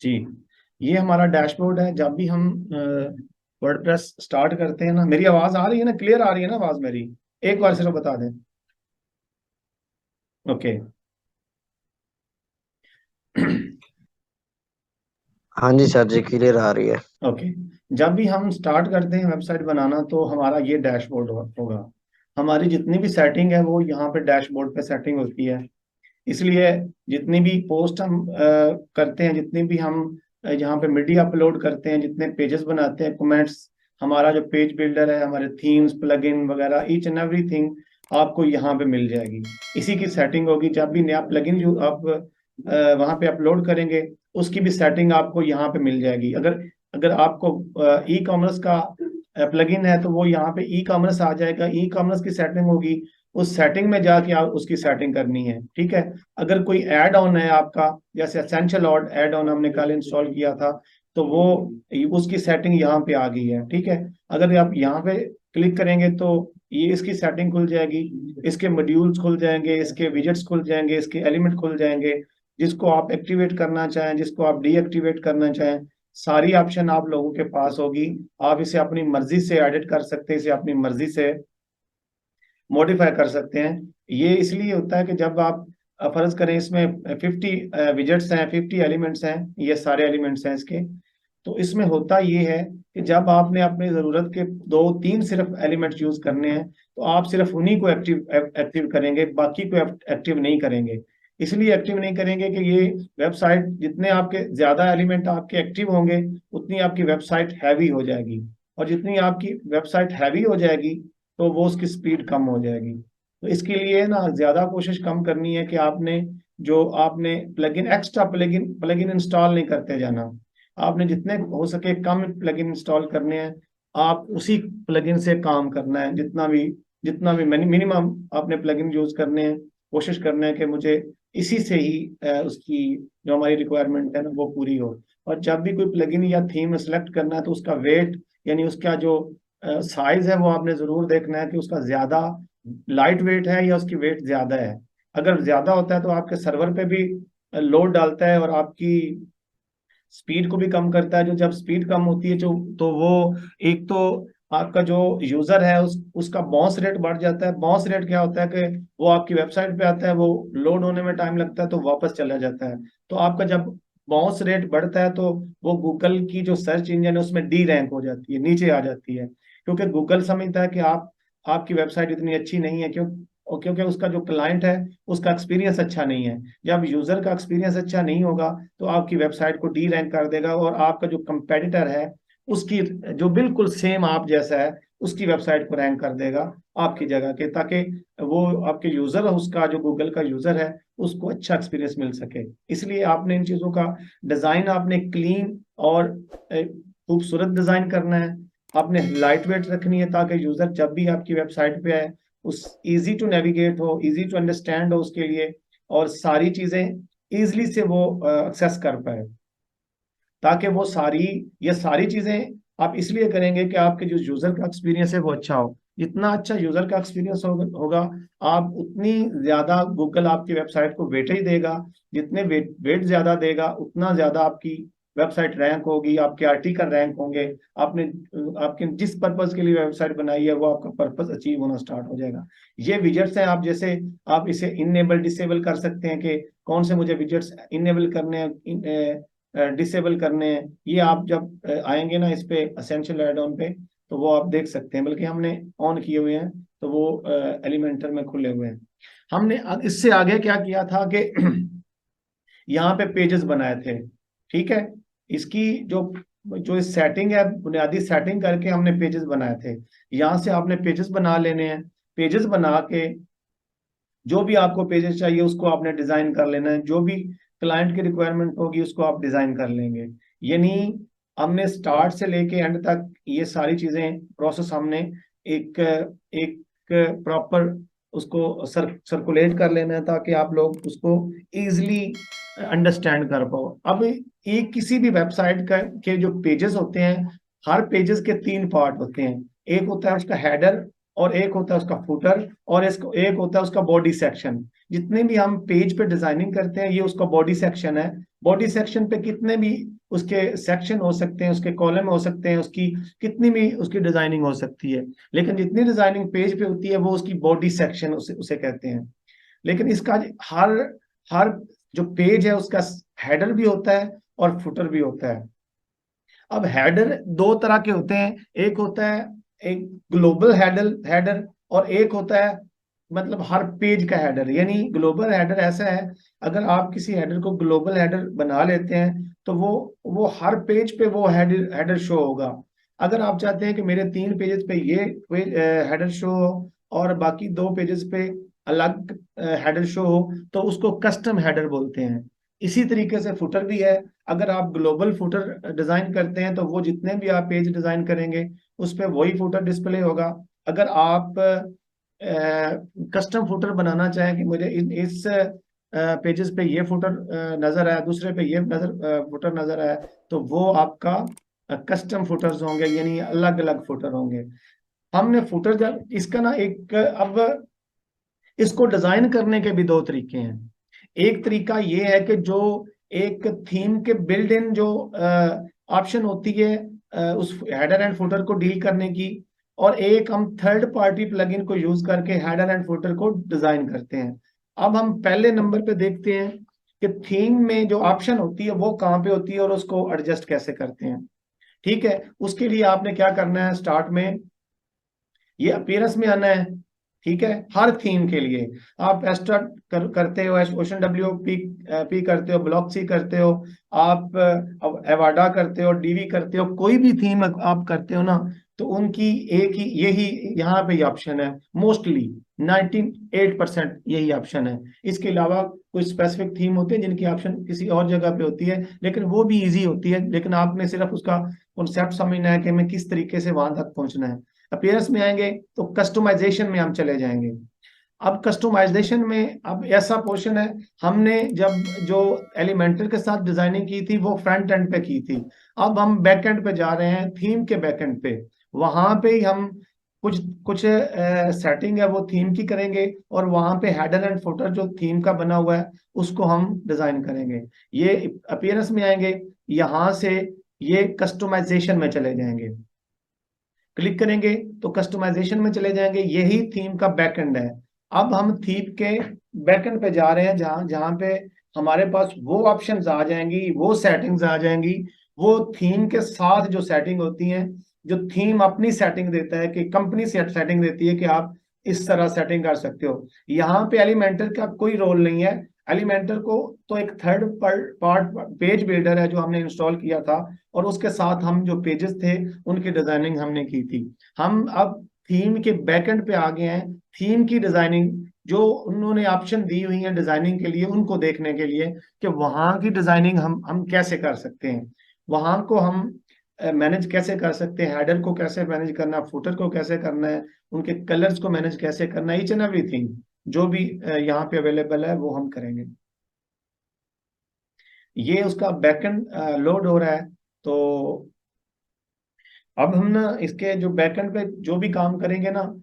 जी, ये हमारा डैशबोर्ड है। जब भी हम वर्डप्रेस स्टार्ट करते हैं ना, मेरी आवाज आ रही है ना, क्लियर आ रही है ना आवाज मेरी? एक बार सिर्फ बता दें। ओके। हाँ जी सर जी, क्लियर आ रही है। ओके। जब भी हम स्टार्ट करते हैं वेबसाइट बनाना तो हमारा ये डैशबोर्ड होगा। हमारी जितनी भी सेटिंग है वो यहाँ पे डैशबोर्ड पे सेटिंग होती है। इसलिए जितनी भी पोस्ट हम करते हैं, जितनी भी हम यहाँ पे मीडिया अपलोड करते हैं, जितने पेजेस बनाते हैं, कमेंट्स, हमारा जो पेज बिल्डर है, हमारे थीम्स, प्लगइन वगैरह, ईच एंड एवरीथिंग आपको यहाँ पे मिल जाएगी। इसी की सेटिंग होगी। जब भी नया प्लगइन जो आप वहाँ पे अपलोड करेंगे, उसकी भी सेटिंग आपको यहाँ पे मिल जाएगी। अगर अगर आपको ई कॉमर्स का प्लगइन है तो वो यहाँ पे ई कॉमर्स आ जाएगा। ई कॉमर्स की सेटिंग होगी, उस सेटिंग में जाके आप उसकी सेटिंग करनी है। ठीक है। अगर कोई ऐड ऑन है आपका, जैसे एसेंशियल ऐड ऑन हमने कल इंस्टॉल किया था, तो वो उसकी सेटिंग यहाँ पे आ गई है। ठीक है। अगर आप यहाँ पे क्लिक करेंगे तो ये इसकी सेटिंग खुल जाएगी, इसके मॉड्यूल्स खुल जाएंगे, इसके विजेट्स खुल जाएंगे, इसके एलिमेंट खुल जाएंगे। जिसको आप एक्टिवेट करना चाहें, जिसको आप डीएक्टिवेट करना चाहें, सारी ऑप्शन आप लोगों के पास होगी। आप इसे अपनी मर्जी से एडिट कर सकते हैं, इसे अपनी मर्जी से मॉडिफाई कर सकते हैं। ये इसलिए होता है कि जब आप फर्ज करें इसमें 50 विजेट्स हैं, 50 एलिमेंट्स हैं, ये सारे एलिमेंट्स हैं इसके। तो इसमें होता ये है कि जब आपने अपनी जरूरत के दो तीन सिर्फ एलिमेंट्स यूज करने हैं, तो आप सिर्फ उन्हीं को एक्टिव एक्टिव करेंगे, बाकी को एक्टिव नहीं करेंगे। इसलिए एक्टिव नहीं करेंगे कि ये वेबसाइट, जितने आपके ज्यादा एलिमेंट आपके एक्टिव होंगे, उतनी आपकी वेबसाइट हैवी हो जाएगी। और जितनी आपकी वेबसाइट हैवी हो जाएगी, तो वो उसकी स्पीड कम हो जाएगी। तो इसके लिए ना ज्यादा कोशिश कम करनी है कि आपने plugin, extra plugin plugin install नहीं करते जाना। आपने जितने हो सके कम प्लगइन इंस्टॉल करने हैं। आप उसी प्लगइन से काम करना है। जितना भी मिनिमम आपने प्लगइन यूज करने हैं, कोशिश करना है कि मुझे इसी से ही उसकी जो हमारी रिक्वायरमेंट है ना वो पूरी हो। और जब भी कोई प्लगइन या थीम सेलेक्ट करना है तो उसका वेट, यानी उसका जो साइज है, वो आपने जरूर देखना है कि उसका ज्यादा लाइट वेट है या उसकी वेट ज्यादा है। अगर ज्यादा होता है तो आपके सर्वर पे भी लोड डालता है और आपकी स्पीड को भी कम करता है। जो जब स्पीड कम होती है जो, तो वो एक तो आपका जो यूजर है उसका बाउंस रेट बढ़ जाता है। बाउंस रेट क्या होता है कि वो आपकी वेबसाइट पे आता है, वो लोड होने में टाइम लगता है, तो वापस चला जाता है। तो आपका जब बाउंस रेट बढ़ता है तो वो गूगल की जो सर्च इंजन है उसमें डी रैंक हो जाती है, नीचे आ जाती है। क्योंकि गूगल समझता है कि आपकी वेबसाइट इतनी अच्छी नहीं है, क्योंकि उसका जो क्लाइंट है उसका एक्सपीरियंस अच्छा नहीं है। जब यूजर का एक्सपीरियंस अच्छा नहीं होगा तो आपकी वेबसाइट को डी रैंक कर देगा, और आपका जो कंपेटिटर है उसकी, जो बिल्कुल सेम आप जैसा है, उसकी वेबसाइट को रैंक कर देगा आपकी जगह के, ताकि वो आपके यूजर, उसका जो गूगल का यूजर है, उसको अच्छा एक्सपीरियंस मिल सके। इसलिए आपने इन चीजों का डिजाइन आपने क्लीन और खूबसूरत डिजाइन करना है। आपने लाइट वेट रखनी है ताकि यूजर जब भी आपकी वेबसाइट पे आए, उस इजी टू नेविगेट हो, इजी टू अंडरस्टैंड हो उसके लिए, और सारी चीजें इजली से वो एक्सेस कर पाए। ताकि वो सारी, ये सारी चीजें आप इसलिए करेंगे कि आपके जो यूजर का एक्सपीरियंस है वो अच्छा हो। जितना अच्छा यूजर का एक्सपीरियंस होगा, आप उतनी ज्यादा गूगल आपकी वेबसाइट को वेटेज देगा। जितने वेट ज्यादा देगा, उतना ज्यादा आपकी वेबसाइट रैंक होगी, आपके आर्टिकल रैंक होंगे। आपने आपके जिस पर्पज के लिए वेबसाइट बनाई है वो आपका पर्पज अचीव होना स्टार्ट हो जाएगा। ये विजेट्स हैं, आप जैसे आप इसे इनेबल डिसेबल कर सकते हैं कि कौन से मुझे विजेट्स इनेबल करने हैं, डिसेबल करने हैं। ये आप जब आएंगे ना इस पे असेंशियल एड ऑन पे, तो वो आप देख सकते हैं। बल्कि हमने ऑन किए हुए हैं, तो वो एलिमेंटर में खुले हुए हैं। हमने इससे आगे क्या किया था कि यहाँ पे पेजेस बनाए थे। ठीक है। इसकी जो जो सेटिंग है, बुनियादी सेटिंग करके हमने पेजेस बनाए थे। यहाँ से आपने पेजेस बना लेने हैं। पेजेस बना के जो भी आपको पेजेस चाहिए उसको आपने डिजाइन कर लेना है। जो भी क्लाइंट की रिक्वायरमेंट होगी उसको आप डिजाइन कर लेंगे। यानी हमने स्टार्ट से लेके एंड तक ये सारी चीजें प्रोसेस हमने एक एक प्रॉपर उसको सर्कुलेट कर लेना है, ताकि आप लोग उसको इजिली अंडरस्टैंड कर पाओ। अब एक किसी भी वेबसाइट का के जो पेजेस होते हैं, हर पेजेस के तीन पार्ट होते हैं। एक होता है उसका हेडर, और एक होता है उसका फुटर, और इसको एक होता है उसका बॉडी सेक्शन। जितने भी हम पेज पे डिजाइनिंग करते हैं, ये उसका बॉडी सेक्शन है। बॉडी सेक्शन पे कितने भी उसके सेक्शन हो सकते हैं, उसके कॉलम हो सकते हैं, उसकी कितनी भी उसकी डिजाइनिंग हो सकती है, लेकिन जितनी डिजाइनिंग पेज पे होती है वो उसकी बॉडी सेक्शन उसे उसे कहते हैं। लेकिन इसका हर हर जो पेज है उसका हेडर भी होता है और फुटर भी होता है। अब हेडर दो तरह के होते हैं, एक होता है एक ग्लोबल हेडर हेडर और एक होता है मतलब हर पेज का हेडर। यानी ग्लोबल हेडर ऐसा है, अगर आप किसी हेडर को ग्लोबल हेडर बना लेते हैं तो वो हर पेज पे वो हेडर हेडर शो होगा। अगर आप चाहते हैं कि मेरे 3 पेजेस पे ये हेडर शो हो और बाकी 2 पेजेस पे अलग हेडर शो हो, तो उसको कस्टम हेडर बोलते हैं। इसी तरीके से फुटर भी है। अगर आप ग्लोबल फुटर डिजाइन करते हैं तो वो जितने भी आप पेज डिजाइन करेंगे उस पर वही फुटर डिस्प्ले होगा। अगर आप कस्टम फुटर बनाना चाहें कि मुझे इस पेजेस पे ये फुटर नजर आया, दूसरे पे ये फुटर नजर आया, तो वो आपका कस्टम फुटर्स होंगे, यानी अलग अलग फुटर होंगे। हमने फुटर जब इसका ना एक अब इसको डिजाइन करने के भी दो तरीके हैं। एक तरीका ये है कि जो एक थीम के बिल्ड इन जो ऑप्शन होती है उस हेडर एंड फुटर को डील करने की, और एक हम थर्ड पार्टी प्लगइन को यूज करके हेडर एंड फुटर को डिजाइन करते हैं। अब हम पहले नंबर पे देखते हैं कि थीम में जो ऑप्शन होती है वो कहाँ पे होती है और उसको एडजस्ट कैसे करते हैं। ठीक है, उसके लिए आपने क्या करना है, स्टार्ट में ये अपीयरेंस में आना है। ठीक है, हर थीम के लिए आप एक्स्ट्रा करते हो, ओशन डब्ल्यू पी करते हो, ब्लॉक सी करते हो, आप एवाडा करते हो, डीवी करते हो, कोई भी थीम आप करते हो ना, तो उनकी एक ही यही यहाँ पे ऑप्शन है। मोस्टली 98% यही ऑप्शन है। इसके अलावा कोई स्पेसिफिक थीम होते हैं जिनकी ऑप्शन किसी और जगह पे होती है, लेकिन वो भी इजी होती है। लेकिन आपने सिर्फ उसका कॉन्सेप्ट समझना है कि हमें किस तरीके से वहां तक पहुंचना है। अपीयरेंस में आएंगे तो कस्टमाइजेशन में हम चले जाएंगे। अब कस्टमाइजेशन में अब ऐसा पोर्शन है, हमने जब जो एलिमेंटर के साथ डिजाइनिंग की थी वो फ्रंट एंड पे की थी। अब हम बैक एंड पे जा रहे हैं, थीम के बैक एंड पे। वहां पे ही हम कुछ कुछ सेटिंग है वो थीम की करेंगे, और वहां पे हेडर एंड फुटर जो थीम का बना हुआ है उसको हम डिजाइन करेंगे। ये अपीयरेंस में आएंगे, यहां से ये कस्टमाइजेशन में चले जाएंगे। क्लिक करेंगे तो कस्टमाइजेशन में चले जाएंगे, यही थीम का बैकएंड है। अब हम थीम के बैकएंड पे जा रहे हैं, जहां जहां पे हमारे पास वो ऑप्शंस आ जाएंगी, वो सेटिंग्स आ जाएंगी, वो थीम के साथ जो सेटिंग होती हैं, जो थीम अपनी सेटिंग देता है कि कंपनी सेटिंग देती है कि आप इस तरह सेटिंग कर सकते हो। यहाँ पे एलिमेंटर का कोई रोल नहीं है। एलिमेंटर को तो एक थर्ड पार्ट पेज बिल्डर है जो हमने इंस्टॉल किया था, और उसके साथ हम जो पेजेस थे उनकी डिजाइनिंग हमने की थी। हम अब थीम के बैकएंड पे आ गए हैं। थीम की डिजाइनिंग जो उन्होंने ऑप्शन दी हुई है डिजाइनिंग के लिए, उनको देखने के लिए कि वहां की डिजाइनिंग हम कैसे कर सकते हैं, वहां को हम मैनेज कैसे कर सकते हैं, हेडर को कैसे मैनेज करना, फुटर को कैसे करना है, उनके कलर्स को मैनेज कैसे करना है, ईच एंड एवरीथिंग जो भी यहाँ पे अवेलेबल है वो हम करेंगे। ये उसका बैकएंड लोड हो रहा है। तो अब हम ना इसके जो बैकएंड पे जो भी काम करेंगे ना,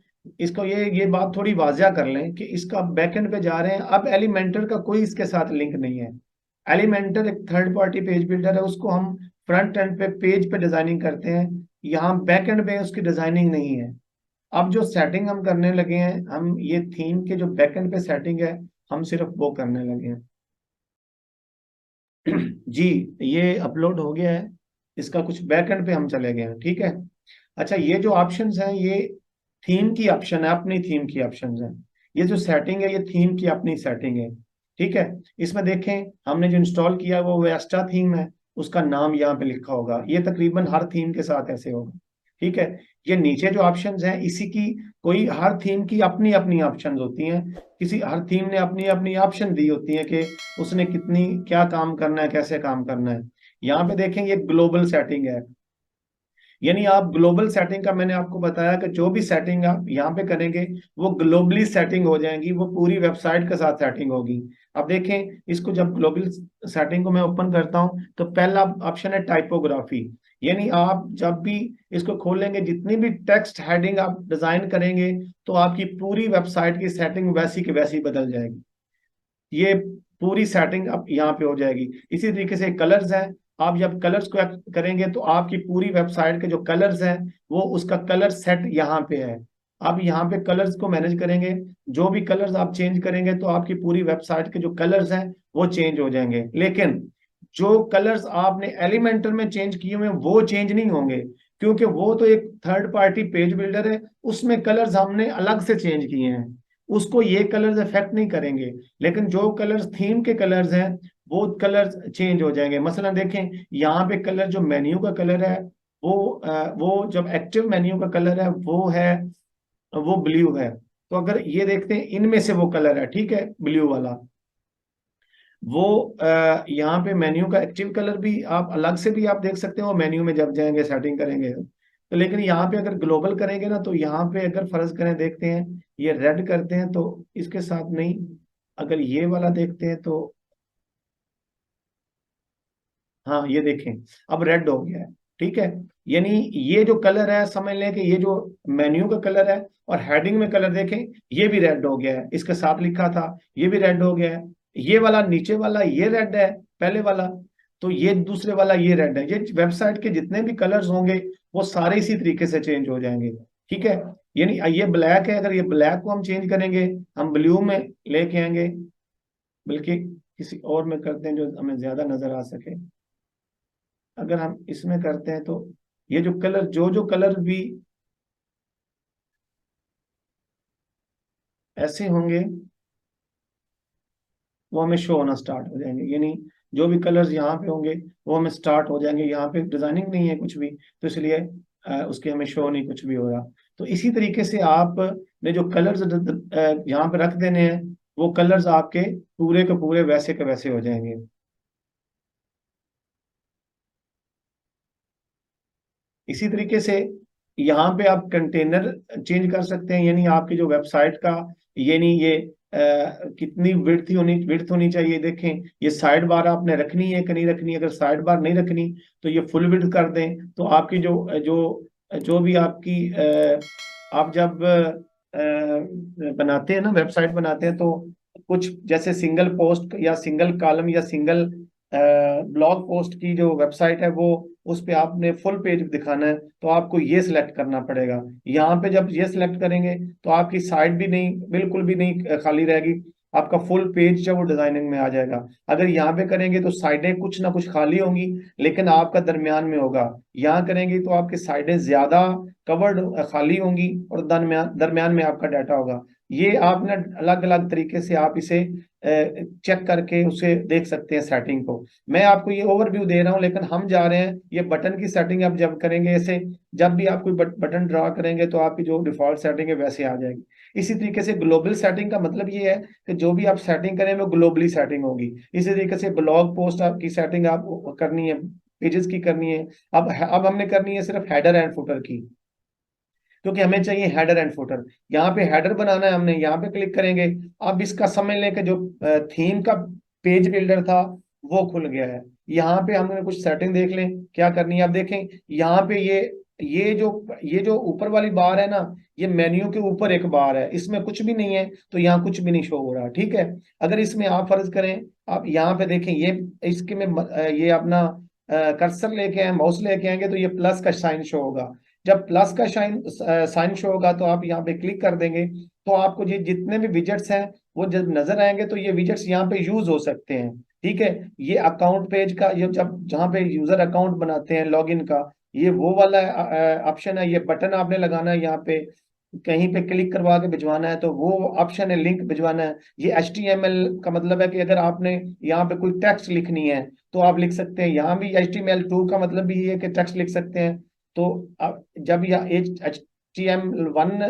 इसको ये बात थोड़ी वाजिया कर लें कि इसका बैकएंड पे जा रहे हैं। अब एलिमेंटर का कोई इसके साथ लिंक नहीं है। एलिमेंटर एक थर्ड पार्टी पेज बिल्डर है, उसको हम फ्रंट एंड पे पेज पे डिजाइनिंग करते हैं, यहाँ बैक एंड पे उसकी डिजाइनिंग नहीं है। अब जो सेटिंग हम करने लगे हैं, हम ये थीम के जो बैक एंड पे सेटिंग है हम सिर्फ वो करने लगे हैं। जी, ये अपलोड हो गया है, इसका कुछ बैक एंड पे हम चले गए हैं। ठीक है, अच्छा ये जो ऑप्शंस हैं ये थीम की ऑप्शन है, अपनी थीम की ऑप्शंस हैं। ये जो सेटिंग है ये थीम की अपनी सेटिंग है। ठीक है, इसमें देखें हमने जो इंस्टॉल किया वो वेस्टा थीम है, उसका नाम यहाँ पे लिखा होगा। ये तकरीबन हर थीम के साथ ऐसे होगा। ठीक है, ये नीचे जो ऑप्शंस हैं इसी की कोई हर थीम की अपनी अपनी ऑप्शंस होती हैं। किसी हर थीम ने अपनी अपनी ऑप्शन दी होती है कि उसने कितनी क्या काम करना है, कैसे काम करना है। यहाँ पे देखें ये ग्लोबल सेटिंग है, यानी आप ग्लोबल सेटिंग का मैंने आपको बताया कि जो भी सेटिंग आप यहाँ पे करेंगे वो ग्लोबली सेटिंग हो जाएंगी, वो पूरी वेबसाइट के साथ सेटिंग होगी। अब देखें इसको, जब ग्लोबल सेटिंग को मैं ओपन करता हूँ तो पहला ऑप्शन है टाइपोग्राफी। यानी आप जब भी इसको खोलेंगे, जितनी भी टेक्स्ट हेडिंग आप डिजाइन करेंगे तो आपकी पूरी वेबसाइट की सेटिंग वैसी की वैसी बदल जाएगी। ये पूरी सेटिंग अब यहाँ पे हो जाएगी। इसी तरीके से कलर्स हैं, आप जब कलर्स को करेंगे तो आपकी पूरी वेबसाइट के जो कलर्स हैं वो उसका कलर सेट यहाँ पे है। आप यहाँ पे कलर्स को मैनेज करेंगे, जो भी कलर्स आप चेंज करेंगे तो आपकी पूरी वेबसाइट के जो कलर्स हैं वो चेंज हो जाएंगे। लेकिन जो कलर्स आपने एलिमेंटर में चेंज किए हुए हैं वो चेंज नहीं होंगे, क्योंकि वो तो एक थर्ड पार्टी पेज बिल्डर है, उसमें कलर्स हमने अलग से चेंज किए हैं, उसको ये कलर्स इफेक्ट नहीं करेंगे। लेकिन जो कलर्स थीम के कलर्स हैं वो कलर्स चेंज हो जाएंगे। मसलन देखें यहाँ पे कलर जो मेन्यू का कलर है वो जब एक्टिव मेन्यू का कलर है वो ब्लू है। तो अगर ये देखते हैं इनमें से वो कलर है, ठीक है, ब्लू वाला, वो यहाँ पे मेन्यू का एक्टिव कलर भी आप अलग से भी आप देख सकते हो मेन्यू में जब जाएंगे सेटिंग करेंगे तो। लेकिन यहाँ पे अगर ग्लोबल करेंगे ना तो यहाँ पे अगर फर्ज करें देखते हैं ये रेड करते हैं तो इसके साथ नहीं, अगर ये वाला देखते हैं तो हाँ ये देखें अब रेड हो गया है, ठीक है। यानी ये जो कलर है समझ लें कि ये जो मेन्यू का कलर है, और हेडिंग में कलर देखें ये भी रेड हो गया है, इसके साथ लिखा था ये भी रेड हो गया है, ये वाला नीचे वाला ये रेड है पहले वाला, तो ये दूसरे वाला ये रेड है। ये वेबसाइट के जितने भी कलर्स होंगे वो सारे इसी तरीके से चेंज हो जाएंगे, ठीक है। यानी ये ब्लैक है, अगर ये ब्लैक को हम चेंज करेंगे हम ब्लू में लेके आएंगे, बल्कि किसी और में करते हैं जो हमें ज्यादा नजर आ सके। अगर हम इसमें करते हैं तो ये जो कलर जो कलर भी ऐसे होंगे वो हमें शो होना स्टार्ट हो जाएंगे। यानी जो भी कलर्स यहाँ पे होंगे वो हमें स्टार्ट हो जाएंगे। यहाँ पे डिजाइनिंग नहीं है कुछ भी, तो इसलिए उसके हमें शो नहीं कुछ भी हो रहा। तो इसी तरीके से आप ने जो कलर्स यहाँ पे रख देने हैं वो कलर्स आपके पूरे के पूरे वैसे के वैसे हो जाएंगे। इसी तरीके से यहाँ पे आप कंटेनर चेंज कर सकते हैं, यानी आपकी जो वेबसाइट का यानी ये कितनी विड्थ होनी चाहिए। देखें ये साइड बार आपने रखनी है कि नहीं रखनी, अगर साइड बार नहीं रखनी तो ये फुल विड्थ कर दें। तो आपकी जो जो जो भी आपकी आप जब बनाते हैं ना वेबसाइट बनाते हैं तो कुछ जैसे सिंगल पोस्ट या सिंगल कॉलम या सिंगल ब्लॉग पोस्ट की जो वेबसाइट है वो उस पे आपने फुल पेज दिखाना है तो आपको ये सिलेक्ट करना पड़ेगा। यहाँ पे जब ये सिलेक्ट करेंगे तो आपकी साइड भी नहीं बिल्कुल भी नहीं खाली रहेगी, आपका फुल पेज जो वो डिजाइनिंग में आ जाएगा। अगर यहाँ पे करेंगे तो साइडें कुछ ना कुछ खाली होंगी लेकिन आपका दरमियान में होगा, यहाँ करेंगे तो आपकी साइडें ज्यादा कवर्ड खाली होंगी और दरमियान दरमियान में आपका डाटा होगा। ये आपने अलग अलग तरीके से आप इसे चेक करके उसे देख सकते हैं सेटिंग को। मैं आपको ये ओवरव्यू दे रहा हूँ लेकिन हम जा रहे हैं ये बटन की सेटिंग आप जब करेंगे ऐसे, जब भी आप कोई बटन ड्रा करेंगे तो आपकी जो डिफॉल्ट सेटिंग है वैसे आ जाएगी। इसी तरीके से ग्लोबल सेटिंग का मतलब ये है कि जो भी आप सेटिंग करें वो ग्लोबली सेटिंग होगी। इसी तरीके से ब्लॉग पोस्ट आपकी सेटिंग आप करनी है, पेजेस की करनी है। अब हमने करनी है सिर्फ हेडर एंड फुटर की, क्योंकि हमें चाहिए हेडर एंड फुटर। यहाँ पे हेडर बनाना है, हमने यहाँ पे क्लिक करेंगे। अब इसका समझ लें कि जो थीम का पेज बिल्डर था वो खुल गया है। यहाँ पे हमने कुछ सेटिंग देख लें क्या करनी है। अब देखें यहाँ पे ये जो ऊपर वाली बार है ना, ये मेन्यू के ऊपर एक बार है, इसमें कुछ भी नहीं है तो यहाँ कुछ भी नहीं शो हो रहा, ठीक है। अगर इसमें आप फर्ज करें, आप यहाँ पे देखें ये इसके में ये अपना कर्सर लेके आए माउस लेके आएंगे तो ये प्लस का साइन शो होगा। जब प्लस का साइन शो होगा तो आप यहाँ पे क्लिक कर देंगे तो आपको ये जितने भी विजेट्स हैं वो जब नजर आएंगे तो ये विजेट्स यहाँ पे यूज हो सकते हैं, ठीक है। ये अकाउंट पेज का ये जब जहाँ पे यूजर अकाउंट बनाते हैं लॉगिन का ये वो वाला ऑप्शन है। ये बटन आपने लगाना है यहाँ पे, कहीं पे क्लिक करवा के भिजवाना है तो वो ऑप्शन है लिंक भिजवाना है। ये HTML का मतलब है कि अगर आपने यहाँ पे कोई टेक्स्ट लिखनी है तो आप लिख सकते हैं। यहाँ भी HTML2 का मतलब भी ये है कि टेक्स्ट लिख सकते हैं। तो अब जब यहाँ HTML1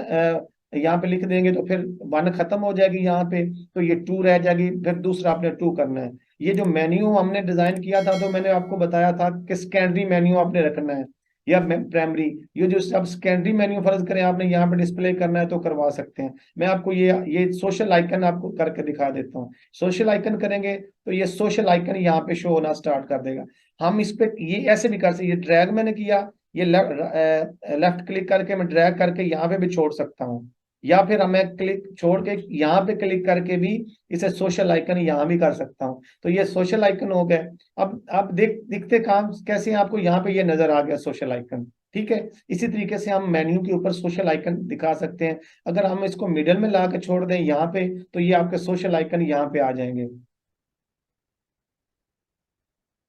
यहाँ पे लिख देंगे तो फिर 1 खत्म हो जाएगी यहाँ पे, तो ये 2 रह जाएगी, फिर दूसरा आपने 2 करना है। ये जो मेन्यू हमने डिजाइन किया था तो मैंने आपको बताया था कि सेकेंडरी मेन्यू आपने रखना है या प्राइमरी। ये जो सब सेकेंडरी मेन्यू फर्ज करें आपने यहाँ पे डिस्प्ले करना है तो करवा सकते हैं। मैं आपको ये सोशल आइकन आपको करके दिखा देता हूँ। सोशल आइकन करेंगे तो ये सोशल आइकन यहाँ पे शो होना स्टार्ट कर देगा। हम इस पे ये ऐसे भी कर सकते, ये ड्रैग मैंने किया, ये लेफ्ट क्लिक करके मैं ड्रैग करके यहाँ पे भी छोड़ सकता हूँ, या फिर हमें क्लिक छोड़ के यहाँ पे क्लिक करके भी इसे सोशल आइकन यहाँ भी कर सकता हूँ। तो ये सोशल आइकन हो गए। अब आप दिखते काम कैसे हैं आपको, यहाँ पे ये नजर आ गया सोशल आइकन। ठीक है, इसी तरीके से हम मेन्यू के ऊपर सोशल आइकन दिखा सकते हैं। अगर हम इसको मिडिल में ला के छोड़ दें यहाँ पे, तो ये आपके सोशल आइकन यहाँ पे आ जाएंगे।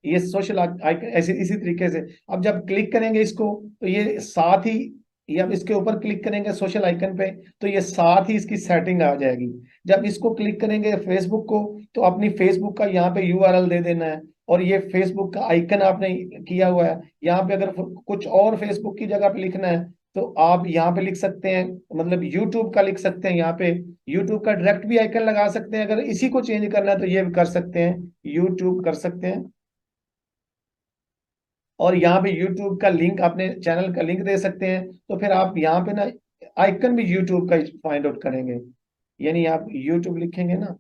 ये सोशल आइकन ऐसे इसी तरीके से अब जब क्लिक करेंगे इसको, तो ये साथ ही, ये अब इसके ऊपर क्लिक करेंगे सोशल आइकन पे, तो ये साथ ही इसकी सेटिंग आ जाएगी। जब इसको क्लिक करेंगे फेसबुक को, तो अपनी फेसबुक का यहाँ पे यूआरएल दे देना है, और ये फेसबुक का आइकन आपने किया हुआ है। यहाँ पे अगर कुछ और फेसबुक की जगह पे लिखना है, तो आप यहाँ पे लिख सकते हैं, मतलब यूट्यूब का लिख सकते हैं। यहाँ पे यूट्यूब का डायरेक्ट भी आइकन लगा सकते हैं। अगर इसी को चेंज करना है तो ये भी कर सकते हैं, यूट्यूब कर सकते हैं। और यहाँ पे यूट्यूब का लिंक, अपने चैनल का लिंक दे सकते हैं। तो फिर आप यहाँ पे ना आइकन भी यूट्यूब का फाइंड आउट करेंगे, यानी आप यूट्यूब लिखेंगे ना,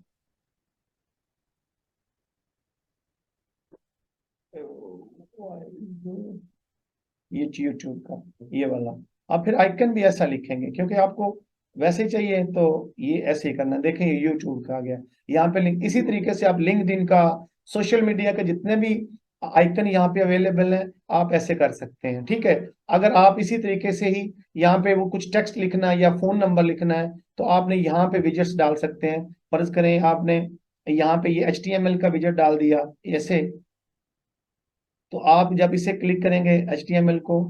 ये यूट्यूब का ये वाला, आप फिर आइकन भी ऐसा लिखेंगे, क्योंकि आपको वैसे ही चाहिए तो ये ऐसे ही करना। देखें ये यूट्यूब का आ गया यहाँ पे लिंक। इसी तरीके से आप लिंक्डइन का, सोशल मीडिया के जितने भी आइकन यहाँ पे अवेलेबल हैं, आप ऐसे कर सकते हैं। ठीक है, अगर आप इसी तरीके से ही यहाँ पे वो कुछ टेक्स्ट लिखना है या फोन नंबर लिखना है, तो आपने यहाँ पे विजेट्स डाल सकते हैं। फर्ज करें आपने यहाँ पे ये HTML का विजेट डाल दिया ऐसे, तो आप जब इसे क्लिक करेंगे HTML को,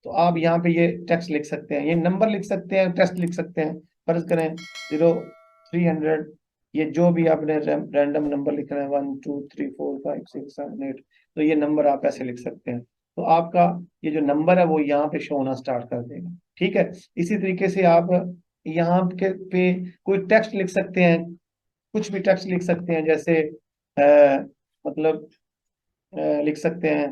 तो आप यहाँ पे ये टेक्स्ट लिख सकते हैं, ये नंबर लिख सकते हैं, टेक्स्ट लिख सकते हैं। फर्ज करें 0300, ये जो भी आपने रैंडम नंबर लिखना है, 1 2 3 4 5 6 7 8, तो ये नंबर आप ऐसे लिख सकते हैं। तो आपका ये जो नंबर है वो यहाँ पे शो होना स्टार्ट कर देगा। ठीक है, इसी तरीके से आप यहाँ के पे कोई टेक्स्ट लिख सकते हैं, कुछ भी टेक्स्ट लिख सकते हैं, जैसे मतलब लिख सकते हैं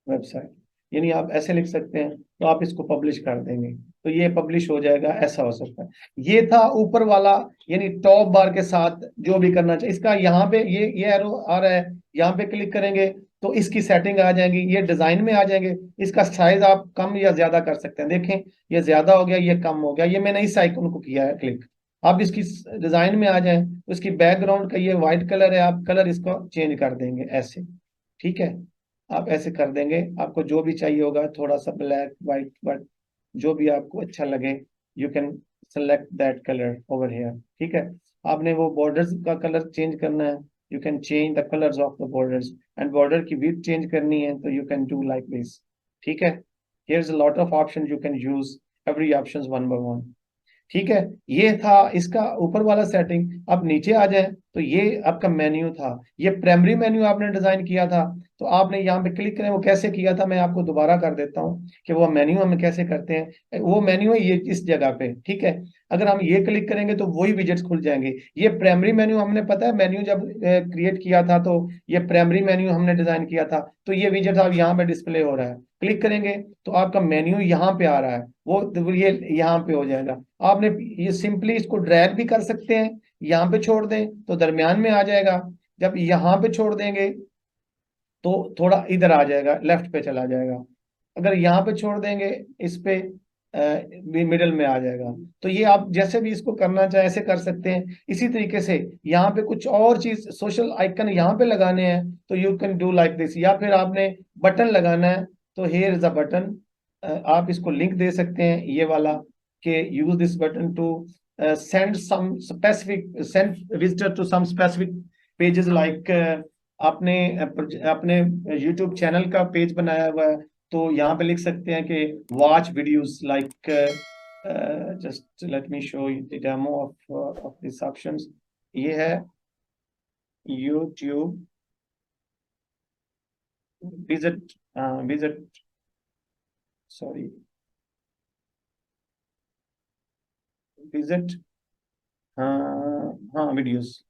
वेबसाइट, यानी आप ऐसे लिख सकते हैं। तो आप इसको पब्लिश कर देंगे तो ये पब्लिश हो जाएगा, ऐसा हो सकता है। ये था ऊपर वाला, यानी टॉप बार के साथ जो भी करना चाहिए। इसका यहाँ पे ये एरो आ रहा है, यहाँ पे क्लिक करेंगे तो इसकी सेटिंग आ जाएगी, ये डिजाइन में आ जाएंगे। इसका साइज आप कम या ज्यादा कर सकते हैं। देखें ये ज्यादा हो गया, ये कम हो गया, ये मैंने इस आइकन को किया है क्लिक। आप इसकी डिजाइन में आ जाए, तो इसकी बैकग्राउंड का ये व्हाइट कलर है, आप कलर इसको चेंज कर देंगे ऐसे। ठीक है, आप ऐसे कर देंगे, आपको जो भी चाहिए होगा, थोड़ा सा ब्लैक वाइट, बट जो भी आपको अच्छा लगे, you can select that colour over here. ठीक है, आपने वो बॉर्डर्स का कलर चेंज करना है, you can change the colours of the borders, and border की विड्थ चेंज करनी है, तो you can do like this. ठीक है, here is a lot of option, you can use every option one by one. ठीक है, ये था इसका ऊपर वाला सेटिंग। अब नीचे आ जाए, तो ये आपका मेन्यू था, ये प्राइमरी मेन्यू आपने डिजाइन किया था। तो आपने यहाँ पे क्लिक करें, वो कैसे किया था मैं आपको दोबारा कर देता हूँ कि वो मेन्यू हम कैसे करते हैं। वो मेन्यू है ये इस जगह पे। ठीक है, अगर हम ये क्लिक करेंगे तो वही विजेट्स खुल जाएंगे। ये प्राइमरी मेन्यू, हमने पता है मेन्यू जब क्रिएट किया था, तो ये प्राइमरी मेन्यू हमने डिजाइन किया था। तो ये विजेट अब यहाँ पे डिस्प्ले हो रहा है, क्लिक करेंगे तो आपका मेन्यू यहाँ पे आ रहा है, वो ये यहाँ पे हो जाएगा। आपने ये सिंपली इसको ड्रैग भी कर सकते हैं, यहाँ पे छोड़ दें तो दरमियान में आ जाएगा। जब यहाँ पे छोड़ देंगे तो थोड़ा इधर आ जाएगा, लेफ्ट पे चला जाएगा। अगर यहाँ पे छोड़ देंगे इस पे, मिडिल में आ जाएगा। तो ये आप जैसे भी इसको करना चाहे ऐसे कर सकते हैं। इसी तरीके से यहाँ पे कुछ और चीज सोशल आइकन यहाँ पे लगाने हैं, तो you can do like this. या फिर आपने बटन लगाना है, तो हेयर इज अ बटन, आप इसको लिंक दे सकते हैं ये वाला, कि use this button to send some specific, send visitor to some specific pages, like आपने अपने यूट्यूब चैनल का पेज बनाया हुआ है, तो यहाँ पे लिख सकते हैं कि watch videos like, just let me show you the demo of this options. ये है YouTube visit, visit, sorry, visit, हाँ वीडियोस,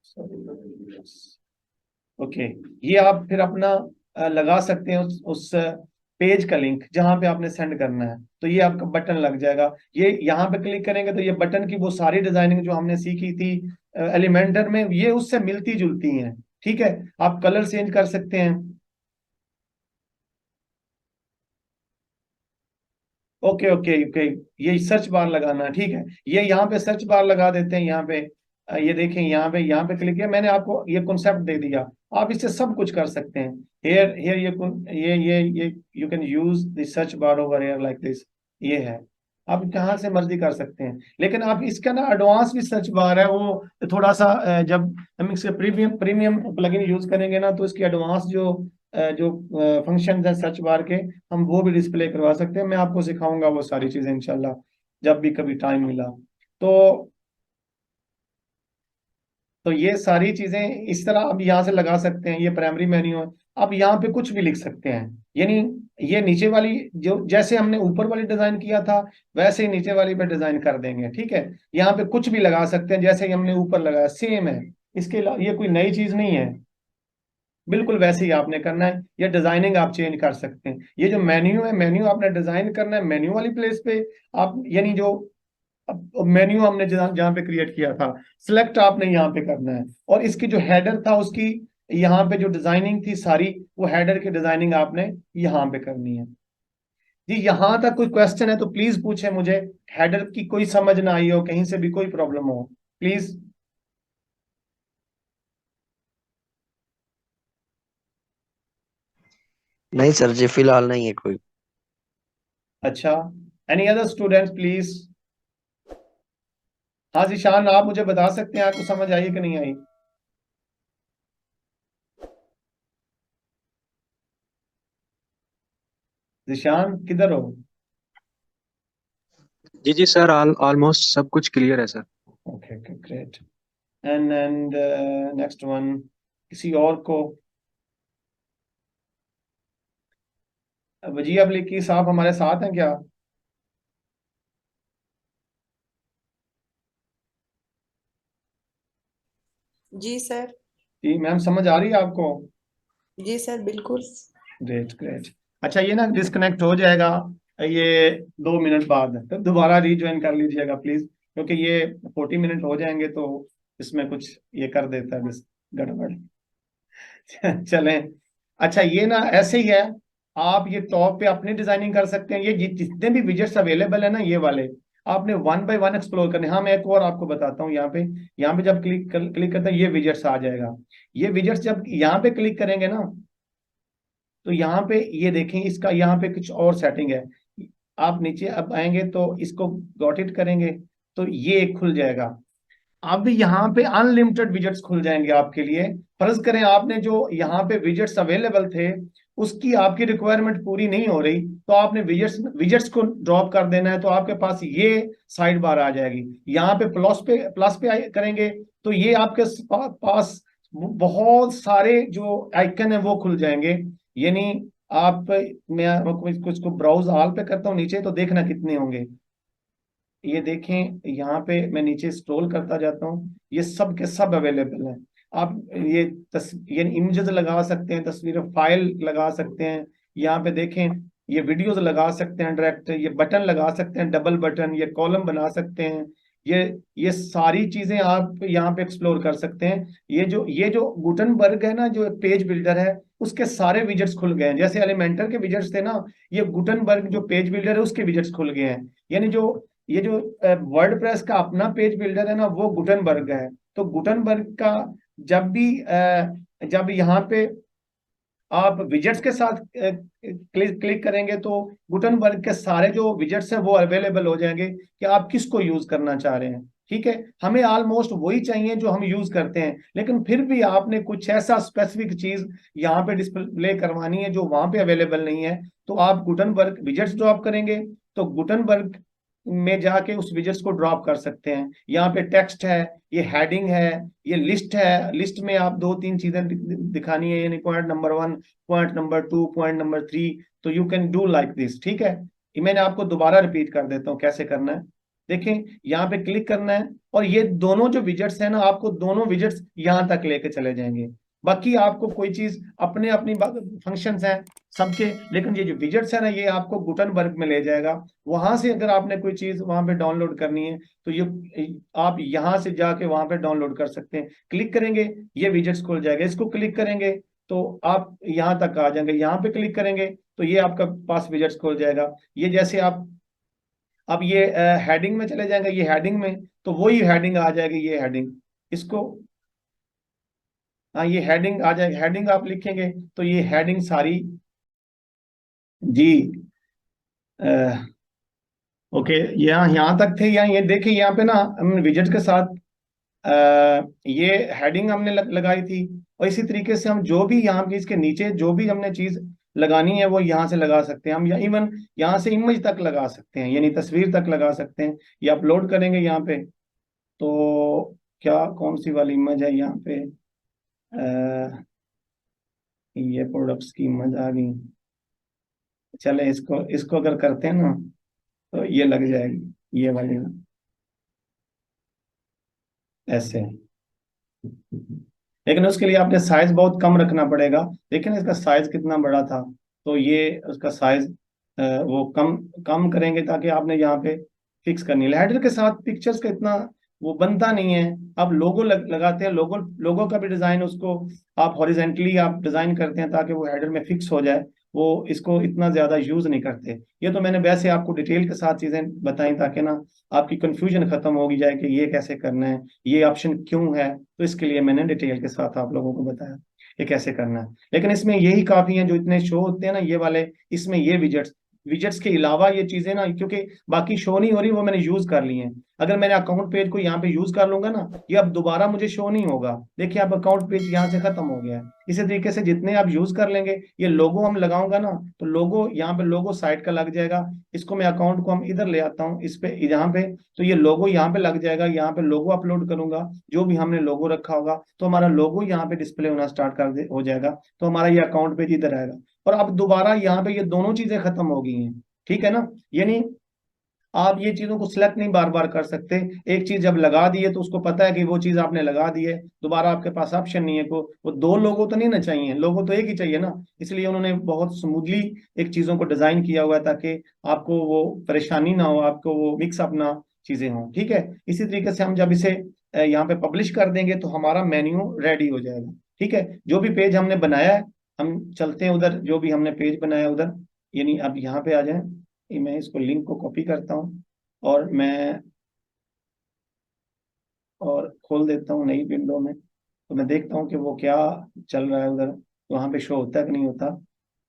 सॉरी, ओके। ये आप फिर अपना लगा सकते हैं उस पेज का लिंक जहां पे आपने सेंड करना है, तो ये आपका बटन लग जाएगा। ये यहाँ पे क्लिक करेंगे तो ये बटन की वो सारी डिजाइनिंग जो हमने सीखी थी एलिमेंटर में, ये उससे मिलती जुलती हैं। ठीक है, आप कलर चेंज कर सकते हैं। ओके ओके ओके, ये सर्च बार लगाना है, ठीक है, ये यहाँ पे सर्च बार लगा देते हैं यहाँ पे। ये देखें यहाँ पे क्लिक किया मैंने, आपको ये कॉन्सेप्ट दे दिया। आप इससे सब कुछ कर सकते हैं। हेयर हेयर ये you can use the search bar over here like this. ये है, आप कहाँ से मर्जी कर सकते हैं। लेकिन आप इसका ना एडवांस भी सर्च बार है वो, थोड़ा सा जब हम इसके प्रीमियम प्रीमियम प्लगइन यूज करेंगे ना, तो इसकी एडवांस जो फंक्शन है सर्च बार के, हम वो भी डिस्प्ले करवा सकते हैं। मैं आपको सिखाऊंगा वो सारी चीजें इंशाल्लाह, जब भी कभी टाइम मिला। तो तो ये सारी चीजें इस तरह आप यहाँ से लगा सकते हैं। ये प्राइमरी मेन्यू है। आप यहाँ पे कुछ भी लिख सकते हैं, यानी ये नीचे वाली जो जैसे हमने ऊपर वाली डिजाइन किया था, वैसे ही नीचे वाली पे डिजाइन कर देंगे, ठीक है। यहाँ पे कुछ भी लगा सकते हैं, जैसे ही हमने ऊपर लगाया सेम है। इसके अलावा ये कोई नई चीज नहीं है, बिल्कुल वैसे ही आपने करना है। या डिजाइनिंग आप चेंज कर सकते हैं। ये जो मेन्यू है, मेन्यू आपने डिजाइन करना है मेन्यू वाली प्लेस पे। आप यानी जो मेन्यू हमने जहाँ जहाँ पे क्रिएट किया था, सिलेक्ट आपने यहाँ पे करना है। और इसकी जो हेडर था उसकी, यहाँ पे जो डिजाइनिंग थी सारी, वो हेडर की डिजाइनिंग आपने यहाँ पे करनी है। जी, यहाँ तक कोई क्वेश्चन है तो प्लीज पूछे मुझे। हेडर की कोई समझ ना आई हो, कहीं से भी कोई प्रॉब्लम हो, प्लीज। नहीं सर जी, फिलहाल नहीं है कोई। अच्छा, एनी अदर स्टूडेंट प्लीज। हाँ जिशान, आप मुझे बता सकते हैं आपको समझ आई कि नहीं आई। जिशान किधर हो? जी जी सर, ऑलमोस्ट सब कुछ क्लियर है sir. Okay okay great. And next one, किसी और को? वजी अब्लिकी साहब हमारे साथ हैं क्या? जी सर। जी मैम, समझ आ रही है आपको? जी सर, बिल्कुल। Great great. अच्छा, ये ना डिस्कनेक्ट हो जाएगा ये 2 मिनट बाद, तो दोबारा रिज्वाइन कर लीजिएगा प्लीज, क्योंकि ये 40 मिनट हो जाएंगे तो इसमें कुछ ये कर देता है गड़बड़। चलें। अच्छा, ये ना ऐसे ही है। आप ये टॉप पे अपनी डिजाइनिंग कर सकते हैं। ये जितने भी विजेट्स अवेलेबल है ना, ये वाले आपने वन बाय वन एक्सप्लोर करने। हाँ, मैं एक और आपको बताता हूँ। यहाँ पे जब क्लिक करते हैं, ये विजेट्स आ जाएगा। ये विजेट्स जब यहाँ पे क्लिक करेंगे ना, तो यहाँ पे ये देखें, इसका यहाँ पे कुछ और सेटिंग है। आप नीचे अब आएंगे तो इसको गॉट इट करेंगे, तो ये एक खुल जाएगा। अब यहाँ पे अनलिमिटेड विजेट्स खुल जाएंगे आपके लिए। फर्ज करें आपने जो यहाँ पे विजेट्स अवेलेबल थे, उसकी आपकी रिक्वायरमेंट पूरी नहीं हो रही, तो आपने विजेट्स विजेट्स को ड्रॉप कर देना है, तो आपके पास ये साइड बार आ जाएगी। यहाँ पे प्लस पे करेंगे, तो ये आपके पास बहुत सारे जो आइकन है वो खुल जाएंगे। यानी आप, मैं कुछ को ब्राउज ऑल पे करता हूँ नीचे, तो देखना कितने होंगे। ये देखें, यहाँ पे मैं नीचे स्क्रॉल करता जाता हूँ, ये सब के सब अवेलेबल हैं। आप ये इमेजेस लगा सकते हैं, तस्वीर फाइल लगा सकते हैं। यहाँ पे देखें, ये वीडियोस लगा सकते हैं डायरेक्ट, ये बटन लगा सकते हैं, डबल बटन, ये कॉलम बना सकते हैं। ये ये सारी चीजें आप यहाँ पे एक्सप्लोर कर सकते हैं। ये जो गुटनबर्ग है ना, जो एक पेज बिल्डर है, उसके सारे विजेट्स खुल गए हैं। जैसे एलिमेंटर के विजेट्स थे ना, ये गुटनबर्ग जो पेज बिल्डर है उसके विजेट्स खुल गए हैं। यानी ये जो वर्ड प्रेस का अपना पेज बिल्डर है ना, वो गुटनबर्ग है। तो गुटनबर्ग का जब यहाँ पे आप विजेट्स के साथ क्लिक करेंगे, तो गुटनबर्ग के सारे जो विजेट्स हैं वो अवेलेबल हो जाएंगे कि आप किसको यूज करना चाह रहे हैं। ठीक है, हमें ऑलमोस्ट वही चाहिए जो हम यूज करते हैं, लेकिन फिर भी आपने कुछ ऐसा स्पेसिफिक चीज यहाँ पे डिस्प्ले करवानी है जो वहां पे अवेलेबल नहीं है, तो आप गुटनबर्ग विजेट्स ड्रॉप करेंगे, तो गुटनबर्ग में जाके उस विजेट्स को ड्रॉप कर सकते हैं। यहाँ पे टेक्स्ट है, ये हेडिंग है, ये लिस्ट है। लिस्ट में आप दो तीन चीजें दिखानी है, यानी point number 1, point number 2, point number 3। तो you can do like this, ठीक है। ये मैंने आपको दोबारा रिपीट कर देता हूँ कैसे करना है। देखें, यहाँ पे क्लिक करना है, और ये दोनों जो विजेट्स है ना, आपको दोनों विजेट्स यहाँ तक लेके चले जाएंगे। बाकी आपको कोई चीज अपने अपनी फंक्शंस हैं सबके, लेकिन ये जो विजेट्स है ना ये आपको गुटनबर्ग में ले जाएगा। वहां से अगर आपने कोई चीज वहां पे डाउनलोड करनी है तो ये आप यहाँ से जाके वहां पे डाउनलोड कर सकते हैं। क्लिक करेंगे ये विजेट्स खुल जाएगा, इसको क्लिक करेंगे तो आप यहाँ तक आ जाएंगे, यहाँ पे क्लिक करेंगे तो ये आपका पास विजेट्स खुल जाएगा। ये जैसे आप ये हेडिंग में चले जाएंगे, ये हेडिंग में तो वही हेडिंग आ जाएगी, ये हेडिंग इसको, हाँ ये हेडिंग आ जाएगी, हेडिंग आप लिखेंगे तो ये हेडिंग सारी जी ओके। यहाँ यहाँ तक थे, यहाँ ये देखिए यहाँ पे ना हमने विजेट के साथ ये हेडिंग हमने लगाई थी, और इसी तरीके से हम जो भी यहाँ पे इसके नीचे जो भी हमने चीज लगानी है वो यहाँ से लगा सकते हैं हम, या इवन यहाँ से इमेज तक लगा सकते हैं, यानी तस्वीर तक लगा सकते हैं। ये अपलोड करेंगे यहाँ पे तो क्या कौन सी वाली इमेज है यहाँ पे, ये प्रोडक्ट्स की इमेज आ गई। चले इसको इसको अगर करते हैं ना तो ये लग जाएगी ये वाली ना, ऐसे। लेकिन उसके लिए आपने साइज बहुत कम रखना पड़ेगा। लेकिन इसका साइज कितना बड़ा था, तो ये उसका साइज वो कम कम करेंगे ताकि आपने यहाँ पे फिक्स करनी है। हेडर के साथ पिक्चर्स का इतना वो बनता नहीं है। आप लोगो लगाते हैं, लोगो लोगो का भी डिजाइन उसको आप हॉरिजेंटली आप डिजाइन करते हैं ताकि वो हेडर में फिक्स हो जाए, वो इसको इतना ज्यादा यूज नहीं करते। ये तो मैंने वैसे आपको डिटेल के साथ चीजें बताई ताकि ना आपकी कंफ्यूजन खत्म होगी जाए कि ये कैसे करना है, ये ऑप्शन क्यों है, तो इसके लिए मैंने डिटेल के साथ आप लोगों को बताया ये कैसे करना है। लेकिन इसमें यही काफी है जो इतने शो होते हैं ना ये वाले, इसमें ये विजेट्स विजेट्स के अलावा ये चीजें ना, क्योंकि बाकी शो नहीं हो रही वो मैंने यूज कर ली हैं। अगर मैंने अकाउंट पेज को यहाँ पे यूज कर लूंगा ना ये अब दोबारा मुझे शो नहीं होगा। देखिए आप अकाउंट पेज यहाँ से खत्म हो गया है। इसी तरीके से जितने आप यूज कर लेंगे, ये लोगो हम लगाऊंगा ना तो लोगो यहाँ पे लोगो साइट का लग जाएगा। इसको मैं अकाउंट को हम इधर ले आता हूँ इस पे यहाँ पे, तो ये लोगो यहाँ पे लग जाएगा। यहाँ पे लोगो अपलोड करूंगा जो भी हमने लोगो रखा होगा तो हमारा लोगो यहाँ पे डिस्प्ले होना स्टार्ट हो जाएगा। तो हमारा ये अकाउंट पेज इधर आएगा और अब दोबारा यहाँ पे ये दोनों चीजें खत्म हो गई हैं। ठीक है ना, यानी आप ये चीजों को सिलेक्ट नहीं बार बार कर सकते। एक चीज जब लगा दी है तो उसको पता है कि वो चीज आपने लगा दी है, दोबारा आपके पास ऑप्शन नहीं है को वो दो लोगो तो नहीं ना चाहिए, लोगो तो एक ही चाहिए ना। इसलिए उन्होंने बहुत स्मूथली एक चीजों को डिजाइन किया हुआ है ताकि आपको वो परेशानी ना हो, आपको वो मिक्स अप ना चीजें हों। ठीक है, इसी तरीके से हम जब इसे यहाँ पे पब्लिश कर देंगे तो हमारा मेन्यू रेडी हो जाएगा। ठीक है, जो भी पेज हमने बनाया है हम चलते हैं उधर, जो भी हमने पेज बनाया है उधर, यानी अब यहाँ पे आ जाए। मैं इसको लिंक को कॉपी करता हूँ और मैं और खोल देता हूँ नई विंडो में, तो मैं देखता हूँ कि वो क्या चल रहा है उधर, वहां पे शो होता है कि नहीं होता।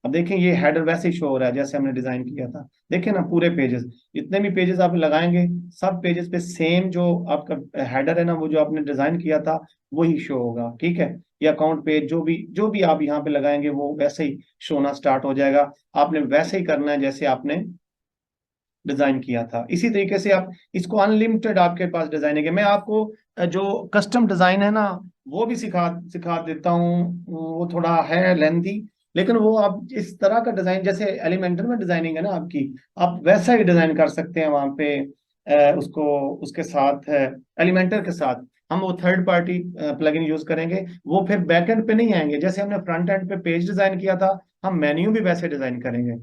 अब देखें ये हेडर वैसे ही शो हो रहा है जैसे हमने डिजाइन किया था। देखें ना पूरे पेजेस, जितने भी पेजेस आप लगाएंगे सब पेजेस पे सेम जो आपका हेडर है ना वो जो आपने डिजाइन किया था वही शो होगा। ठीक है, ये अकाउंट पेज जो भी आप यहाँ पे लगाएंगे वो वैसे ही शो होना स्टार्ट हो जाएगा। आपने वैसे ही करना है जैसे आपने डिजाइन किया था। इसी तरीके से आप इसको अनलिमिटेड आपके पास डिजाइन है। मैं आपको जो कस्टम डिजाइन है ना वो भी सिखा सिखा देता हूँ, वो थोड़ा है लेंथी, लेकिन वो आप इस तरह का डिजाइन जैसे एलिमेंटर में डिजाइनिंग है ना आपकी, आप वैसा ही डिजाइन कर सकते हैं वहां पे। उसको उसके साथ एलिमेंटर के साथ हम वो थर्ड पार्टी प्लगइन यूज करेंगे, वो फिर बैकएंड पे नहीं आएंगे। जैसे हमने फ्रंट एंड पे पेज डिजाइन किया था हम मेन्यू भी वैसे डिजाइन करेंगे।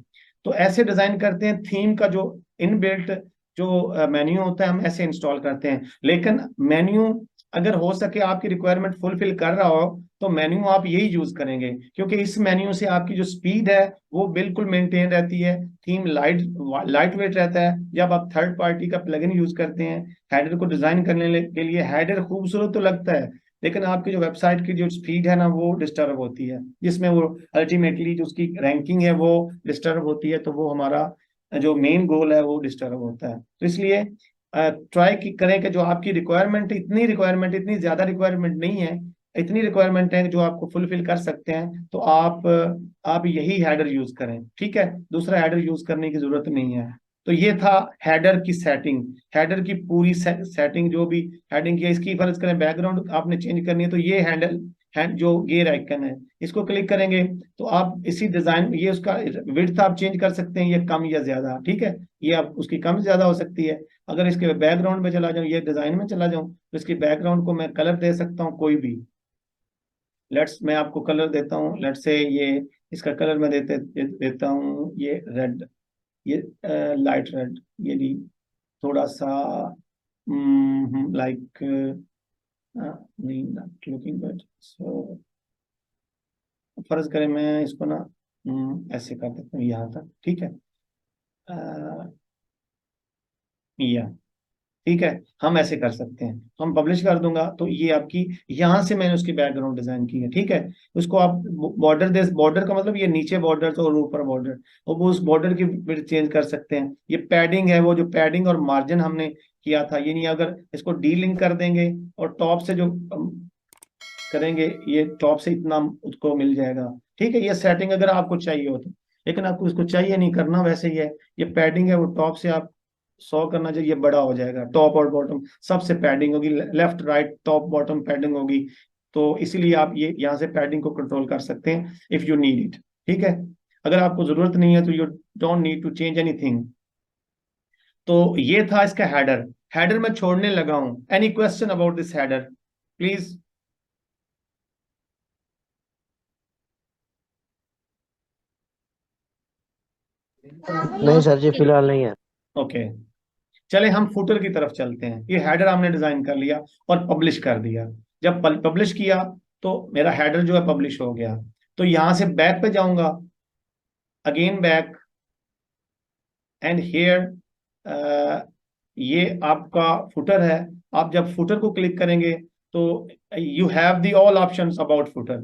तो ऐसे डिजाइन करते हैं, थीम का जो इनबिल्ट जो मेन्यू होता है हम ऐसे इंस्टॉल करते हैं। लेकिन मेन्यू अगर हो सके आपकी रिक्वायरमेंट फुलफिल कर रहा हो तो मेन्यू आप यही यूज करेंगे, क्योंकि इस मेन्यू से आपकी जो स्पीड है वो बिल्कुल मेंटेन रहती है। थीम लाइट वेट रहता है। जब आप थर्ड पार्टी का प्लगइन यूज करते हैं हेडर को डिजाइन करने के लिए, हेडर खूबसूरत तो लगता है लेकिन आपकी जो वेबसाइट की जो स्पीड है ना वो डिस्टर्ब होती है, जिसमें वो अल्टीमेटली जो उसकी रैंकिंग है वो डिस्टर्ब होती है। तो वो हमारा जो मेन गोल है वो डिस्टर्ब होता है। तो इसलिए ट्राई करें कि जो आपकी रिक्वायरमेंट इतनी ज्यादा रिक्वायरमेंट नहीं है, इतनी रिक्वायरमेंट है जो आपको फुलफिल कर सकते हैं तो आप यही हेडर यूज करें। ठीक है, दूसरा हेडर यूज करने की जरूरत नहीं है। तो ये था हेडर की सेटिंग, हेडर की पूरी सेटिंग जो भी हेडिंग किया। इसकी फर्ज करें बैकग्राउंड आपने चेंज करनी है तो ये जो गेयर आइकन है इसको क्लिक करेंगे तो आप इसी डिजाइन ये उसका विड्थ आप चेंज कर सकते हैं, ये कम या ज्यादा। ठीक है, ये आप उसकी कम ज्यादा हो सकती है। अगर इसके बैकग्राउंड में चला जाऊं, ये डिजाइन में चला जाऊं तो इसकी बैकग्राउंड को मैं कलर दे सकता हूं कोई भी। लेट्स, मैं आपको कलर देता हूँ, लेट्स से ये इसका कलर मैं देता हूँ ये रेड, ये लाइट रेड, ये भी थोड़ा सा लाइक नहीं, नॉट लुकिंग गुड। सो फर्ज करें मैं इसको ना ऐसे कर देता हूँ यहाँ तक, ठीक है। या ठीक है, हम ऐसे कर सकते हैं, तो हम पब्लिश कर दूंगा, तो ये आपकी यहाँ से मैंने उसकी बैकग्राउंड डिजाइन की है, ठीक है। उसको आप बॉर्डर दे, बॉर्डर का मतलब ये नीचे बॉर्डर तो और ऊपर बॉर्डर, और वो उस बॉर्डर की विड्थ चेंज कर सकते हैं। ये पैडिंग है, वो जो पैडिंग और मार्जिन हमने किया था, ये नहीं, अगर इसको डी लिंक कर देंगे और टॉप से जो करेंगे, ये टॉप से इतना उसको मिल जाएगा, ठीक है। ये सेटिंग अगर आपको चाहिए हो तो, लेकिन आपको इसको चाहिए नहीं करना, वैसे ही है। ये पैडिंग है, वो टॉप से आप 100 करना चाहिए, ये बड़ा हो जाएगा, टॉप और बॉटम सबसे पैडिंग होगी, left right top bottom padding होगी। तो इसीलिए आप ये यहाँ से पैडिंग को कंट्रोल कर सकते हैं इफ यू नीड इट, ठीक है। अगर आपको जरूरत नहीं है तो you don't need to change anything. तो ये था इसका हेडर। हेडर मैं छोड़ने लगा हूं। Any question about this header please? नहीं सर जी, फिलहाल नहीं है। ओके, चले हम फुटर की तरफ चलते हैं। ये हेडर हमने डिजाइन कर लिया और पब्लिश कर दिया। जब पब्लिश किया तो मेरा हेडर जो है पब्लिश हो गया। तो यहां से बैक पे जाऊंगा, अगेन बैक, एंड हियर ये आपका फुटर है। आप जब फुटर को क्लिक करेंगे तो you have the all options about footer.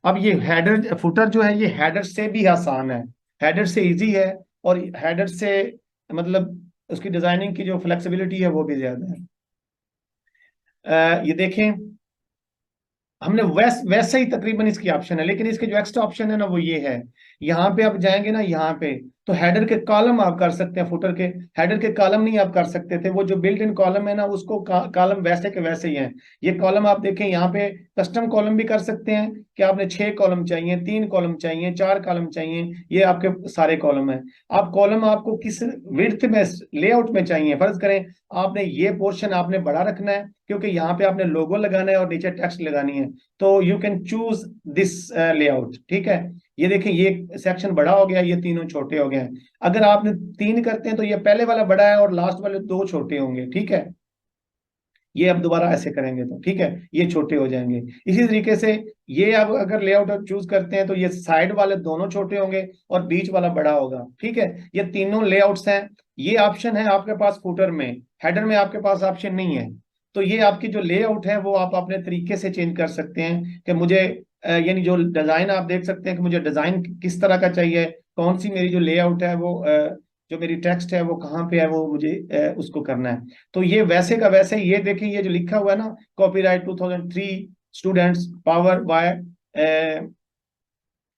अब ये हेडर फुटर जो है, ये हेडर से भी आसान है, हेडर से इजी है, और हेडर से मतलब उसकी डिजाइनिंग की जो फ्लेक्सिबिलिटी है वो भी ज्यादा है। ये देखें, हमने वैसे ही तकरीबन इसकी ऑप्शन है, लेकिन इसके जो एक्स्ट्रा ऑप्शन है ना वो ये है। यहाँ पे आप जाएंगे ना, यहाँ पे तो हेडर के कॉलम आप कर सकते हैं, फुटर के हेडर के कॉलम नहीं आप कर सकते थे। वो जो बिल्ट इन कॉलम है ना, उसको कॉलम वैसे के वैसे ही है। ये कॉलम आप देखें, यहाँ पे कस्टम कॉलम भी कर सकते हैं कि आपने 6 कॉलम चाहिए, 3 कॉलम चाहिए, 4 कॉलम चाहिए, ये आपके सारे कॉलम है। आप कॉलम आपको किस विड्थ में, लेआउट में चाहिए, फर्ज करें आपने ये पोर्शन आपने बड़ा रखना है क्योंकि यहाँ पे आपने लोगो लगाना है और नीचे टेक्स्ट लगानी है, तो you can choose this layout, ठीक है। ये देखें, ये सेक्शन बड़ा हो गया, ये तीनों छोटे हो गए हैं। अगर आपने 3 करते हैं तो ये पहले वाला बड़ा है और लास्ट वाले 2 छोटे होंगे, ठीक है। ये अब दोबारा ऐसे करेंगे तो ठीक है, ये छोटे हो जाएंगे। इसी तरीके से ये अब अगर लेआउट आप चूज करते हैं तो ये साइड वाले दोनों छोटे होंगे और बीच वाला बड़ा होगा, ठीक है। ये तीनों लेआउट्स हैं। ये ऑप्शन है आपके पास फुटर में, हेडर में आपके पास ऑप्शन नहीं है। तो ये आपकी जो लेआउट है वो आप अपने तरीके से चेंज कर सकते हैं कि मुझे यानी जो डिजाइन आप देख सकते हैं कि मुझे डिजाइन किस तरह का चाहिए, कौन सी मेरी जो लेआउट है वो जो मेरी टेक्स्ट है वो कहाँ पे है, वो मुझे उसको करना है। तो ये वैसे का वैसे ही, ये देखिए ये जो लिखा हुआ है ना, copyright 2003 students power bye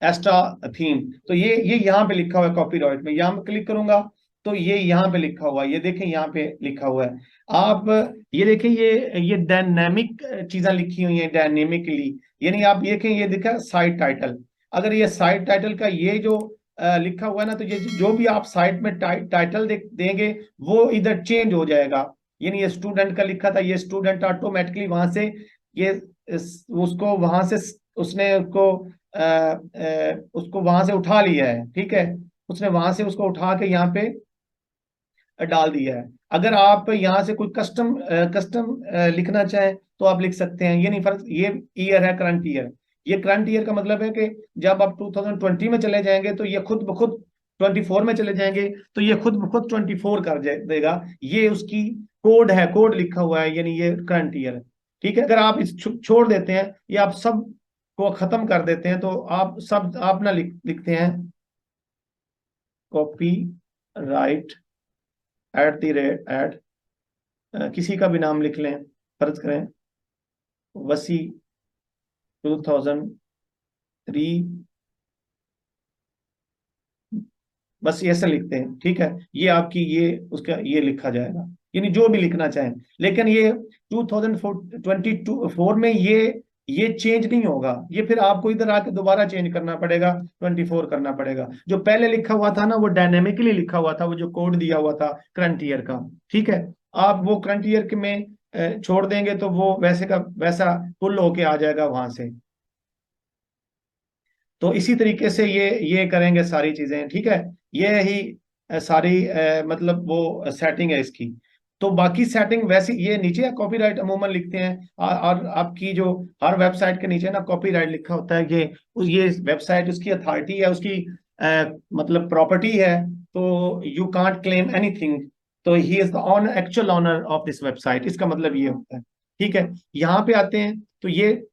extra theme, तो ये यहाँ पे लिखा हुआ है कॉपीराइट में। यहाँ पे क्लिक करूंगा तो ये यहाँ पे लिखा हुआ है, ये देखें यहाँ पे लिखा हुआ है। आप ये देखें, ये डायनेमिक चीजें लिखी हुई हैं, डायनेमिकली, यानी आप ये देखें, ये दिखा साइट टाइटल। अगर ये साइट टाइटल का ये जो लिखा हुआ है ना, तो ये जो भी आप साइट में टाइटल देंगे वो इधर चेंज हो जाएगा। यानी ये स्टूडेंट का लिखा था, ये स्टूडेंट ऑटोमेटिकली वहां से ये उसको वहां से उसने उसको वहां से उठा लिया है, ठीक है। उसने वहां से उसको उठा के यहाँ पे डाल दिया है। अगर आप यहाँ से कोई कस्टम लिखना चाहें तो आप लिख सकते हैं। ये नहीं फर्क, ये ईयर है करंट ईयर। ये करंट ईयर का मतलब है कि जब आप 2020 में चले जाएंगे तो ये खुद ब खुद 24 में चले जाएंगे तो ये खुद ब खुद 24 कर देगा। ये उसकी कोड है, कोड लिखा हुआ है, यानी ये करंट ईयर है, ठीक है। अगर आप इस छोड़ देते हैं, ये आप सब को खत्म कर देते हैं, तो आप सब आप ना लिखते हैं कॉपी राइट @ किसी का भी नाम लिख लें, फर्ज करें वसी 2003, बस ऐसे लिखते हैं, ठीक है। ये आपकी ये उसका ये लिखा जाएगा, यानी जो भी लिखना चाहें। लेकिन ये 2024 में ये चेंज नहीं होगा, ये फिर आपको इधर आके दोबारा चेंज करना पड़ेगा, 24 करना पड़ेगा। जो पहले लिखा हुआ था ना वो डायनेमिकली लिखा हुआ था, वो जो कोड दिया हुआ था करंट ईयर का, ठीक है। आप वो करंट ईयर के में छोड़ देंगे तो वो वैसे का वैसा पुल होके आ जाएगा वहां से। तो इसी तरीके से ये करेंगे सारी चीजें, ठीक है। ये ही सारी मतलब वो सेटिंग है इसकी। तो बाकी सेटिंग वैसे ये नीचे कॉपीराइट अमूमन लिखते हैं, और आपकी जो हर वेबसाइट के नीचे ना कॉपीराइट लिखा होता है, ये वेबसाइट उसकी अथॉरिटी है, उसकी मतलब प्रॉपर्टी है, तो यू कांट क्लेम एनीथिंग। तो he is the on actual owner of this website, इसका मतलब ये होता है, ठीक है। यहाँ पे आते हैं तो ये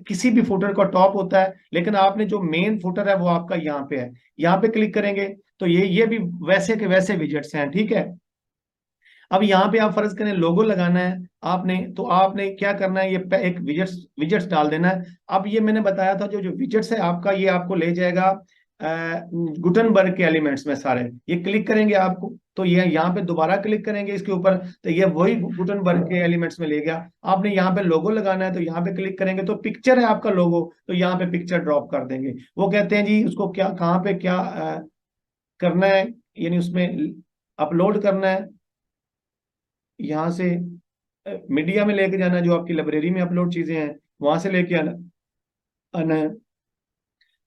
किसी भी फुटर का टॉप होता है, लेकिन आपने जो मेन फुटर है वो आपका यहाँ पे है। यहाँ पे क्लिक करेंगे तो ये भी वैसे के वैसे विजेट्स हैं, ठीक है। अब यहाँ पे आप फर्ज करें लोगो लगाना है आपने, तो आपने क्या करना है, ये एक विजेट्स विजेट्स डाल देना है। अब ये मैंने बताया था, जो जो विजेट्स है आपका, ये आपको ले जाएगा गुटनबर्ग के एलिमेंट्स में सारे। ये क्लिक करेंगे आपको तो ये यहाँ पे दोबारा क्लिक करेंगे इसके ऊपर, तो ये वही गुटनबर्ग के एलिमेंट्स में ले गया। आपने यहाँ पे लोगो लगाना है तो यहाँ पे क्लिक करेंगे, तो पिक्चर है आपका लोगो, तो यहाँ पे पिक्चर ड्रॉप कर देंगे। वो कहते हैं जी उसको क्या, कहाँ पे क्या करना है, यानी उसमें अपलोड करना है, यहाँ से मीडिया में लेके जाना है, जो आपकी लाइब्रेरी में अपलोड चीजें हैं वहां से लेके आना आना है।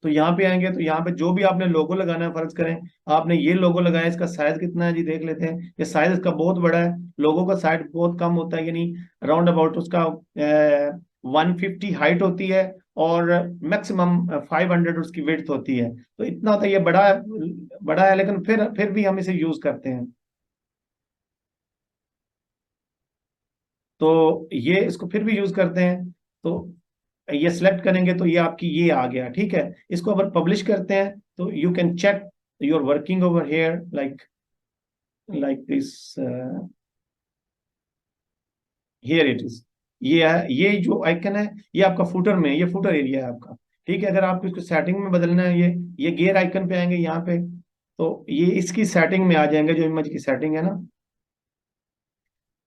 तो यहाँ पे आएंगे तो यहाँ पे जो भी आपने लोगो लगाना है, फर्ज करें आपने ये लोगो लगाया, इसका साइज कितना है जी देख लेते हैं। ये साइज इसका बहुत बड़ा है, लोगो का साइज बहुत कम होता है, यानी राउंड अबाउट उसका 150 हाइट होती है, और मैक्सिमम 500 उसकी विड्थ होती है। तो इतना होता है, ये बड़ा है, लेकिन फिर भी हम इसे यूज करते हैं। तो ये इसको फिर भी यूज करते हैं। तो ये सिलेक्ट करेंगे तो ये आपकी ये आ गया, ठीक है। इसको अगर पब्लिश करते हैं तो you can check your working over here like this, here it is. ये है, ये जो आइकन है ये आपका फुटर में, ये फुटर एरिया है आपका, ठीक है। अगर आपको इसको सेटिंग में बदलना है, ये गेयर आइकन पे आएंगे यहाँ पे, तो ये इसकी सेटिंग में आ जाएंगे, जो इमेज की सेटिंग है ना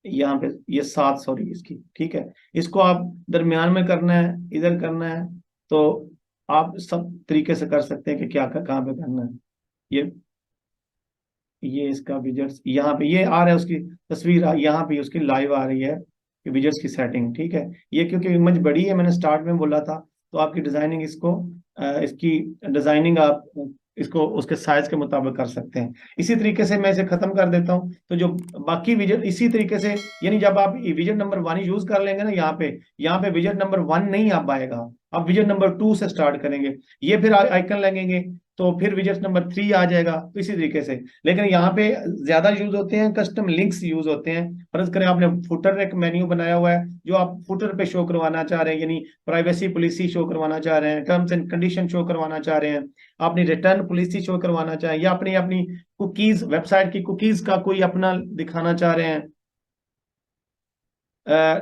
यहाँ पे, ये 7, सॉरी इसकी, ठीक है। इसको आप दरमियान में करना है, इधर करना है, तो आप सब तरीके से कर सकते हैं कि क्या कहाँ पे करना है। ये ये इसका विजेट्स यहाँ पे ये आ रहा है, उसकी तस्वीर यहाँ पे उसकी लाइव आ रही है, विजेट्स की सेटिंग, ठीक है। ये क्योंकि इमेज बड़ी है, मैंने स्टार्ट में बोला था, तो आपकी डिजाइनिंग इसकी डिजाइनिंग आप इसको उसके साइज के मुताबिक कर सकते हैं। इसी तरीके से मैं इसे खत्म कर देता हूँ। तो जो बाकी विजेट इसी तरीके से, यानी जब आप विजेट नंबर 1 यूज कर लेंगे ना, यहाँ पे विजेट नंबर 1 नहीं आ पाएगा, अब विजेट नंबर 2 से स्टार्ट करेंगे, ये फिर आइकन लगेंगे, तो फिर विजेट नंबर 3 आ जाएगा, तो इसी तरीके से। लेकिन यहाँ पे ज्यादा यूज होते हैं कस्टम लिंक्स यूज होते हैं। फर्ज करें आपने फुटर एक मेन्यू बनाया हुआ है, जो आप फुटर पे शो करवाना चाह रहे हैं, यानी प्राइवेसी पॉलिसी शो करवाना चाह रहे हैं, टर्म्स एंड कंडीशन शो करवाना चाह रहे हैं, अपनी रिटर्न पॉलिसी शो करवाना चाह, या अपनी अपनी कुकीज, वेबसाइट की कुकीज का कोई अपना दिखाना चाह रहे हैं,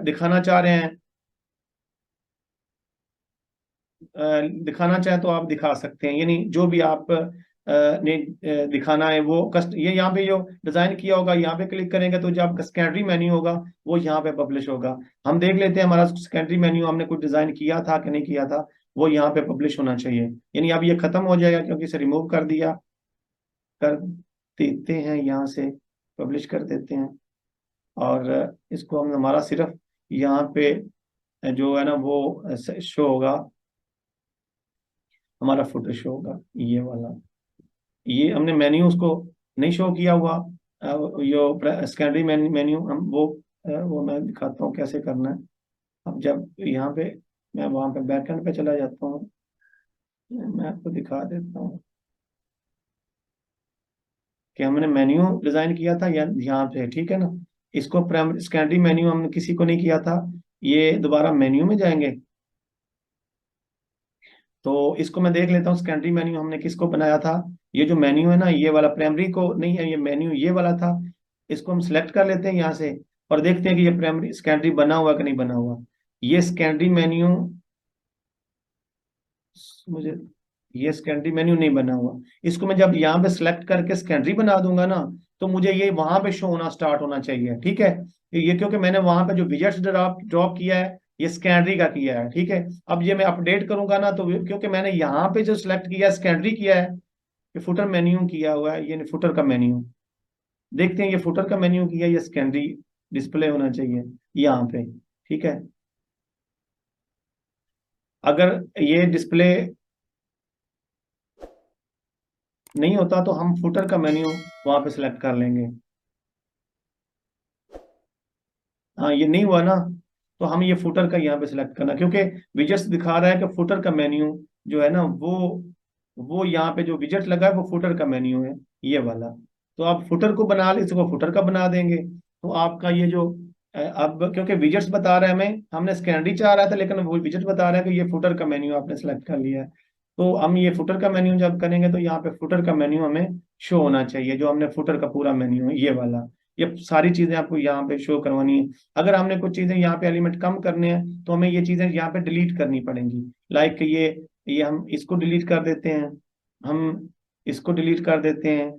दिखाना चाह रहे हैं, दिखाना चाहे तो आप दिखा सकते हैं, यानी जो भी आप ने दिखाना है वो कस्ट, ये यहाँ पे जो डिजाइन किया होगा यहाँ पे क्लिक करेंगे तो जो आपका सेकेंडरी मेन्यू होगा वो यहाँ पे पब्लिश होगा। हम देख लेते हैं हमारा सेकेंडरी मेन्यू हमने कुछ डिजाइन किया था कि नहीं किया था, वो यहाँ पे पब्लिश होना चाहिए। यानी अब ये खत्म हो जाएगा क्योंकि इसे रिमूव कर देते हैं, यहाँ से पब्लिश कर देते हैं, और इसको हम हमारा सिर्फ यहाँ पे जो है ना वो शो होगा, हमारा फोटो शो होगा ये वाला। ये हमने मेन्यू उसको नहीं शो किया हुआ, यो सेकेंडरी मेन्यू हम वो मैं दिखाता हूँ कैसे करना है। अब जब यहाँ पे मैं वहां पे बैकएंड पे चला जाता हूँ, मैं आपको दिखा देता हूँ कि हमने मेन्यू डिजाइन किया था यहाँ पे, ठीक है ना। इसको प्राइमरी सेकेंडरी मेन्यू हमने किसी को नहीं किया था। ये दोबारा मेन्यू में जाएंगे तो इसको मैं देख लेता हूँ सेकेंडरी मेन्यू हमने किसको बनाया था। ये जो मेन्यू है ना, ये वाला प्राइमरी को नहीं है, ये मेन्यू ये वाला था। इसको हम सिलेक्ट कर लेते हैं यहाँ से, और देखते हैं कि ये प्राइमरी सेकेंडरी बना हुआ कि नहीं बना हुआ। ये सेकेंडरी मेन्यू मुझे, ये सेकेंडरी मेन्यू नहीं बना हुआ। इसको मैं जब यहाँ पे सिलेक्ट करके सेकेंडरी बना दूंगा ना, तो मुझे ये वहां पे शो होना स्टार्ट होना चाहिए, ठीक है। ये क्योंकि मैंने वहां पे जो विजेट्स ड्रॉप किया है ये सेकेंडरी का किया है, ठीक है। अब ये मैं अपडेट करूंगा ना, तो क्योंकि मैंने यहाँ पे जो सिलेक्ट किया है सेकेंडरी किया है, ये फुटर मेन्यू किया हुआ है, ये फुटर का मेन्यू। देखते हैं ये फुटर का मेन्यू किया, ये सेकेंडरी डिस्प्ले होना चाहिए यहाँ पे, ठीक है। अगर ये डिस्प्ले नहीं होता तो हम फुटर का मेन्यू वहां पे सिलेक्ट कर लेंगे। हाँ, ये नहीं हुआ ना, तो हम ये फुटर का यहाँ पे सिलेक्ट करना, क्योंकि विजेट्स दिखा रहा है कि फुटर का मेन्यू जो है ना, वो यहाँ पे जो विजेट लगा है वो फुटर का मेन्यू है, ये वाला। तो आप फुटर को बना ले, इसको फुटर का बना देंगे, तो आपका ये जो अब क्योंकि विजेट्स बता रहा है हमें, हमने स्कैनरी चाह रहा था लेकिन वो विजेट बता रहा है कि ये फुटर का मेन्यू आपने सेलेक्ट कर लिया है। तो हम ये फुटर का मेन्यू जब करेंगे तो यहाँ पे फुटर का मेन्यू हमें शो होना चाहिए, जो हमने फुटर का पूरा मेन्यू है ये वाला। ये सारी चीजें आपको यहाँ पे शो करवानी है। अगर हमने कुछ चीजें यहाँ पे एलिमेंट कम करने हैं तो हमें ये चीजें यहाँ पे डिलीट करनी पड़ेंगी। लाइक ये हम इसको डिलीट कर देते हैं, हम इसको डिलीट कर देते हैं,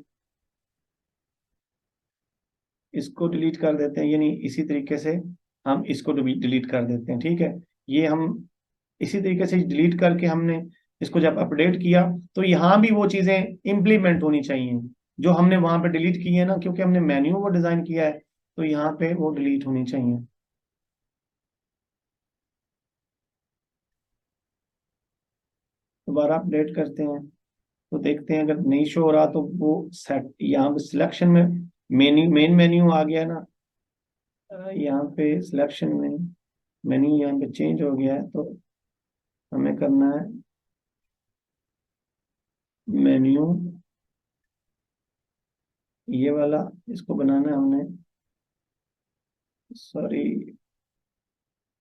इसको डिलीट कर देते हैं, यानी इसी तरीके से हम इसको डिलीट कर देते हैं। ठीक है, ये हम इसी तरीके से डिलीट करके हमने इसको जब अपडेट किया तो यहाँ भी वो चीजें इम्प्लीमेंट होनी चाहिए जो हमने वहां पे डिलीट की है ना, क्योंकि हमने मेन्यू वो डिजाइन किया है, तो यहाँ पे वो डिलीट होनी चाहिए। दोबारा अपडेट करते हैं तो देखते हैं अगर नहीं शो हो रहा तो वो सेट यहाँ पे सिलेक्शन में मेन मेन्यू आ गया ना, यहाँ पे सिलेक्शन में मेन्यू यहाँ पे चेंज हो गया है, तो हमें करना है मेन्यू ये वाला, इसको बनाना है हमने, सॉरी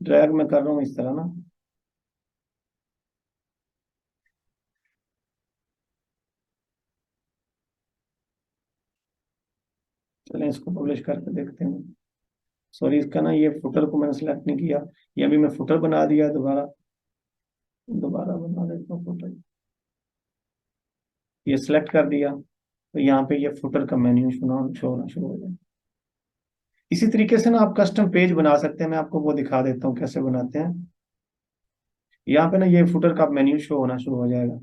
ड्रैग में कर रहा हूँ इस तरह ना। चलें इसको पब्लिश करके देखते हैं। सॉरी, इसका ना ये फुटर को मैंने सेलेक्ट नहीं किया, ये अभी मैं फुटर बना दिया, दोबारा दोबारा बना देता हूँ फुटर, ये सिलेक्ट कर दिया तो यहाँ पे ये फुटर का मेन्यू शो होना शुरू हो जाए। इसी तरीके से ना आप कस्टम पेज बना सकते हैं, मैं आपको वो दिखा देता हूँ कैसे बनाते हैं। यहाँ पे ना ये फुटर का मेन्यू शो होना शुरू हो जाएगा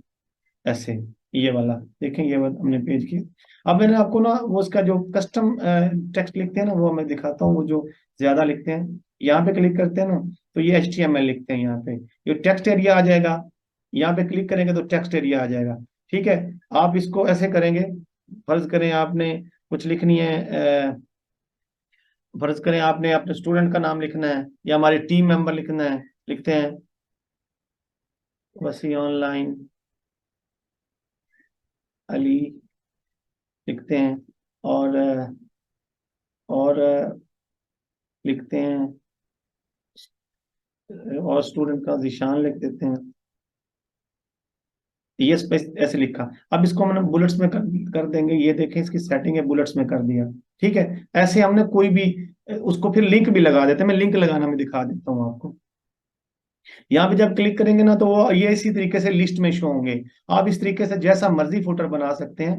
ऐसे, ये वाला देखें, ये वाला हमने पेज किया। अब मैंने आपको ना वो उसका जो कस्टम टेक्स्ट लिखते हैं ना वो मैं दिखाता हूँ, वो जो ज्यादा लिखते हैं, यहाँ पे क्लिक करते हैं ना तो ये HTML लिखते हैं, यहाँ पे ये टेक्स्ट एरिया आ जाएगा, यहाँ पे क्लिक करेंगे तो टेक्स्ट एरिया आ जाएगा। ठीक है, आप इसको ऐसे करेंगे, फर्ज करें आपने कुछ लिखनी है, फर्ज करें आपने अपने स्टूडेंट का नाम लिखना है या हमारे टीम मेंबर लिखना है, लिखते हैं वसी ऑनलाइन अली लिखते हैं, और और लिखते हैं, और स्टूडेंट का जिशान लिख देते हैं, ये स्पेस ऐसे लिखा। अब इसको हमने बुलेट्स में कर देंगे, ये देखें इसकी सेटिंग है बुलेट्स में कर दिया। ठीक है, ऐसे हमने कोई भी उसको फिर लिंक भी लगा देते हैं, मैं लिंक लगाना मैं दिखा देता हूँ आपको। यहाँ पे जब क्लिक करेंगे ना तो वो ये इसी तरीके से लिस्ट में शो होंगे। आप इस तरीके से जैसा मर्जी फुटर बना सकते हैं,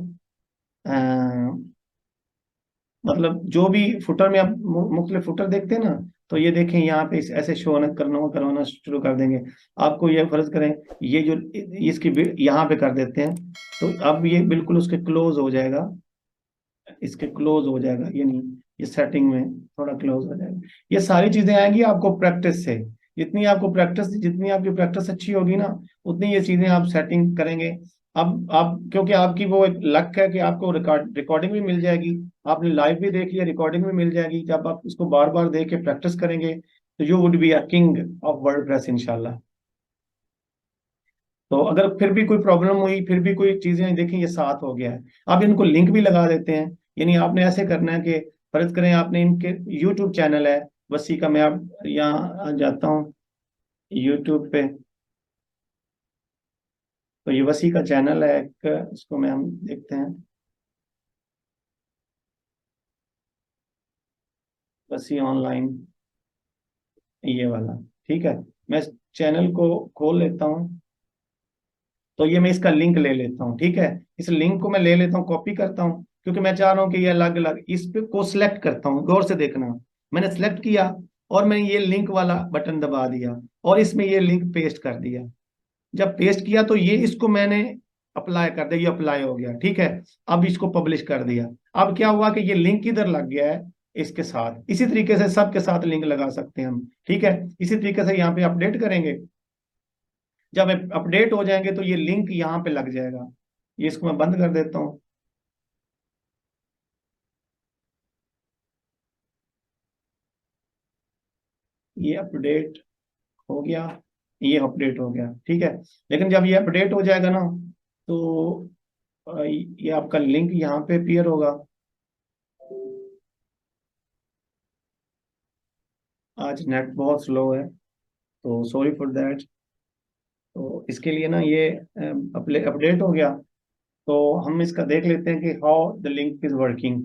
मतलब जो भी फुटर में आप मुख्तलिफ फुटर देखते हैं ना, तो ये देखें यहाँ पे ऐसे शो करवाना शुरू कर देंगे। आपको ये फर्ज करें ये जो इसकी यहाँ पे कर देते हैं तो अब ये बिल्कुल उसके क्लोज हो जाएगा, इसके क्लोज हो जाएगा, ये नहीं, ये सेटिंग में थोड़ा क्लोज हो जाएगा। ये सारी चीजें आएंगी आपको प्रैक्टिस से, जितनी आपकी प्रैक्टिस अच्छी होगी ना उतनी ये चीजें आप सेटिंग करेंगे। अब आप क्योंकि आपकी वो एक लक है कि आपको रिकॉर्डिंग भी मिल जाएगी, आपने लाइव भी देख लिया, रिकॉर्डिंग भी मिल जाएगी। जब आप इसको बार बार देख के प्रैक्टिस करेंगे तो you would be a king of WordPress इंशाल्लाह। तो अगर फिर भी कोई प्रॉब्लम हुई, फिर भी कोई चीजें देखें, ये साथ हो गया है। आप इनको लिंक भी लगा देते हैं, यानी आपने ऐसे करना है कि फर्ज करें आपने इनके यूट्यूब चैनल है वसी का, मैं आप यहाँ आ जाता हूँ यूट्यूब पे, तो ये वसी का चैनल है एक, इसको मैं हम देखते हैं, वसी ऑनलाइन ये वाला। ठीक है, मैं इस चैनल को खोल लेता हूँ, तो ये मैं इसका लिंक ले लेता हूँ। ठीक है, इस लिंक को मैं ले लेता हूँ, कॉपी करता हूँ, क्योंकि मैं चाह रहा हूँ कि ये अलग अलग, इस पे को सिलेक्ट करता हूँ, गौर से देखना, मैंने सिलेक्ट किया और मैंने ये लिंक वाला बटन दबा दिया और इसमें ये लिंक पेस्ट कर दिया। जब पेस्ट किया तो ये इसको मैंने अप्लाई कर दिया, ये अप्लाई हो गया। ठीक है, अब इसको पब्लिश कर दिया। अब क्या हुआ कि ये लिंक इधर लग गया है इसके साथ, इसी तरीके से सबके साथ लिंक लगा सकते हैं हम। ठीक है, इसी तरीके से यहाँ पे अपडेट करेंगे, जब अपडेट हो जाएंगे तो ये लिंक यहाँ पे लग जाएगा, ये इसको मैं बंद कर देता हूँ। ये अपडेट हो गया, ये अपडेट हो गया, ठीक है। लेकिन जब ये अपडेट हो जाएगा ना, तो ये आपका लिंक यहाँ पे अपीयर होगा। आज नेट बहुत स्लो है, तो सॉरी फॉर दैट। तो इसके लिए ना ये अपडेट हो गया, तो हम इसका देख लेते हैं कि how the link is working.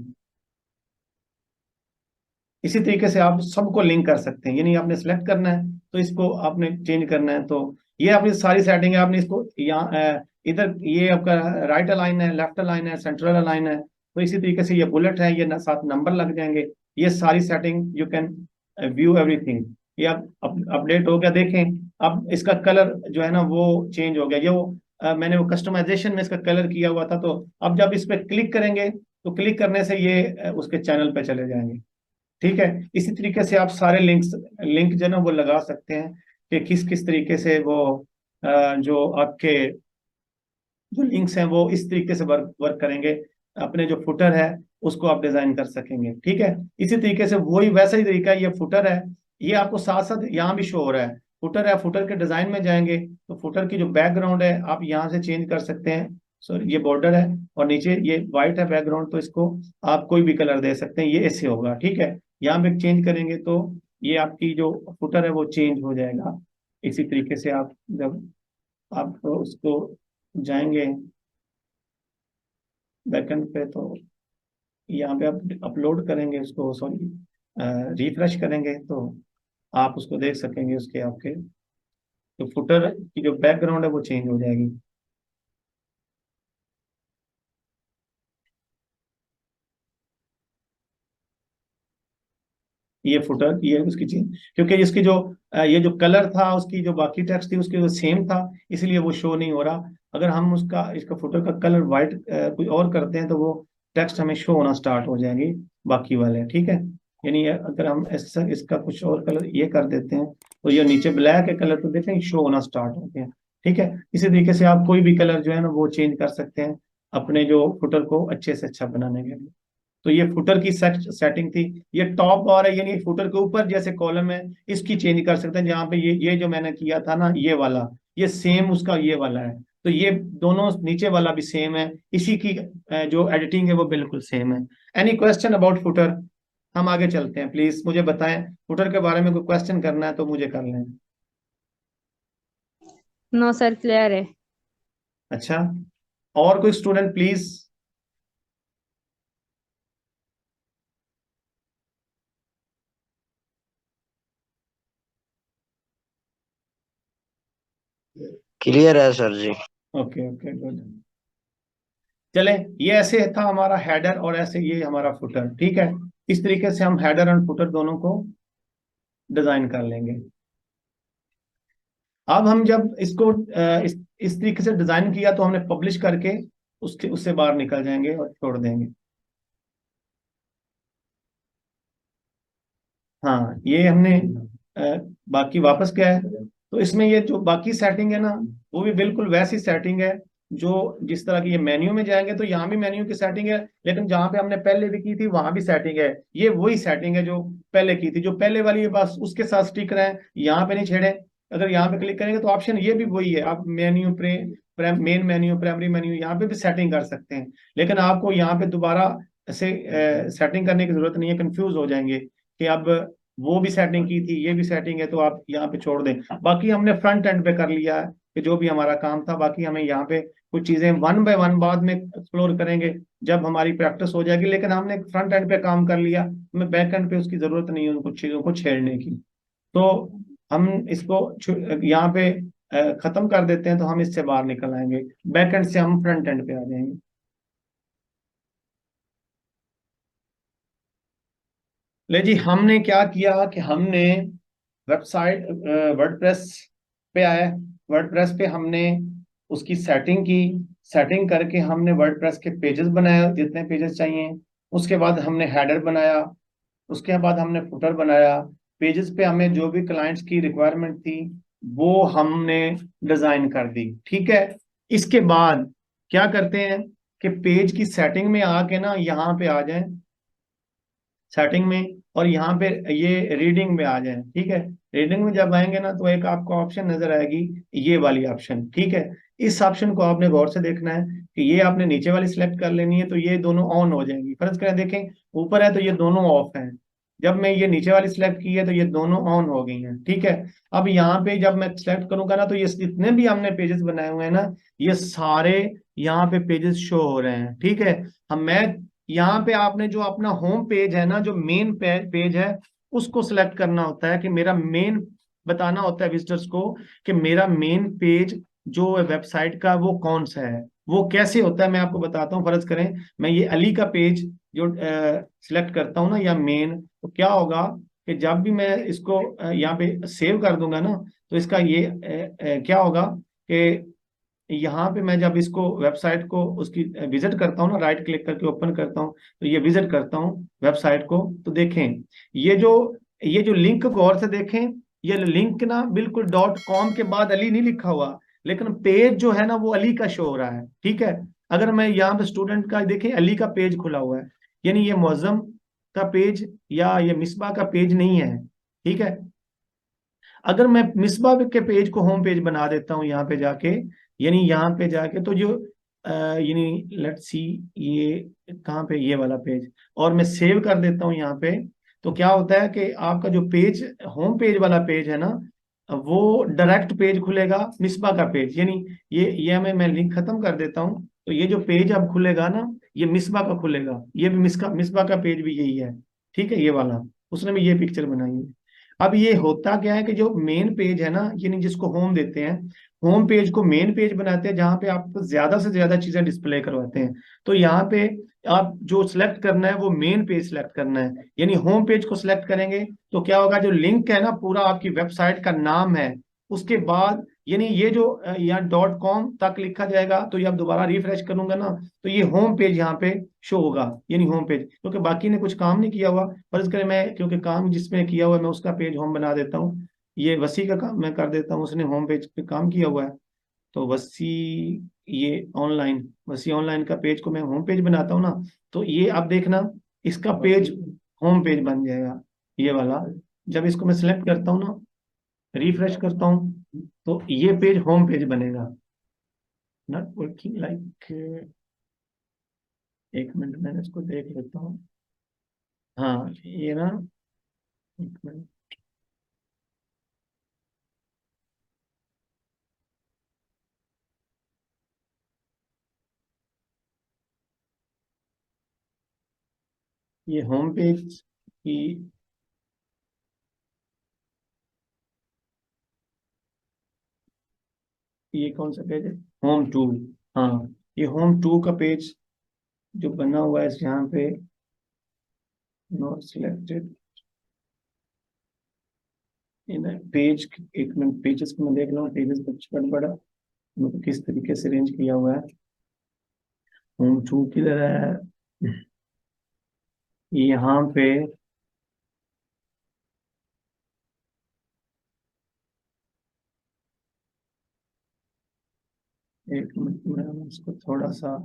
इसी तरीके से आप सबको लिंक कर सकते हैं, यानी आपने सेलेक्ट करना है तो इसको आपने चेंज करना है, तो ये आपकी सारी सेटिंग है। आपने इसको यहाँ इधर ये आपका राइट अलाइन है, लेफ्ट अलाइन है, सेंट्रल अलाइन है, तो इसी तरीके से ये बुलेट है, ये साथ नंबर लग जाएंगे। ये सारी setting you can view everything. ये आप अपडेट हो गया, देखें अब इसका कलर जो है ना वो चेंज हो गया। ये वो मैंने वो कस्टमाइजेशन में इसका कलर किया हुआ था, तो अब जब इस पर क्लिक करेंगे तो क्लिक करने से ये उसके चैनल पे चले जाएंगे, ठीक है। इसी तरीके से आप सारे लिंक जो है ना वो लगा सकते हैं कि किस किस तरीके से वो जो आपके जो लिंक्स हैं वो इस तरीके से वर्क करेंगे। अपने जो फुटर है उसको आप डिजाइन कर सकेंगे, ठीक है। इसी तरीके से वही वैसा ही तरीका है, ये फुटर है, ये आपको साथ साथ यहाँ भी शो हो रहा है। फुटर है, फुटर के डिजाइन में जाएंगे तो फुटर की जो बैकग्राउंड है आप यहाँ से चेंज कर सकते हैं। सॉरी, ये बॉर्डर है और नीचे ये व्हाइट है बैकग्राउंड, तो इसको आप कोई भी कलर दे सकते हैं, ये ऐसे होगा, ठीक है। यहाँ पे चेंज करेंगे तो ये आपकी जो फुटर है वो चेंज हो जाएगा। इसी तरीके से आप जब आप उसको जाएंगे बैकएंड पे, तो यहाँ पे आप अपलोड करेंगे उसको, सॉरी रिफ्रेश करेंगे तो आप उसको देख सकेंगे, उसके आपके जो फुटर की जो बैकग्राउंड है वो चेंज हो जाएगी। ये फुटर ये उसकी चेंज, क्योंकि इसकी जो ये जो कलर था उसकी जो बाकी टेक्स्ट थी उसकी जो सेम था, इसलिए वो शो नहीं हो रहा। अगर हम उसका इसका फुटर का कलर वाइट कोई और करते हैं तो वो टेक्स्ट हमें शो होना स्टार्ट हो जाएंगे बाकी वाले, ठीक है। यानी अगर हम ऐसा इसका कुछ और कलर ये कर देते हैं तो ये नीचे ब्लैक है कलर, तो देखें शो होना स्टार्ट होते हैं, ठीक है। इसी तरीके से आप कोई भी कलर जो है ना वो चेंज कर सकते हैं अपने जो फुटर को अच्छे से अच्छा बनाने के लिए। तो ये फुटर की सेटिंग थी। ये टॉप बार है, यानी फुटर के ऊपर जैसे कॉलम है इसकी चेंज कर सकते हैं। जहाँ पे ये जो मैंने किया था ना ये वाला, ये सेम उसका ये वाला है, तो ये दोनों नीचे वाला भी सेम है, इसी की जो एडिटिंग है वो बिल्कुल सेम है। Any question about footer? हम आगे चलते हैं, प्लीज मुझे बताएं, फुटर के बारे में कोई क्वेश्चन करना है तो मुझे कर लें। नो सर, क्लियर है। अच्छा, और कोई स्टूडेंट प्लीज? क्लियर है sir ji. Okay okay good. चले, ये ऐसे था हमारा हेडर और ऐसे ये हमारा फुटर, ठीक है। इस तरीके से हम हेडर और फुटर दोनों को डिजाइन कर लेंगे। अब हम जब इसको इस तरीके से डिजाइन किया तो हमने पब्लिश करके उससे बाहर निकल जाएंगे और छोड़ देंगे। हाँ, ये हमने बाकी वापस क्या है, तो इसमें ये जो बाकी सेटिंग है ना वो भी बिल्कुल वैसी सेटिंग है जो जिस तरह की ये मेन्यू में जाएंगे तो यहाँ भी मेन्यू की सेटिंग है, लेकिन जहाँ पे हमने पहले भी की थी वहां भी सेटिंग है। ये वही सेटिंग है जो पहले की थी, जो पहले वाली है बस उसके साथ स्टिक रहे, यहाँ पे नहीं छेड़े। अगर यहाँ पे क्लिक करेंगे तो ऑप्शन ये भी वही है, आप menu main menu, primary menu यहाँ पे भी सेटिंग कर सकते हैं। लेकिन आपको यहाँ पे दोबारा से सेटिंग करने की जरूरत नहीं है, कंफ्यूज हो जाएंगे कि अब वो भी सेटिंग की थी ये भी सेटिंग है, तो आप यहाँ पे छोड़ दें। बाकी हमने फ्रंट एंड पे कर लिया है कि जो भी हमारा काम था, बाकी हमें यहाँ पे कुछ चीजें वन बाय वन बाद में एक्सप्लोर करेंगे जब हमारी प्रैक्टिस हो जाएगी। लेकिन हमने फ्रंट एंड पे काम कर लिया, हमें बैक एंड पे उसकी जरूरत नहीं है उन कुछ चीजों को छेड़ने की। तो हम इसको यहाँ पे खत्म कर देते हैं, तो हम इससे बाहर निकल आएंगे, बैक एंड से हम फ्रंट एंड पे आ जाएंगे। ले जी, हमने क्या किया कि हमने वेबसाइट वर्डप्रेस पे आए, वर्डप्रेस पे हमने उसकी सेटिंग की, सेटिंग करके हमने वर्डप्रेस के पेजेस बनाए जितने पेजेस चाहिए। उसके बाद हमने हेडर बनाया, उसके बाद हमने फुटर बनाया। पेजेस पे हमें जो भी क्लाइंट्स की रिक्वायरमेंट थी वो हमने डिजाइन कर दी, ठीक है। इसके बाद क्या करते हैं कि पेज की सेटिंग में आके ना यहाँ पे आ जाएं, सेटिंग में, और यहाँ पे ये रीडिंग में आ जाएं। ठीक है, रीडिंग में जब आएंगे ना तो एक आपको ऑप्शन नजर आएगी, ये वाली ऑप्शन। ठीक है, इस ऑप्शन को आपने गौर से देखना है कि ये आपने नीचे वाली सिलेक्ट कर लेनी है, तो ये दोनों ऑन हो जाएंगी। फर्ज करें, देखें ऊपर है तो ये दोनों ऑफ हैं, जब मैं ये नीचे वाली सिलेक्ट की है तो ये दोनों ऑन हो गई हैं। ठीक है, अब यहाँ पे जब मैं सिलेक्ट करूंगा ना तो ये जितने भी हमने पेजेस बनाए हुए हैं ना, ये सारे यहाँ पे पेजेस शो हो रहे हैं। ठीक है, हम मैं यहाँ पे आपने जो अपना होम पेज है ना, जो मेन पेज है, उसको सिलेक्ट करना होता है कि मेरा मेन, बताना होता है विजिटर्स को कि मेरा मेन पेज जो वेबसाइट का वो कौन सा है, वो कैसे होता है। मैं आपको बताता हूँ। फर्ज करें मैं ये अली का पेज जो सिलेक्ट करता हूँ ना, या मेन, तो क्या होगा कि जब भी मैं इसको यहाँ पे सेव कर दूंगा ना, तो इसका ये क्या होगा कि यहाँ पे मैं जब इसको वेबसाइट को उसकी विजिट करता हूँ ना, राइट क्लिक करके ओपन करता हूँ, तो ये विजिट करता हूँ वेबसाइट को, तो देखें ये जो लिंक गौर से देखें, ये लिंक ना बिल्कुल .com के बाद अली नहीं लिखा हुआ, लेकिन पेज जो है ना वो अली का शो हो रहा है। ठीक है, अगर मैं यहाँ पे स्टूडेंट का देखें, अली का पेज खुला हुआ है, यानी ये मुअज्जम का पेज या ये मिसबा का पेज नहीं है। ठीक है, अगर मैं मिसबा के पेज को होम पेज बना देता हूँ यहाँ पे जाके, यानी यहाँ पे जाके, तो जो यानी लेट्स सी, ये कहाँ पे, ये वाला पेज, और मैं सेव कर देता हूँ यहाँ पे, तो क्या होता है कि आपका जो पेज, होम पेज वाला पेज है ना, वो डायरेक्ट पेज खुलेगा मिसबा का पेज, यानी ये मैं लिंक खत्म कर देता हूँ, तो ये जो पेज अब खुलेगा ना, ये मिसबा का खुलेगा, ये भी मिसबा का पेज भी यही है। ठीक है, ये वाला, उसने भी ये पिक्चर बनाई है। अब ये होता क्या है कि जो मेन पेज है ना, यानी जिसको होम देते हैं, होम पेज को मेन पेज बनाते हैं, जहां पे आपको ज्यादा से ज्यादा चीजें डिस्प्ले करवाते हैं। तो यहाँ पे आप जो सिलेक्ट करना है वो मेन पेज सिलेक्ट करना है, यानी होम पेज को सिलेक्ट करेंगे तो क्या होगा, जो लिंक है ना पूरा आपकी वेबसाइट का नाम है, उसके बाद यानी ये जो यहाँ .com तक लिखा जाएगा, तो ये आप दोबारा रिफ्रेश करूंगा ना, तो ये होम पेज यहाँ पे शो होगा, यानी होम पेज, क्योंकि बाकी ने कुछ काम नहीं किया हुआ। फर्ज करें मैं, क्योंकि काम जिसमें किया हुआ है मैं उसका पेज होम बना देता हूँ, ये वसी का काम मैं कर देता हूँ, उसने होम पेज पे काम किया हुआ है, तो वसी, ये ऑनलाइन, वसी ऑनलाइन का पेज को मैं होम पेज बनाता हूँ ना, तो ये आप देखना इसका पेज होम पेज बन जाएगा, ये वाला। जब इसको मैं सिलेक्ट करता हूँ ना, रिफ्रेश करता हूँ, तो ये पेज होम पेज बनेगा। नॉट वर्किंग लाइक, एक मिनट मैंने इसको देख लेता हूँ। हाँ ये ना, एक मिनट, ये होम पेज की, ये कौन सा पेज है, होम टू। हाँ, ये होम टू का पेज जो बना हुआ है यहाँ पे, नॉट सिलेक्टेड इन पेज, एक मिनट, पेजेस को मैं देख लूँ, पेजेस बड़ा बड़ा मतलब किस तरीके से अरेंज किया हुआ है। होम टू किधर है, यहाँ पे, एक मिनट मैं इसको थोड़ा सा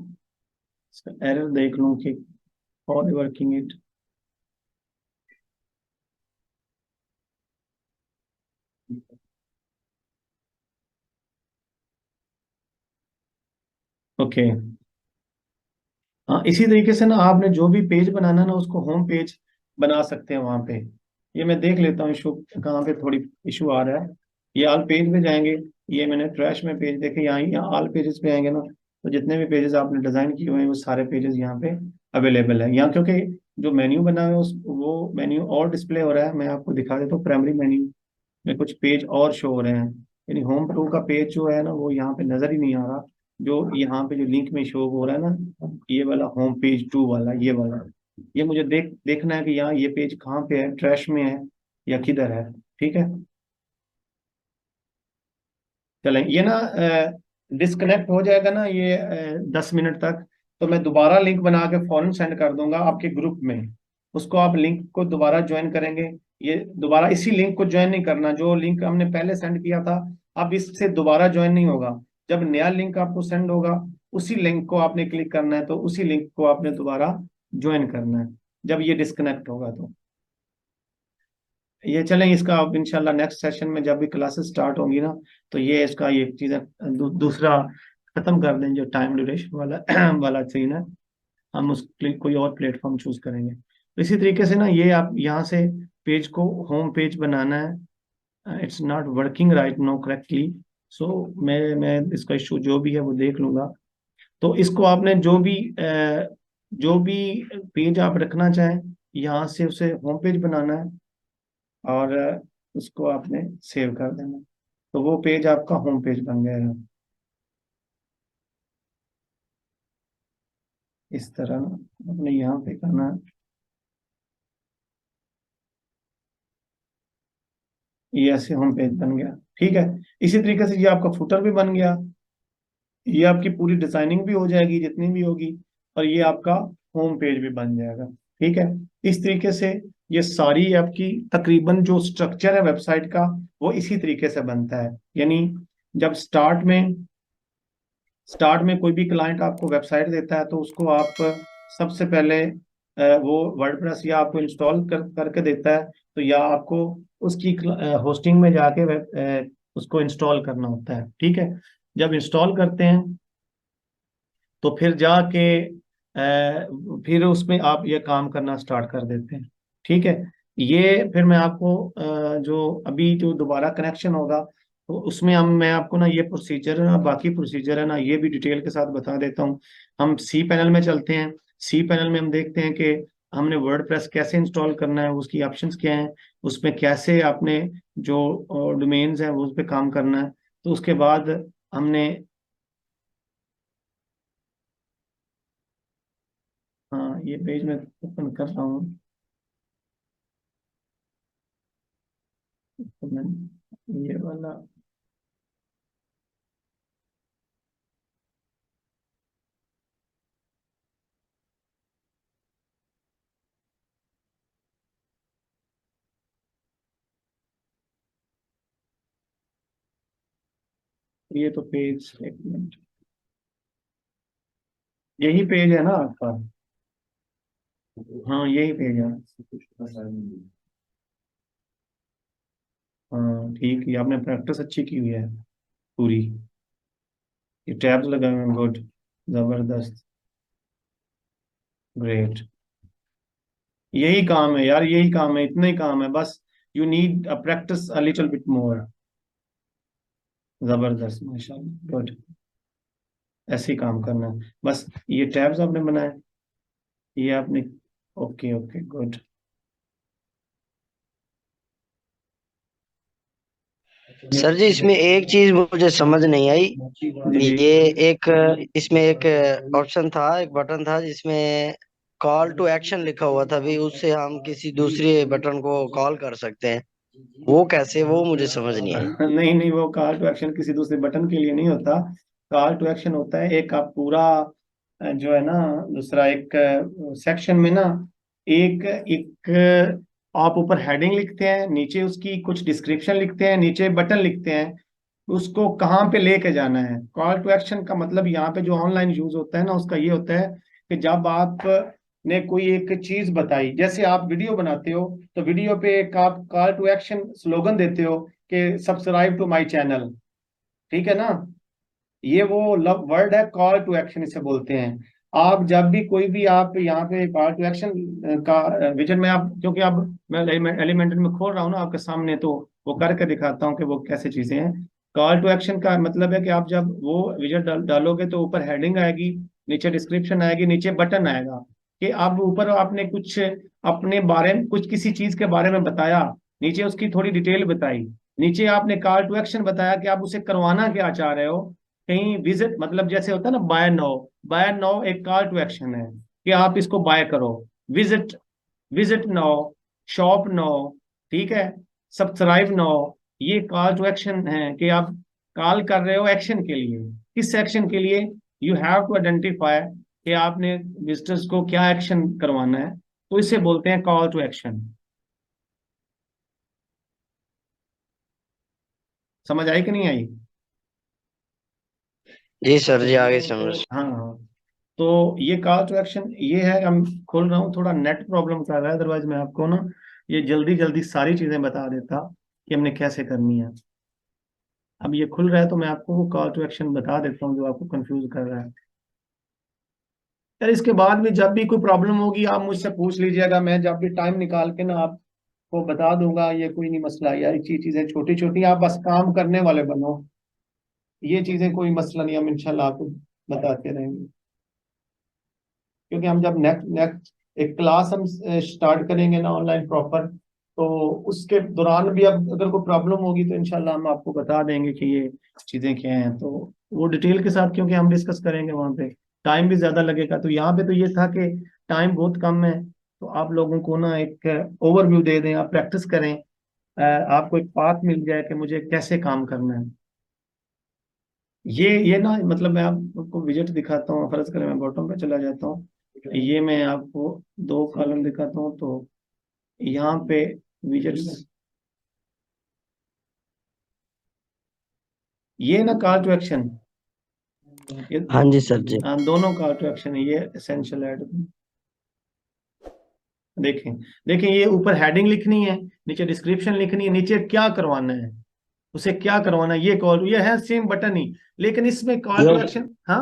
इसका एरर देख लूँ कि और वर्किंग इट। ओके, हाँ, इसी तरीके से ना आपने जो भी पेज बनाना ना, उसको होम पेज बना सकते हैं वहां पे। ये मैं देख लेता हूँ इशू कहाँ पे, थोड़ी इशू आ रहा है। ये ऑल पेज पे जाएंगे, ये मैंने ट्रैश में पेज देखे, यहाँ ऑल पेजेस पे आएंगे ना, तो जितने भी पेजेस आपने डिजाइन किए हुए हैं वो सारे पेजेस यहाँ पे अवेलेबल है। यहाँ क्योंकि जो मेन्यू बना हुआ है वो मेन्यू और डिस्प्ले हो रहा है, मैं आपको दिखा देता हूँ। प्राइमरी मेन्यू में कुछ पेज और शो हो रहे हैं, यानी होम टू का पेज जो है ना वो यहाँ पे नजर ही नहीं आ रहा, जो यहाँ पे जो लिंक में शो हो रहा है ना, ये वाला होम पेज टू वाला, ये वाला, ये मुझे देखना है कि यहाँ ये पेज कहाँ पे है, ट्रैश में है या किधर है। ठीक है, चलें, ये ना डिस्कनेक्ट हो जाएगा ना ये 10 मिनट तक, तो मैं दोबारा लिंक बना के फौरन सेंड कर दूंगा आपके ग्रुप में। उसको आप लिंक को दोबारा ज्वाइन करेंगे, ये दोबारा इसी लिंक को ज्वाइन नहीं करना, जो लिंक हमने पहले सेंड किया था अब इससे दोबारा ज्वाइन नहीं होगा। जब नया लिंक आपको सेंड होगा उसी लिंक को आपने क्लिक करना है, तो उसी लिंक को आपने दोबारा ज्वाइन करना है जब ये डिस्कनेक्ट होगा। तो ये चलें, इसका अब इंशाल्लाह नेक्स्ट सेशन में जब भी क्लासेस स्टार्ट होंगी ना, तो ये इसका ये चीज़ दूसरा खत्म कर दें जो टाइम ड्यूरेशन वाला वाला सीन है, हम उस कोई और प्लेटफॉर्म चूज करेंगे। तो इसी तरीके से ना ये आप यहाँ से पेज को होम पेज बनाना है। It's not working right no correctly, so मैं इसका इशू जो भी है वो देख लूंगा। तो इसको आपने जो भी पेज आप रखना चाहें, यहाँ से उसे होम पेज बनाना है और उसको आपने सेव कर देना, तो वो पेज आपका होम पेज बन जाएगा। इस तरह ना आपने यहाँ पे करना है, ये ऐसे होम पेज बन गया। ठीक है, इसी तरीके से ये आपका फुटर भी बन गया, ये आपकी पूरी डिजाइनिंग भी हो जाएगी जितनी भी होगी, और ये आपका होम पेज भी बन जाएगा। ठीक है, इस तरीके से ये सारी आपकी तकरीबन जो स्ट्रक्चर है वेबसाइट का वो इसी तरीके से बनता है। यानी जब स्टार्ट में कोई भी क्लाइंट आपको वेबसाइट देता है तो उसको आप सबसे पहले वो वर्डप्रेस या आपको इंस्टॉल करके देता है, तो या आपको उसकी होस्टिंग में जाके उसको इंस्टॉल करना होता है। ठीक है, जब इंस्टॉल करते हैं तो फिर जाके फिर उसमें आप ये काम करना स्टार्ट कर देते हैं। ठीक है, ये फिर मैं आपको जो अभी जो दोबारा कनेक्शन होगा तो उसमें मैं आपको ना ये प्रोसीजर है ना, बाकी प्रोसीजर है ना, ये भी डिटेल के साथ बता देता हूँ। हम सी पैनल में चलते हैं। सी पैनल में हम देखते हैं कि हमने वर्डप्रेस कैसे इंस्टॉल करना है, उसकी ऑप्शंस क्या हैं, उसमें कैसे आपने जो डोमेन्स हैं वो उस पर काम करना है। तो उसके बाद हमने, हाँ ये पेज मैं ओपन कर रहा हूँ, तो मैं ये वाला, ये तो पेज, एक मिनट, यही पेज है ना आपका? हाँ यही पेज है। हाँ ठीक है, आपने प्रैक्टिस अच्छी की हुई है पूरी, ये टैब्स लगाए हुए हैं, गुड, जबरदस्त, ग्रेट। यही काम है यार, यही काम है, इतना ही काम है बस। You need a practice a little bit more. जबरदस्त, माशाल्लाह, गुड। ऐसे ही काम करना है बस। ये टैब्स आपने बनाए, ये आपने, ओके ओके गुड। सर जी इसमें एक चीज मुझे समझ नहीं आई। जी जी। ये एक इसमें एक ऑप्शन था, एक बटन था जिसमें कॉल टू एक्शन लिखा हुआ था, भी उससे हम किसी दूसरे बटन को कॉल कर सकते हैं। वो कैसे, वो मुझे समझ नहीं आई। नहीं नहीं, वो कॉल टू एक्शन किसी दूसरे बटन के लिए नहीं होता। कॉल टू एक्शन होता है एक, आप पूरा जो है ना, दूसरा एक सेक्शन में ना, एक एक आप ऊपर हेडिंग लिखते हैं, नीचे उसकी कुछ डिस्क्रिप्शन लिखते हैं, नीचे बटन लिखते हैं, उसको कहाँ पे लेके जाना है। कॉल टू एक्शन का मतलब यहाँ पे जो ऑनलाइन यूज होता है ना, उसका ये होता है कि जब आप ने कोई एक चीज बताई, जैसे आप वीडियो बनाते हो तो वीडियो पे एक आप कॉल टू एक्शन स्लोगन देते हो कि सब्सक्राइब टू माय चैनल, ठीक है ना, ये वो लव वर्ड है, कॉल टू एक्शन इसे बोलते हैं। आप जब भी कोई भी आप यहाँ पे कॉल टू एक्शन का विजन में आप, क्योंकि अब मैं एलिमेंटर में खोल रहा हूँ ना आपके सामने, तो वो करके दिखाता हूँ कि वो कैसे चीजें हैं। कॉल टू एक्शन का मतलब है कि आप जब वो विजन डालोगे तो ऊपर हेडिंग आएगी, नीचे डिस्क्रिप्शन आएगी, नीचे बटन आएगा कि अब ऊपर आपने कुछ अपने बारे में, कुछ किसी चीज के बारे में बताया, नीचे उसकी थोड़ी डिटेल बताई, नीचे आपने कॉल टू एक्शन बताया कि आप उसे करवाना क्या चाह रहे हो। कहीं विजिट, मतलब जैसे होता है ना बाय नाउ, बाय नाउ एक कॉल टू एक्शन है कि आप इसको बाय करो। Visit, visit now, shop now, ठीक है, सब्सक्राइब नाउ, ये कॉल टू एक्शन है कि आप कॉल कर रहे हो एक्शन के लिए। किस एक्शन के लिए? यू हैव टू आइडेंटिफाई कि आपने विजिटर्स को क्या एक्शन करवाना है, तो इसे बोलते हैं कॉल टू एक्शन। समझ आई कि नहीं आई? जी सर जी, आगे समझ। हाँ हाँ। तो ये कॉल टू एक्शन ये है, हम खोल रहा हूँ, थोड़ा नेट प्रॉब्लम कर रहा है, अदरवाइज मैं आपको ना ये जल्दी जल्दी सारी चीजें बता देता कि हमने कैसे करनी है। अब ये खुल रहा है तो मैं आपको वो कॉल टू एक्शन बता देता हूँ जो आपको कंफ्यूज कर रहा है। यार इसके बाद भी जब भी कोई प्रॉब्लम होगी आप मुझसे पूछ लीजिएगा, मैं जब भी टाइम निकाल के ना आपको बता दूंगा, ये कोई नहीं मसला यार, ये चीजें छोटी छोटी आप बस काम करने वाले बनो, ये चीजें कोई मसला नहीं, हम इंशाल्लाह आपको बताते रहेंगे। क्योंकि हम जब नेक्स्ट नेक्स्ट एक क्लास हम स्टार्ट करेंगे ना ऑनलाइन प्रॉपर, तो उसके दौरान भी अब अगर कोई प्रॉब्लम होगी तो इंशाल्लाह हम आपको बता देंगे कि ये चीजें क्या हैं, तो वो डिटेल के साथ क्योंकि हम डिस्कस करेंगे वहाँ पे, टाइम भी ज्यादा लगेगा। तो यहाँ पे तो ये था कि टाइम बहुत कम है, तो आप लोगों को ना एक ओवरव्यू दे दें, आप प्रैक्टिस करें, आपको एक पाथ मिल जाए कि मुझे कैसे काम करना है। ये ना मतलब मैं आपको विजेट दिखाता हूँ, फर्ज करें मैं बॉटम पे चला जाता हूँ, ये मैं आपको दो कॉलम दिखाता हूँ, तो यहाँ पे विजेट्स, ये ना कॉल टू एक्शन, ये हाँ जी सर जी। दोनों कॉल टू एक्शन है, ये एसेंशियल ऐड। देखें देखें, ये ऊपर हेडिंग लिखनी है, नीचे डिस्क्रिप्शन लिखनी है, नीचे क्या करवाना है, उसे क्या करवाना है, ये कॉल, ये है सेम बटन ही, लेकिन इसमें कॉल टू ये एक्शन। हाँ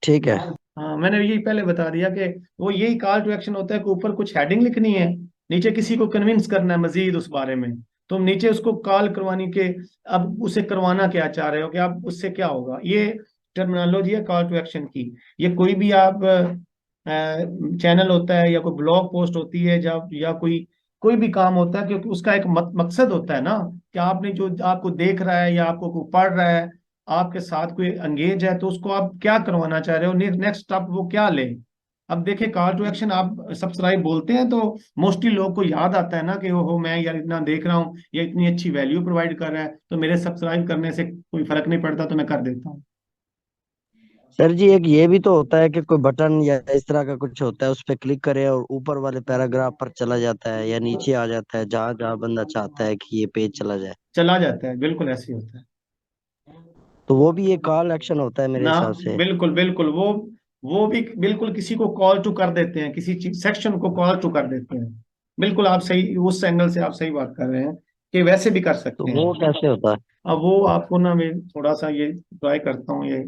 ठीक है। हाँ, मैंने यही पहले बता दिया कि वो यही कॉल टू एक्शन होता है कि ऊपर कुछ हेडिंग लिखनी है, नीचे किसी को कन्विंस करना है मजीद उस बारे में, तो नीचे उसको कॉल करवानी के, अब उसे करवाना क्या चाह रहे हो कि अब उससे क्या होगा, ये टर्मिनोलॉजी है कॉल टू एक्शन की। ये कोई भी आप चैनल होता है या कोई ब्लॉग पोस्ट होती है, जब या कोई कोई भी काम होता है, क्योंकि उसका एक मकसद होता है ना, कि आपने जो आपको देख रहा है या आपको कोई पढ़ रहा है, आपके साथ कोई एंगेज है, तो उसको आप क्या करवाना चाह रहे हो, नेक्स्ट स्टेप वो क्या ले। अब देखिए कॉल टू एक्शन आप सब्सक्राइब बोलते हैं तो मोस्टली लोग को याद आता है ना कि ओहो मैं यार इतना देख रहा हूँ, ये इतनी अच्छी वैल्यू प्रोवाइड कर रहा है, तो मेरे सब्सक्राइब करने से कोई फर्क नहीं पड़ता, तो मैं कर देता हूँ। सर जी, एक ये भी तो होता है कि कोई बटन या इस तरह का कुछ होता है, उस पर क्लिक करे और ऊपर वाले पैराग्राफ पर चला जाता है या नीचे आ जाता है, जहां जहां बंदा चाहता है कि ये पेज चला जाए। चला जाता है, बिल्कुल ऐसे ही होता है तो वो भी एक कॉल एक्शन होता है मेरे ना। हिसाब से। बिल्कुल बिल्कुल, वो भी बिल्कुल किसी को कॉल टू कर देते हैं, किसी सेक्शन को कॉल टू कर देते हैं। बिल्कुल आप सही, उस एंगल से आप सही बात कर रहे हैं कि वैसे भी कर तो सकते वो हैं। कैसे होता है? अब वो आपको ना मैं थोड़ा सा ये ट्राई करता हूँ ये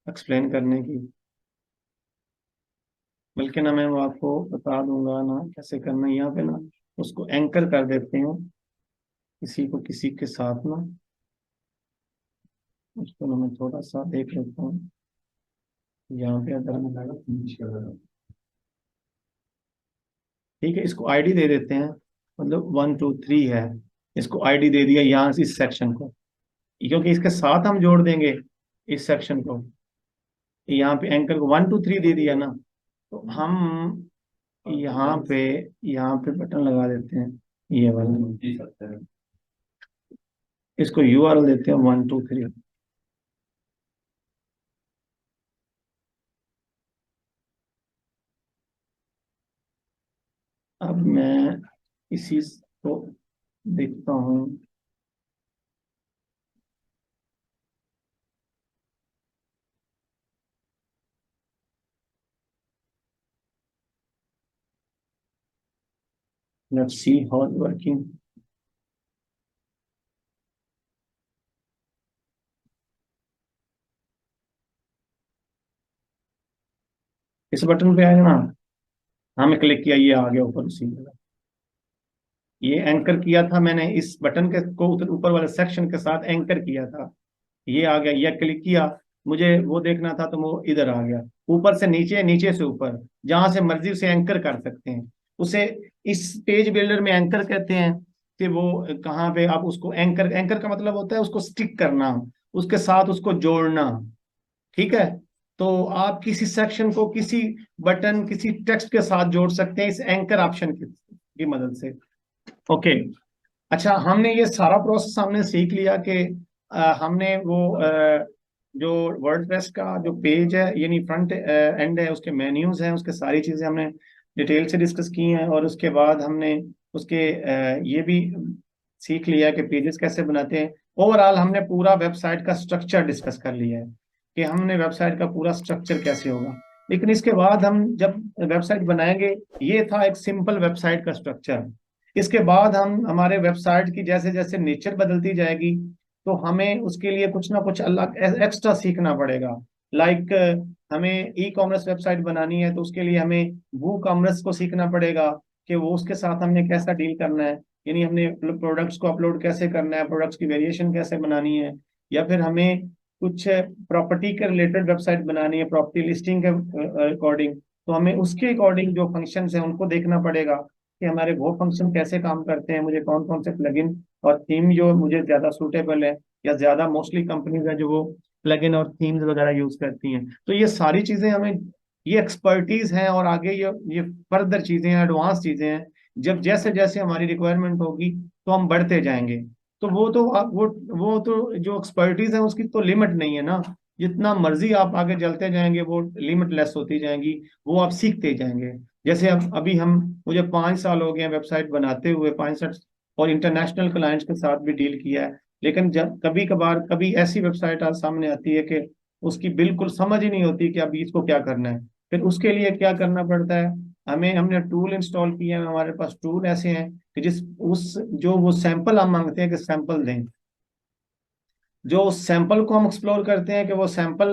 एक्सप्लेन करने की, बल्कि ना मैं वो आपको बता दूंगा ना कैसे करना है। यहाँ पे ना उसको एंकर कर देते हैं किसी को किसी के साथ ना, उसको ना मैं थोड़ा सा देख लेता हूँ। यहाँ पे अगर मैं ठीक है, इसको आईडी दे देते हैं, मतलब 1 2 3 है, इसको आईडी दे दिया यहाँ से इस सेक्शन को, क्योंकि इसके साथ हम जोड़ देंगे इस सेक्शन को, यहाँ पे एंकर को 1 2 3 दे दिया ना, तो हम यहाँ पे यहाँ पे बटन लगा देते हैं ये वाला, इसको यूआरएल देते हैं 1 2 3। अब मैं इसी को देखता हूँ, let's see how it working. इस बटन पे आएगा ना, हमें क्लिक किया, ये आ गया ऊपर उसी जगह, ये एंकर किया था मैंने इस बटन के को ऊपर वाले सेक्शन के साथ एंकर किया था, ये आ गया, ये क्लिक किया, मुझे वो देखना था तो वो इधर आ गया, ऊपर से नीचे नीचे से ऊपर, जहां से मर्जी उसे एंकर कर सकते हैं। उसे इस पेज बिल्डर में एंकर कहते हैं कि वो कहाँ पे आप उसको एंकर, एंकर का मतलब होता है उसको स्टिक करना, उसके साथ उसको जोड़ना, ठीक है। तो आप किसी सेक्शन को किसी बटन किसी टेक्स्ट के साथ जोड़ सकते हैं इस एंकर ऑप्शन की मदद से। ओके, अच्छा हमने ये सारा प्रोसेस हमने सीख लिया कि हमने वो जो वर्डप्रेस का जो पेज है यानी फ्रंट एंड है, उसके मेन्यूज हैं, उसके सारी चीजें हमने डिटेल से डिस्कस की हैं, और उसके बाद हमने उसके ये भी सीख लिया कि पेजेस कैसे बनाते हैं। ओवरऑल हमने पूरा वेबसाइट का स्ट्रक्चर डिस्कस कर लिया है कि हमने वेबसाइट का पूरा स्ट्रक्चर कैसे होगा। लेकिन इसके बाद हम जब वेबसाइट बनाएंगे, ये था एक सिंपल वेबसाइट का स्ट्रक्चर। इसके बाद हम हमारे वेबसाइट की जैसे जैसे नेचर बदलती जाएगी, तो हमें उसके लिए कुछ ना कुछ अलग एक्स्ट्रा सीखना पड़ेगा। लाइक हमें ई कॉमर्स वेबसाइट बनानी है तो उसके लिए हमें वू कॉमर्स को सीखना पड़ेगा कि वो उसके साथ हमने कैसा डील करना है, यानी हमने प्रोडक्ट्स को अपलोड कैसे करना है, प्रोडक्ट्स की वेरिएशन कैसे बनानी है, या फिर हमें कुछ प्रॉपर्टी के रिलेटेड वेबसाइट बनानी है प्रॉपर्टी लिस्टिंग के अकॉर्डिंग, तो हमें उसके अकॉर्डिंग जो फंक्शंस हैं उनको देखना पड़ेगा कि हमारे वो फंक्शन कैसे काम करते हैं, मुझे कौन कौन से प्लगइन और थीम जो मुझे ज्यादा सूटेबल है, या ज्यादा मोस्टली कंपनीज है जो वो प्लगइन और थीम्स वगैरह यूज करती हैं। तो ये सारी चीजें हमें, ये एक्सपर्टीज हैं, और आगे ये फर्दर चीजें हैं, एडवांस चीजें हैं। जब जैसे जैसे हमारी रिक्वायरमेंट होगी तो हम बढ़ते जाएंगे। तो वो तो जो एक्सपर्टीज है उसकी तो लिमिट नहीं है ना। जितना मर्जी आप आगे चलते जाएंगे वो लिमिटलेस होती जाएंगी, वो आप सीखते जाएंगे। जैसे अब अभी हम, मुझे 5 साल हो गए वेबसाइट बनाते हुए, 5 साल, और इंटरनेशनल क्लाइंट्स के साथ भी डील किया है। लेकिन जब कभी कभार कभी ऐसी वेबसाइट आज सामने आती है कि उसकी बिल्कुल समझ ही नहीं होती कि अभी इसको क्या करना है। फिर उसके लिए क्या करना पड़ता है, हमने टूल इंस्टॉल किए हैं, हमारे पास टूल ऐसे हैं कि जिस उस जो वो सैंपल हम मांगते हैं कि सैंपल दें, जो उस सैंपल को हम एक्सप्लोर करते हैं कि वो सैंपल,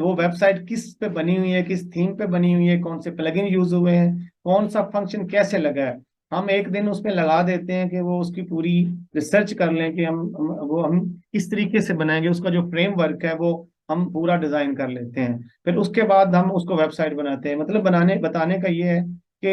वो वेबसाइट किस पे बनी हुई है, किस थीम पे बनी हुई है, कौन से प्लगइन यूज हुए हैं, कौन सा फंक्शन कैसे लगा है। हम एक दिन उसमें लगा देते हैं कि वो उसकी पूरी रिसर्च कर लें कि हम किस तरीके से बनाएंगे, उसका जो फ्रेमवर्क है वो हम पूरा डिजाइन कर लेते हैं। फिर उसके बाद हम उसको वेबसाइट बनाते हैं। मतलब बताने का ये है कि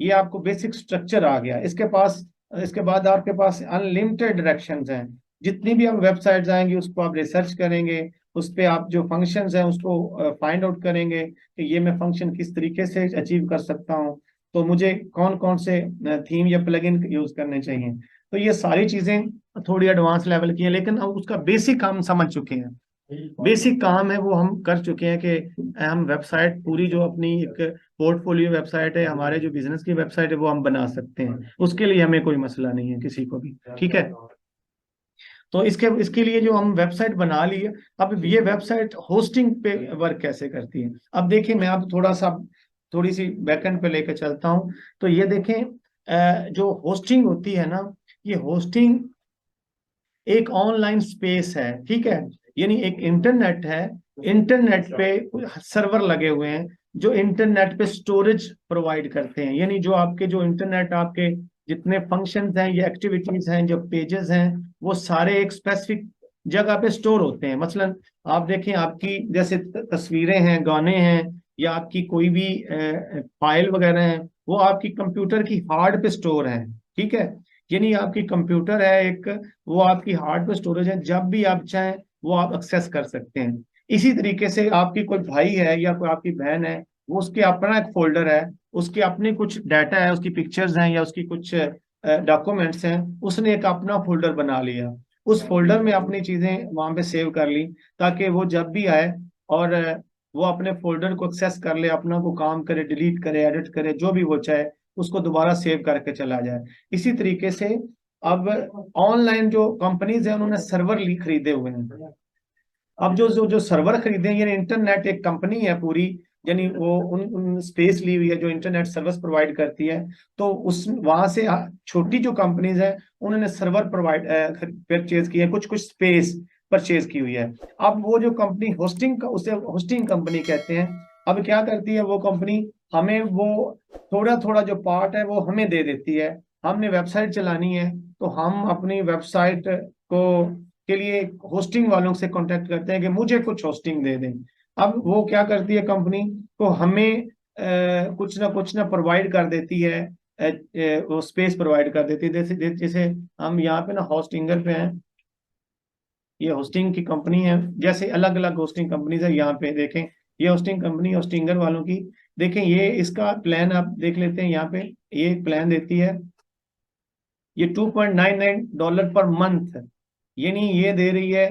ये आपको बेसिक स्ट्रक्चर आ गया इसके पास। इसके बाद आपके पास अनलिमिटेड डायरेक्शंस हैं। जितनी भी आप वेबसाइट्स आएंगी उसको आप रिसर्च करेंगे, उस पे आप जो फंक्शंस हैं उसको फाइंड आउट करेंगे कि ये मैं फंक्शन किस तरीके से अचीव कर सकता हूँ, तो मुझे कौन कौन से थीम या प्लगइन यूज करने चाहिए। तो ये सारी चीजें थोड़ी एडवांस लेवल की हैं, लेकिन अब उसका बेसिक काम समझ चुके हैं। बेसिक काम है वो हम कर चुके हैं कि हम वेबसाइट पूरी, जो अपनी एक पोर्टफोलियो वेबसाइट है, हमारे जो बिजनेस की वेबसाइट है, वो हम बना सकते हैं। उसके लिए हमें कोई मसला नहीं है किसी को भी, ठीक है। तो इसके लिए जो हम वेबसाइट बना ली है, अब ये वेबसाइट होस्टिंग पे वर्क कैसे करती है। अब देखिए, मैं आप थोड़ी सी बैकएंड पे लेकर चलता हूँ। तो ये देखें, जो होस्टिंग होती है ना, ये होस्टिंग एक ऑनलाइन स्पेस है, ठीक है। यानी एक इंटरनेट है, इंटरनेट पे सर्वर लगे हुए हैं जो इंटरनेट पे स्टोरेज प्रोवाइड करते हैं। यानी जो इंटरनेट आपके जितने फंक्शंस हैं या एक्टिविटीज हैं, जो पेजेस हैं, वो सारे एक स्पेसिफिक जगह पे स्टोर होते हैं। मसलन आप देखें, आपकी जैसे तस्वीरें हैं, गाने हैं, या आपकी कोई भी फाइल वगैरह है, वो आपकी कंप्यूटर की हार्ड पे स्टोर है, ठीक है। यानी आपकी कंप्यूटर है एक, वो आपकी हार्ड पे स्टोरेज है, जब भी आप चाहें वो आप एक्सेस कर सकते हैं। इसी तरीके से आपकी कोई भाई है या कोई आपकी बहन है, वो उसके अपना एक फोल्डर है, उसके अपने कुछ डाटा है, उसकी पिक्चर्स हैं या उसकी कुछ डॉक्यूमेंट्स हैं, उसने एक अपना फोल्डर बना लिया, उस फोल्डर में अपनी चीजें वहां पे सेव कर ली, ताकि वो जब भी आए और वो अपने फोल्डर को एक्सेस कर ले, अपना को काम करे, डिलीट करे, एडिट करे, जो भी वो चाहे, उसको दोबारा सेव करके चला जाए। इसी तरीके से अब ऑनलाइन जो कंपनीज है उन्होंने सर्वर ली खरीदे हुए हैं। अब जो जो जो सर्वर खरीदे हैं, यानी इंटरनेट एक कंपनी है पूरी, यानी वो उन स्पेस ली हुई है जो इंटरनेट सर्विस प्रोवाइड करती है। तो उस वहां से छोटी जो कंपनीज है उन्होंने सर्वर प्रोवाइड परचेज किए, कुछ कुछ स्पेस परचेज की हुई है। अब वो जो कंपनी होस्टिंग, उसे होस्टिंग कंपनी कहते हैं। अब क्या करती है वो कंपनी, हमें वो थोड़ा थोड़ा जो पार्ट है वो हमें दे देती है। हमने वेबसाइट चलानी है तो हम अपनी वेबसाइट को के लिए होस्टिंग वालों से कांटेक्ट करते हैं कि मुझे कुछ होस्टिंग दे दें। अब वो क्या करती है कंपनी, तो हमें कुछ ना प्रोवाइड कर देती है, वो स्पेस प्रोवाइड कर देती है। जैसे जैसे हम यहाँ पे ना होस्टिंगर पे हैं, ये होस्टिंग की कंपनी है, जैसे अलग अलग होस्टिंग कंपनीज है। यहाँ पे देखें, ये होस्टिंग कंपनी होस्टिंगर वालों की, देखें ये इसका प्लान आप देख लेते हैं। यहाँ पे ये प्लान देती है, ये $2.99 पर मंथ, यानी ये दे रही है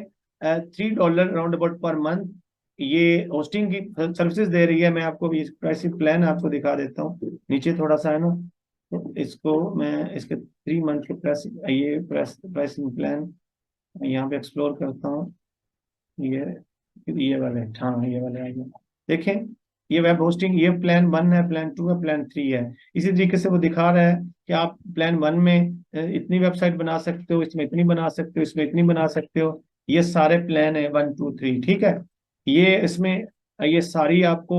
$3 राउंड अबाउट पर मंथ। ये होस्टिंग की सर्विसेज दे रही है। मैं आपको ये प्राइसिंग प्लान आपको दिखा देता हूँ, नीचे थोड़ा सा है ना, तो इसको मैं इसके 3 मंथ के प्राइसिंग प्लान मैं यहाँ पे एक्सप्लोर करता हूँ। ये वाले, हाँ ये वाले आइए। देखें, ये वेब होस्टिंग, ये प्लान 1 है, प्लान 2 है, प्लान 3 है। इसी तरीके से वो दिखा रहा है कि आप प्लान 1 में इतनी वेबसाइट बना सकते हो, इसमें इतनी बना सकते हो, इसमें इतनी बना सकते हो। ये सारे प्लान है 1 2 3, ठीक है। ये इसमें ये सारी आपको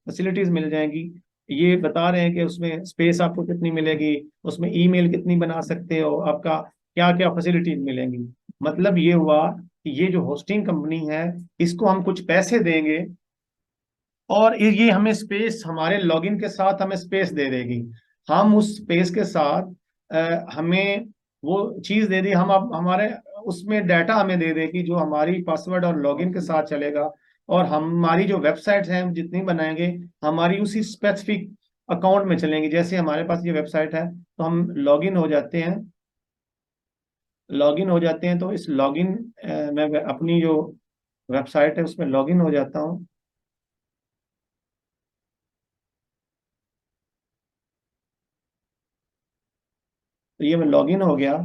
फैसिलिटीज मिल जाएंगी। ये बता रहे हैं कि उसमें स्पेस आपको कितनी मिलेगी, उसमें ईमेल कितनी बना सकते हो, आपका क्या क्या फैसिलिटीज मिलेंगी। मतलब ये हुआ कि ये जो होस्टिंग कंपनी है, इसको हम कुछ पैसे देंगे और ये हमें स्पेस, हमारे लॉगिन के साथ हमें स्पेस दे देगी। हम उस स्पेस के साथ हमें वो चीज दे दी, हम अब हमारे उसमें डाटा हमें दे देगी जो हमारी पासवर्ड और लॉगिन के साथ चलेगा। और हमारी जो वेबसाइट्स हैं हम जितनी बनाएंगे, हमारी उसी स्पेसिफिक अकाउंट में चलेंगी। जैसे हमारे पास ये वेबसाइट है, तो हम लॉगिन हो जाते हैं, तो इस लॉगिन में अपनी जो वेबसाइट है उसमें लॉगिन हो जाता हूँ। तो ये मैं लॉगिन हो गया।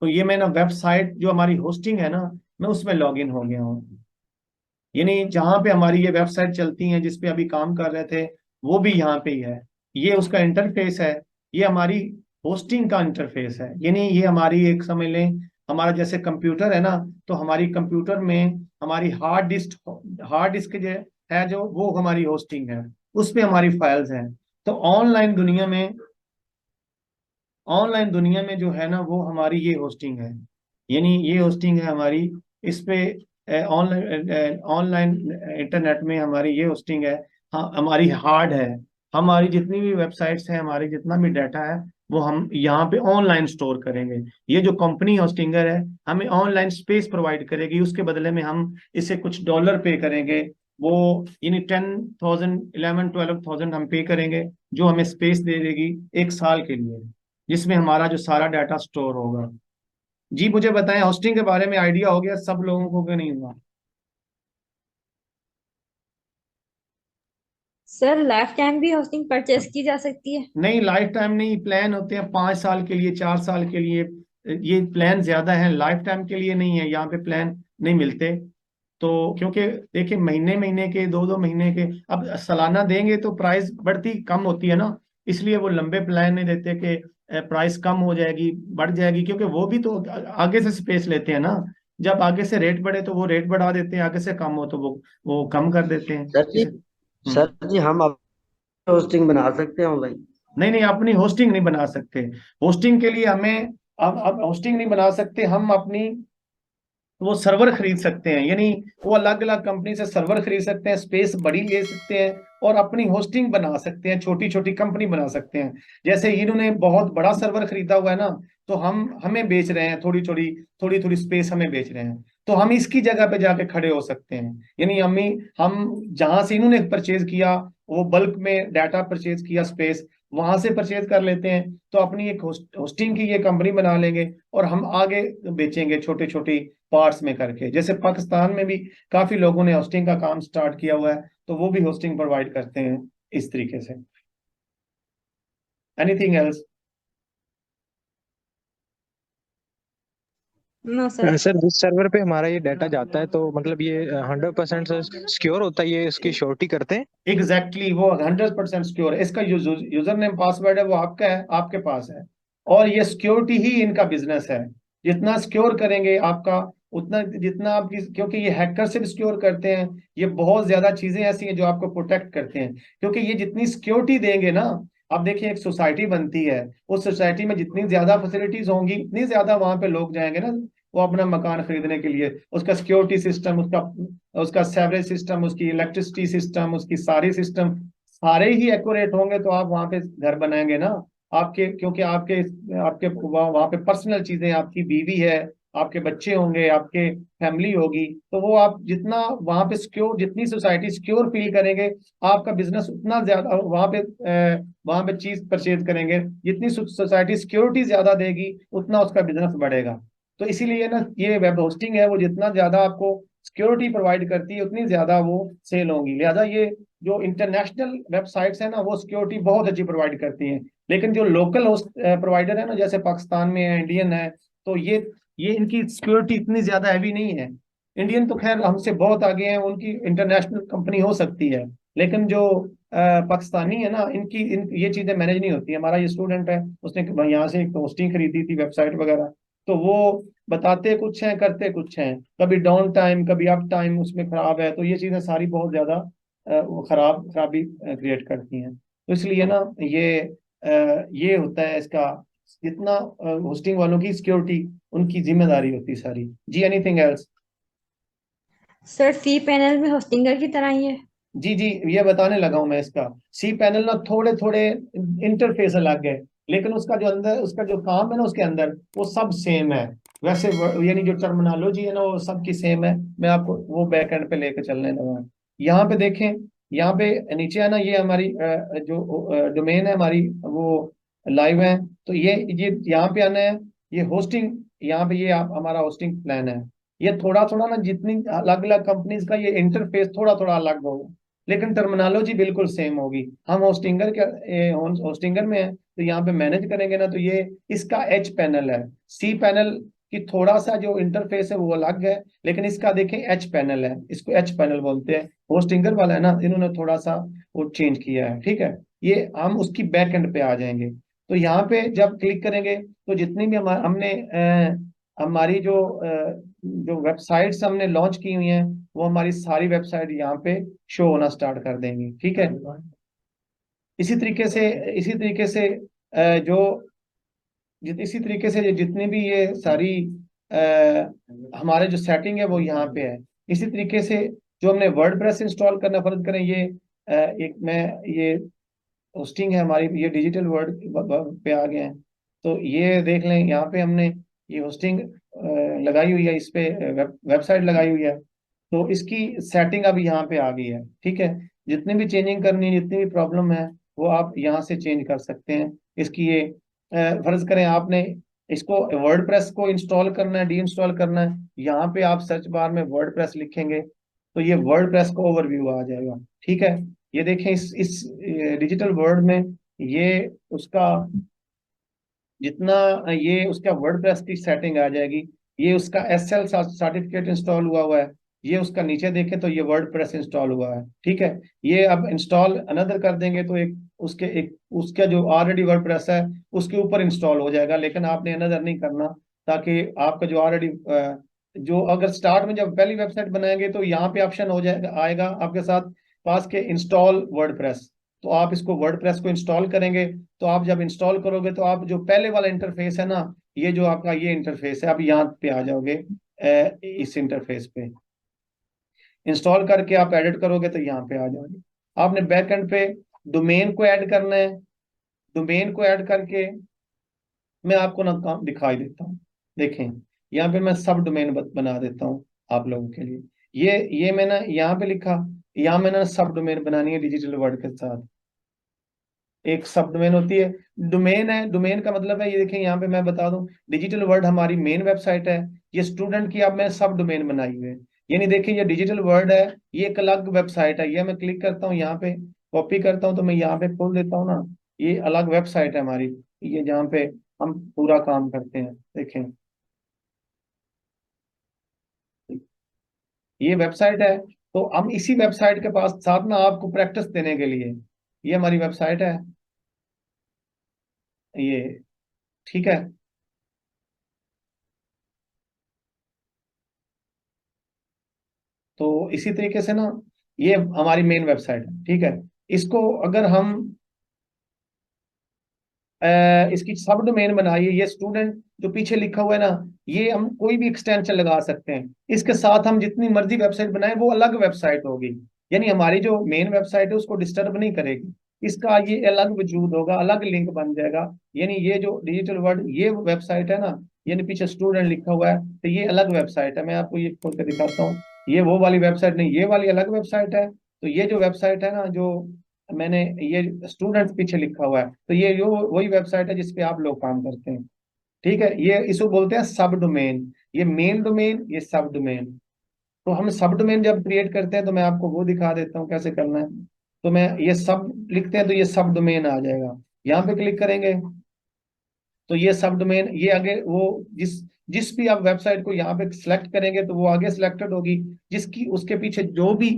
तो ये मैं ना वेबसाइट जो हमारी होस्टिंग है ना, मैं उसमें लॉगिन हो गया हूँ। यानी जहाँ पे हमारी ये वेबसाइट चलती हैं, जिस पे अभी काम कर रहे थे, वो भी यहाँ पे ही है। ये उसका इंटरफेस है, ये हमारी होस्टिंग का इंटरफेस है। यानी ये हमारी, एक समझ लें, हमारा जैसे कंप्यूटर है ना, तो हमारी कंप्यूटर में हमारी हार्ड डिस्क जो है, जो वो हमारी होस्टिंग है, उस पे हमारी फाइल्स हैं। तो ऑनलाइन दुनिया में जो है ना, वो हमारी ये होस्टिंग है। यानी ये होस्टिंग है हमारी। इस पे ऑनलाइन ऑनलाइन इंटरनेट में हमारी ये होस्टिंग है। हाँ, हमारी हार्ड है। हमारी जितनी भी वेबसाइट्स हैं, हमारी जितना भी डाटा है, वो हम यहाँ पे ऑनलाइन स्टोर करेंगे। ये जो कंपनी होस्टिंगर है, हमें ऑनलाइन स्पेस प्रोवाइड करेगी, उसके बदले में हम इसे कुछ डॉलर पे करेंगे। वो यानी 10,000 11 12,000 हम पे करेंगे, जो हमें स्पेस दे देगी 1 साल के लिए, जिसमें हमारा जो सारा डाटा स्टोर होगा। जी मुझे बताएं, होस्टिंग के बारे में आइडिया हो गया सब लोगों को कि नहीं हुआ? सर लाइफ टाइम भी होस्टिंग परचेस की जा सकती है? नहीं, लाइफ टाइम नहीं, प्लान होते हैं 5 साल के लिए, 4 साल के लिए। ये प्लान ज्यादा है, लाइफ टाइम के लिए नहीं है, यहाँ पे प्लान नहीं मिलते। तो क्योंकि देखिए, महीने महीने के, 2 2 महीने के, अब सालाना देंगे तो प्राइस बढ़ती कम होती है ना। इसलिए वो लंबे प्लान नहीं देते कि प्राइस कम हो जाएगी, बढ़ जाएगी, क्योंकि वो भी तो आगे से स्पेस लेते हैं ना। जब आगे से रेट बढ़े तो वो रेट बढ़ा देते हैं, आगे से कम हो तो वो कम कर देते हैं। सर जी, हम्म। सर जी हम होस्टिंग बना सकते हैं ऑनलाइन? नहीं नहीं, अपनी होस्टिंग नहीं बना सकते। होस्टिंग के लिए हमें, अब होस्टिंग नहीं बना सकते हम अपनी। वो सर्वर खरीद सकते हैं, यानी वो अलग अलग कंपनी से सर्वर खरीद सकते हैं, स्पेस बड़ी ले सकते हैं और अपनी होस्टिंग बना सकते हैं, छोटी छोटी कंपनी बना सकते हैं। जैसे इन्होंने बहुत बड़ा सर्वर खरीदा हुआ है ना, तो हमें बेच रहे हैं, थोड़ी थोड़ी स्पेस हमें बेच रहे हैं। तो हम इसकी जगह पे जाके खड़े हो सकते हैं। यानी हम जहां से इन्होंने परचेज किया, वो बल्क में डाटा परचेज किया, स्पेस वहां से परचेज कर लेते हैं, तो अपनी एक होस्टिंग की ये कंपनी बना लेंगे और हम आगे बेचेंगे छोटे छोटे पार्ट्स में करके। जैसे पाकिस्तान में भी काफी लोगों ने होस्टिंग का काम स्टार्ट किया हुआ है, तो वो भी होस्टिंग प्रोवाइड करते हैं इस तरीके से। Anything else? No sir. Sir जिस सर्वर पे हमारा ये डाटा जाता है तो मतलब ये 100% सिक्योर होता है, ये इसकी श्योरिटी करते हैं? एग्जैक्टली, वो 100% सिक्योर है। इसका यूजर नेम पासवर्ड है, वो आपका है, आपके पास है। और ये सिक्योरिटी ही इनका बिजनेस है। जितना सिक्योर करेंगे आपका, उतना जितना आपकी, क्योंकि ये हैकर से भी सिक्योर करते हैं। ये बहुत ज्यादा चीजें ऐसी हैं जो आपको प्रोटेक्ट करते हैं, क्योंकि ये जितनी सिक्योरिटी देंगे ना, आप देखिए एक सोसाइटी बनती है, उस सोसाइटी में जितनी ज्यादा फैसिलिटीज होंगी, उतनी ज्यादा वहां पे लोग जाएंगे ना, वो अपना मकान खरीदने के लिए। उसका सिक्योरिटी सिस्टम, उसका उसका सेवरेज सिस्टम, उसकी इलेक्ट्रिसिटी सिस्टम, उसकी सारी सिस्टम सारे ही एक्यूरेट होंगे, तो आप वहां पे घर बनाएंगे ना। आपके, क्योंकि आपके आपके वहां पे पर्सनल चीजें, आपकी बीवी है, आपके बच्चे होंगे, आपके फैमिली होगी, तो वो आप जितना वहां पे सिक्योर, जितनी सोसाइटी सिक्योर फील करेंगे, आपका बिजनेस उतना ज्यादा वहां पे चीज परचेज करेंगे। जितनी सोसाइटी सिक्योरिटी ज्यादा देगी, उतना उसका बिजनेस बढ़ेगा। तो इसीलिए ना, ये वेब होस्टिंग है, वो जितना ज्यादा आपको सिक्योरिटी प्रोवाइड करती है, उतनी ज्यादा वो सेल होंगी। लिहाजा ये जो इंटरनेशनल वेबसाइट्स है ना वो सिक्योरिटी बहुत अच्छी प्रोवाइड करती हैं, लेकिन जो लोकल होस्ट प्रोवाइडर है ना, जैसे पाकिस्तान में है, इंडियन है, तो ये इनकी सिक्योरिटी इतनी ज्यादा हैवी नहीं है। इंडियन तो खैर हमसे बहुत आगे हैं, उनकी इंटरनेशनल कंपनी हो सकती है, लेकिन जो पाकिस्तानी है ना, ये चीजें मैनेज नहीं होती। हमारा ये स्टूडेंट है, उसने यहाँ से एक होस्टिंग खरीदी थी, वेबसाइट वगैरह, तो वो बताते कुछ हैं करते कुछ हैं, कभी डाउन टाइम कभी अप टाइम उसमें खराब है, तो ये चीजें सारी बहुत ज्यादा वो खराबी क्रिएट करती हैं। तो इसलिए ना ये होता है इसका, जितना होस्टिंग वालों की सिक्योरिटी उनकी जिम्मेदारी होती है सारी। जी anything else? Sir cPanel में होस्टिंगर की तरह ही है? जी जी, ये बताने लगा हूं मैं इसका। सी पैनल ना थोड़े थोड़े इंटरफेस अलग है, लेकिन उसका जो काम है ना उसके अंदर वो सब सेम है। वैसे यानी जो टर्मिनोलॉजी है ना वो सबकी सेम है। मैं आपको वो बैक एंड पे लेके चलने लगा हूं। यहाँ पे देखें, यहाँ पे नीचे है ना, ये हमारी जो डोमेन है हमारी वो लाइव है। तो ये यहाँ पे आना है, ये होस्टिंग, यहाँ पे ये हमारा होस्टिंग प्लान है। ये थोड़ा थोड़ा ना, जितनी अलग अलग कंपनीज का ये इंटरफेस थोड़ा थोड़ा अलग होगा, लेकिन टर्मिनोलॉजी बिल्कुल सेम होगी। हम होस्टिंगर में है, तो यहाँ पे मैनेज करेंगे ना, तो ये इसका एच पैनल है। सी पैनल की थोड़ा सा जो इंटरफेस है वो अलग है, लेकिन इसका देखें एच पैनल है, इसको एच पैनल बोलते हैं। होस्टिंगर वाला है ना, इन्होंने थोड़ा सा वो चेंज किया है, ठीक है। ये हम उसकी बैक एंड पे आ जाएंगे। तो यहाँ पे जब क्लिक करेंगे तो जितनी भी हमने हमारी जो वेबसाइट्स हमने लॉन्च की हुई हैं, वो हमारी सारी वेबसाइट यहाँ पे शो होना स्टार्ट कर देंगी, ठीक है। इसी तरीके से जो इसी तरीके से जितनी भी ये सारी हमारे जो सेटिंग है वो यहाँ पे है। इसी तरीके से जो हमने वर्डप्रेस इंस्टॉल करना, फर्ज करें ये एक मैं ये होस्टिंग है हमारी, ये डिजिटल वर्ड पे आ गए हैं। तो ये देख लें, यहाँ पे हमने ये होस्टिंग लगाई हुई है, इस पे वेबसाइट लगाई हुई है। तो इसकी सेटिंग अभी यहाँ पे आ गई है, ठीक है। जितनी भी चेंजिंग करनी है, जितनी भी प्रॉब्लम है, वो आप यहाँ से चेंज कर सकते हैं। इसकी ये फर्ज करें आपने इसको वर्डप्रेस को इंस्टॉल करना है, डी इंस्टॉल करना है, यहाँ पे आप सर्च बार में वर्डप्रेस लिखेंगे तो ये वर्डप्रेस का ओवरव्यू आ जाएगा, ठीक है। ये देखें, इस डिजिटल वर्ल्ड में ये उसका जितना ये उसका वर्डप्रेस की सेटिंग आ जाएगी। ये उसका एसएल सर्टिफिकेट इंस्टॉल हुआ हुआ है। ये उसका नीचे देखें तो ये वर्डप्रेस इंस्टॉल हुआ है, ठीक है। ये अब इंस्टॉल अनदर कर देंगे तो एक उसका जो ऑलरेडी वर्डप्रेस है उसके ऊपर इंस्टॉल हो जाएगा, लेकिन आपने अनदर नहीं करना, ताकि आपका जो ऑलरेडी जो अगर स्टार्ट में जब पहली वेबसाइट बनाएंगे तो यहाँ पे ऑप्शन हो जाएगा, आएगा आपके साथ पास के इंस्टॉल वर्डप्रेस। तो आप इसको वर्डप्रेस को इंस्टॉल करेंगे, तो आप जब इंस्टॉल करोगे तो आप जो पहले वाला इंटरफेस है ना, ये जो आपका ये इंटरफेस है, आप यहाँ पे आ जाओगे। इस इंटरफेस पे इंस्टॉल करके आप एडिट करोगे तो यहाँ पे आ जाओगे। आपने बैक एंड पे डोमेन को ऐड करना है। डोमेन को ऐड करके मैं आपको ना काम दिखाई देता हूँ। देखें, यहाँ पे मैं सब डोमेन बना देता हूँ आप लोगों के लिए। ये मैंने यहाँ पे लिखा, यहाँ मैंने सब डोमेन बनानी है डिजिटल वर्ड के साथ। एक सब डोमेन होती है, डोमेन है, डोमेन का मतलब है, ये देखें यहाँ पे मैं बता दूं, डिजिटल वर्ड हमारी मेन वेबसाइट है। ये स्टूडेंट की अब मैं सब डोमेन बनाई हुई है, यानी देखिए ये डिजिटल वर्ड है, ये एक अलग वेबसाइट है। ये मैं क्लिक करता हूँ यहाँ पे, कॉपी करता हूँ तो मैं यहाँ पे खोल देता हूँ ना, ये अलग वेबसाइट है हमारी, ये जहाँ पे हम पूरा काम करते हैं। देखें, ये वेबसाइट है। तो हम इसी वेबसाइट के पास साथ ना आपको प्रैक्टिस देने के लिए, ये हमारी वेबसाइट है ये, ठीक है। तो इसी तरीके से ना ये हमारी मेन वेबसाइट है, ठीक है। इसको अगर हम इसकी सब डोमेन बनाई है, ये स्टूडेंट जो पीछे लिखा हुआ है ना, ये हम कोई भी एक्सटेंशन लगा सकते हैं। इसके साथ हम जितनी मर्जी वेबसाइट बनाए वो अलग वेबसाइट होगी, यानी हमारी जो मेन वेबसाइट है उसको डिस्टर्ब नहीं करेगी। इसका ये अलग वजूद होगा, अलग लिंक बन जाएगा। यानी ये जो डिजिटल वर्ड ये वेबसाइट है ना, यानी पीछे स्टूडेंट लिखा हुआ है, तो ये अलग वेबसाइट है। मैं आपको ये खोल के दिखाता हूँ, ये वो वाली वेबसाइट नहीं, ये वाली अलग वेबसाइट है। तो ये जो वेबसाइट है ना, जो मैंने ये स्टूडेंट पीछे लिखा हुआ है, तो ये जो वही वेबसाइट है जिसपे आप लोग काम करते हैं, ठीक है। ये इसको बोलते हैं सब डोमेन, ये मेन डोमेन, ये सब डोमेन। तो हम सब डोमेन जब क्रिएट करते हैं तो मैं आपको वो दिखा देता हूँ कैसे करना है। तो मैं ये सब लिखते हैं तो ये सब डोमेन आ जाएगा। यहाँ पे क्लिक करेंगे तो ये सब डोमेन, ये आगे वो जिस जिस भी आप वेबसाइट को यहाँ पे सिलेक्ट करेंगे तो वो आगे सिलेक्टेड होगी, जिसकी उसके पीछे जो भी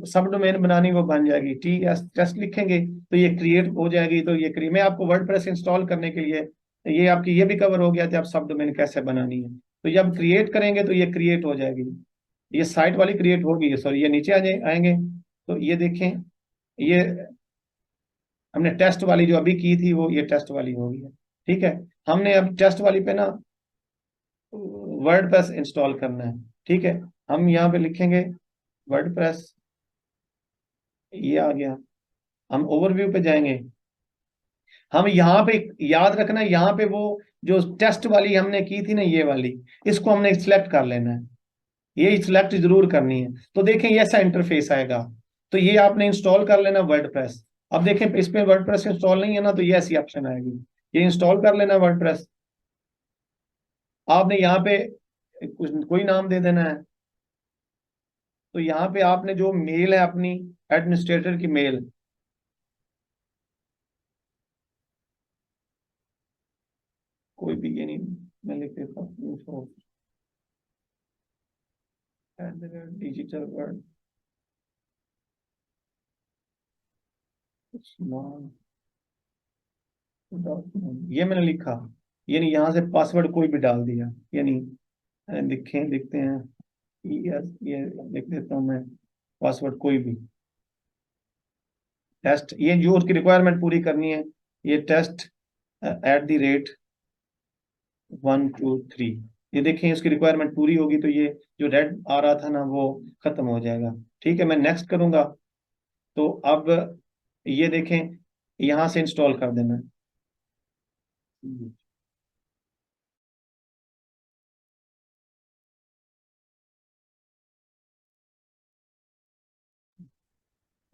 सब डोमेन बनानी वो बन जाएगी। टी एस टेस्ट लिखेंगे तो ये क्रिएट हो जाएगी। तो ये मैं आपको वर्डप्रेस इंस्टॉल करने के लिए ये आपकी ये भी कवर हो गया था, आप सब डोमेन कैसे बनानी है। तो जब क्रिएट करेंगे तो ये क्रिएट हो जाएगी, ये साइट वाली क्रिएट होगी। सॉरी, ये नीचे आएंगे तो ये देखें, ये हमने टेस्ट वाली जो अभी की थी वो ये टेस्ट वाली होगी है। ठीक है, हमने अब टेस्ट वाली पे ना वर्डप्रेस इंस्टॉल करना है। ठीक है, हम यहाँ पे लिखेंगे वर्डप्रेस, ये आ गया। हम ओवरव्यू पे जाएंगे, हम यहाँ पे याद रखना, यहाँ पे वो जो टेस्ट वाली हमने की थी ना ये वाली, इसको हमने सिलेक्ट कर लेना है, ये सिलेक्ट जरूर करनी है। तो देखें ये ऐसा इंटरफेस आएगा, तो ये आपने इंस्टॉल कर लेना वर्डप्रेस। अब देखें इस पे वर्डप्रेस इंस्टॉल नहीं है ना, तो ये ऐसी ऑप्शन आएगी, ये इंस्टॉल कर लेना वर्डप्रेस। आपने यहाँ पे कोई नाम दे देना है। तो यहाँ पे आपने जो मेल है अपनी एडमिनिस्ट्रेटर की मेल, कोई भी, ये नहीं, मैं लिख देता हूँ डिजिटल वर्ड, ये मैंने लिखा, ये नहीं, यहाँ से पासवर्ड कोई भी डाल दिया, ये नहीं, लिखते हैं ये लिख देता हूँ मैं, पासवर्ड कोई भी, टेस्ट, ये जो उसकी रिक्वायरमेंट पूरी करनी है, ये टेस्ट @123, ये देखें उसकी रिक्वायरमेंट पूरी होगी तो ये जो रेड आ रहा था ना वो खत्म हो जाएगा। ठीक है, मैं नेक्स्ट करूंगा तो अब ये देखें यहां से इंस्टॉल कर देना है।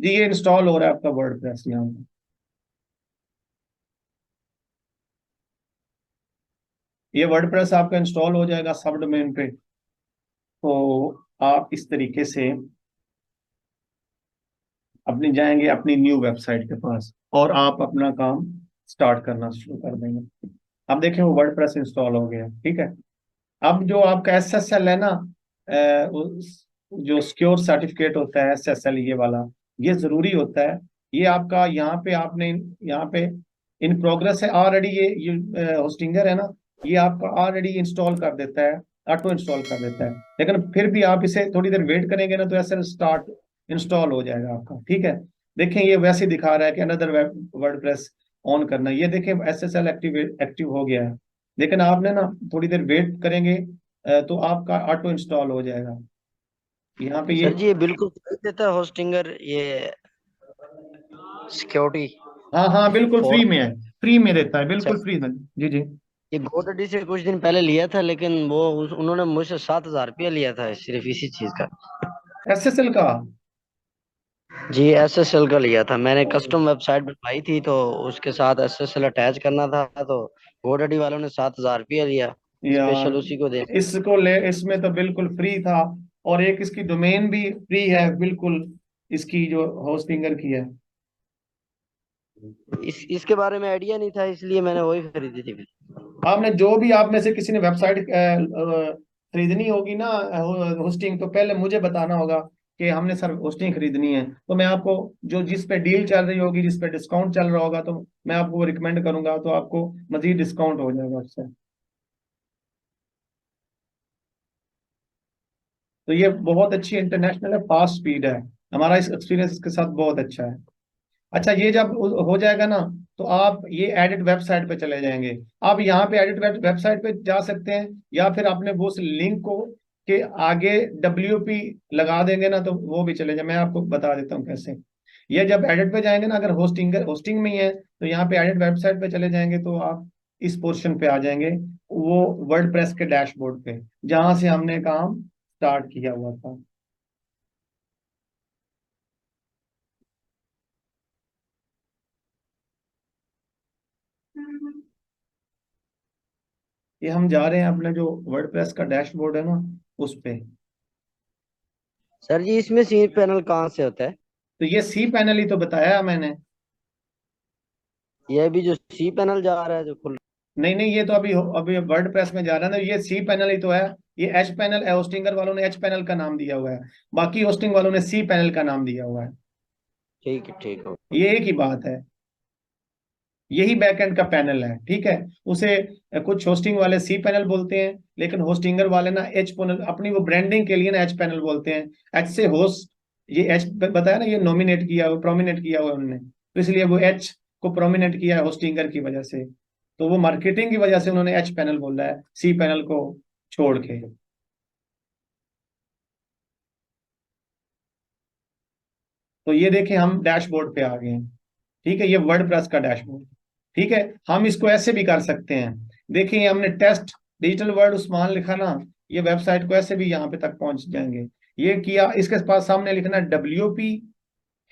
जी ये इंस्टॉल हो रहा है आपका वर्डप्रेस यहाँ पे। ये वर्डप्रेस आपका इंस्टॉल हो जाएगा सब डोमेन पे। तो आप इस तरीके से अपनी जाएंगे अपनी न्यू वेबसाइट के पास और आप अपना काम स्टार्ट करना शुरू कर देंगे। अब देखें वो वर्डप्रेस इंस्टॉल हो गया। ठीक है, अब जो आपका SSL है ना, जो सिक्योर सर्टिफिकेट होता है SSL, ये वाला ये जरूरी होता है। ये आपका यहाँ पे आपने यहाँ पे इन प्रोग्रेस है ऑलरेडी, ये होस्टिंगर है ना, ये आपका ऑलरेडी इंस्टॉल कर देता है, ऑटो इंस्टॉल कर देता है। लेकिन फिर भी आप इसे थोड़ी देर वेट करेंगे ना तो SSL स्टार्ट इंस्टॉल हो जाएगा आपका। ठीक है, देखें ये वैसे दिखा रहा है कि अनदर वर्डप्रेस ऑन करना है। ये देखें SSL एक्टिव हो गया है, लेकिन आपने ना थोड़ी देर वेट करेंगे तो आपका ऑटो इंस्टॉल हो जाएगा। यहाँ पे ये, सर जी ये बिल्कुल सही देता है होस्टिंगर ये सिक्योरिटी हाँ हाँ बिल्कुल फ्री फॉर। में है, फ्री में देता है, अच्छा, बिल्कुल फ्री में। जी जी। ये गोडडी से कुछ दिन पहले लिया था, लेकिन वो उन्होंने मुझसे 7,000 रुपया लिया था सिर्फ इसी चीज का। SSL का, जी SSL का लिया था मैंने, कस्टम वेबसाइट बनवाई थी तो उसके साथ SSL अटैच करना था, तो गोडडी वालों ने 7,000 रुपया लिया यार स्पेशल उसी को दे। इसमें तो बिल्कुल फ्री था, और एक इसकी डोमेन भी फ्री है बिल्कुल, इसकी जो होस्टिंगर की है। इसके बारे में आइडिया नहीं था, इसलिए मैंने वही खरीदी थी। आपने जो भी, आप में से किसी ने वेबसाइट खरीदनी होगी ना होस्टिंग, तो पहले मुझे बताना होगा कि हमने सर होस्टिंग खरीदनी है, तो मैं आपको जो जिस पे डील चल रही होगी, जिस पे डिस्काउंट चल रहा होगा, तो मैं आपको रिकमेंड करूंगा, तो आपको मजीद डिस्काउंट हो जाएगा उससे। तो ये बहुत अच्छी इंटरनेशनल है, फास्ट स्पीड है, हमारा इस एक्सपीरियंस इसके साथ बहुत अच्छा है। अच्छा, ये जब हो जाएगा ना तो आप ये एडिट वेबसाइट पे चले जाएंगे। आप यहाँ पे एडिट वेबसाइट पे जा सकते हैं, या फिर आपने वो उस लिंक को के आगे WP लगा देंगे ना तो वो भी चले जाए। मैं आपको बता देता हूँ कैसे। ये जब एडिट पे जाएंगे ना, अगर होस्टिंग में ही है तो यहाँ पे एडिट वेबसाइट पे चले जाएंगे तो आप इस पोर्शन पे आ जाएंगे, वो वर्डप्रेस के डैशबोर्ड पे जहां से हमने काम स्टार्ट किया हुआ था। ये हम जा रहे हैं अपने जो वर्डप्रेस का डैशबोर्ड है ना उस पे। सर जी इसमें सीन पैनल कहाँ से होता है? तो ये सी पैनल ही तो बताया मैंने। ये भी जो सी पैनल जा रहा है जो खुल नहीं नहीं, ये तो अभी अभी वर्ड प्रेस में जा रहा है ना, ये सी पैनल ही तो है। ये एच पैनल है, होस्टिंगर वालों ने एच पैनल का नाम दिया हुआ है, बाकी होस्टिंग वालों ने सी पैनल का नाम दिया हुआ है। ठीक है, ठीक है। ये एक ही बात है, यही बैकएंड का पैनल है, ठीक है। उसे कुछ होस्टिंग वाले सी पैनल बोलते हैं, लेकिन होस्टिंगर वाले ना एच पैनल, अपनी वो ब्रांडिंग के लिए ना एच पैनल बोलते हैं। एच से होस्ट, ये एच बताया ना, ये नॉमिनेट किया हुआ, प्रोमिनेट किया हुआ उन्होंने, तो इसलिए वो एच को प्रोमिनेट किया है होस्टिंगर की वजह से। तो वो मार्केटिंग की वजह से उन्होंने एच पैनल बोला है सी पैनल को छोड़ के। तो ये देखें, हम डैशबोर्ड पे आ गए हैं, ठीक है। ये वर्डप्रेस का डैशबोर्ड, ठीक है। हम इसको ऐसे भी कर सकते हैं, देखिए हमने टेस्ट डिजिटल वर्ड उस्मान लिखा ना, ये वेबसाइट को ऐसे भी यहाँ पे तक पहुंच जाएंगे। ये किया, इसके पास सामने लिखना WP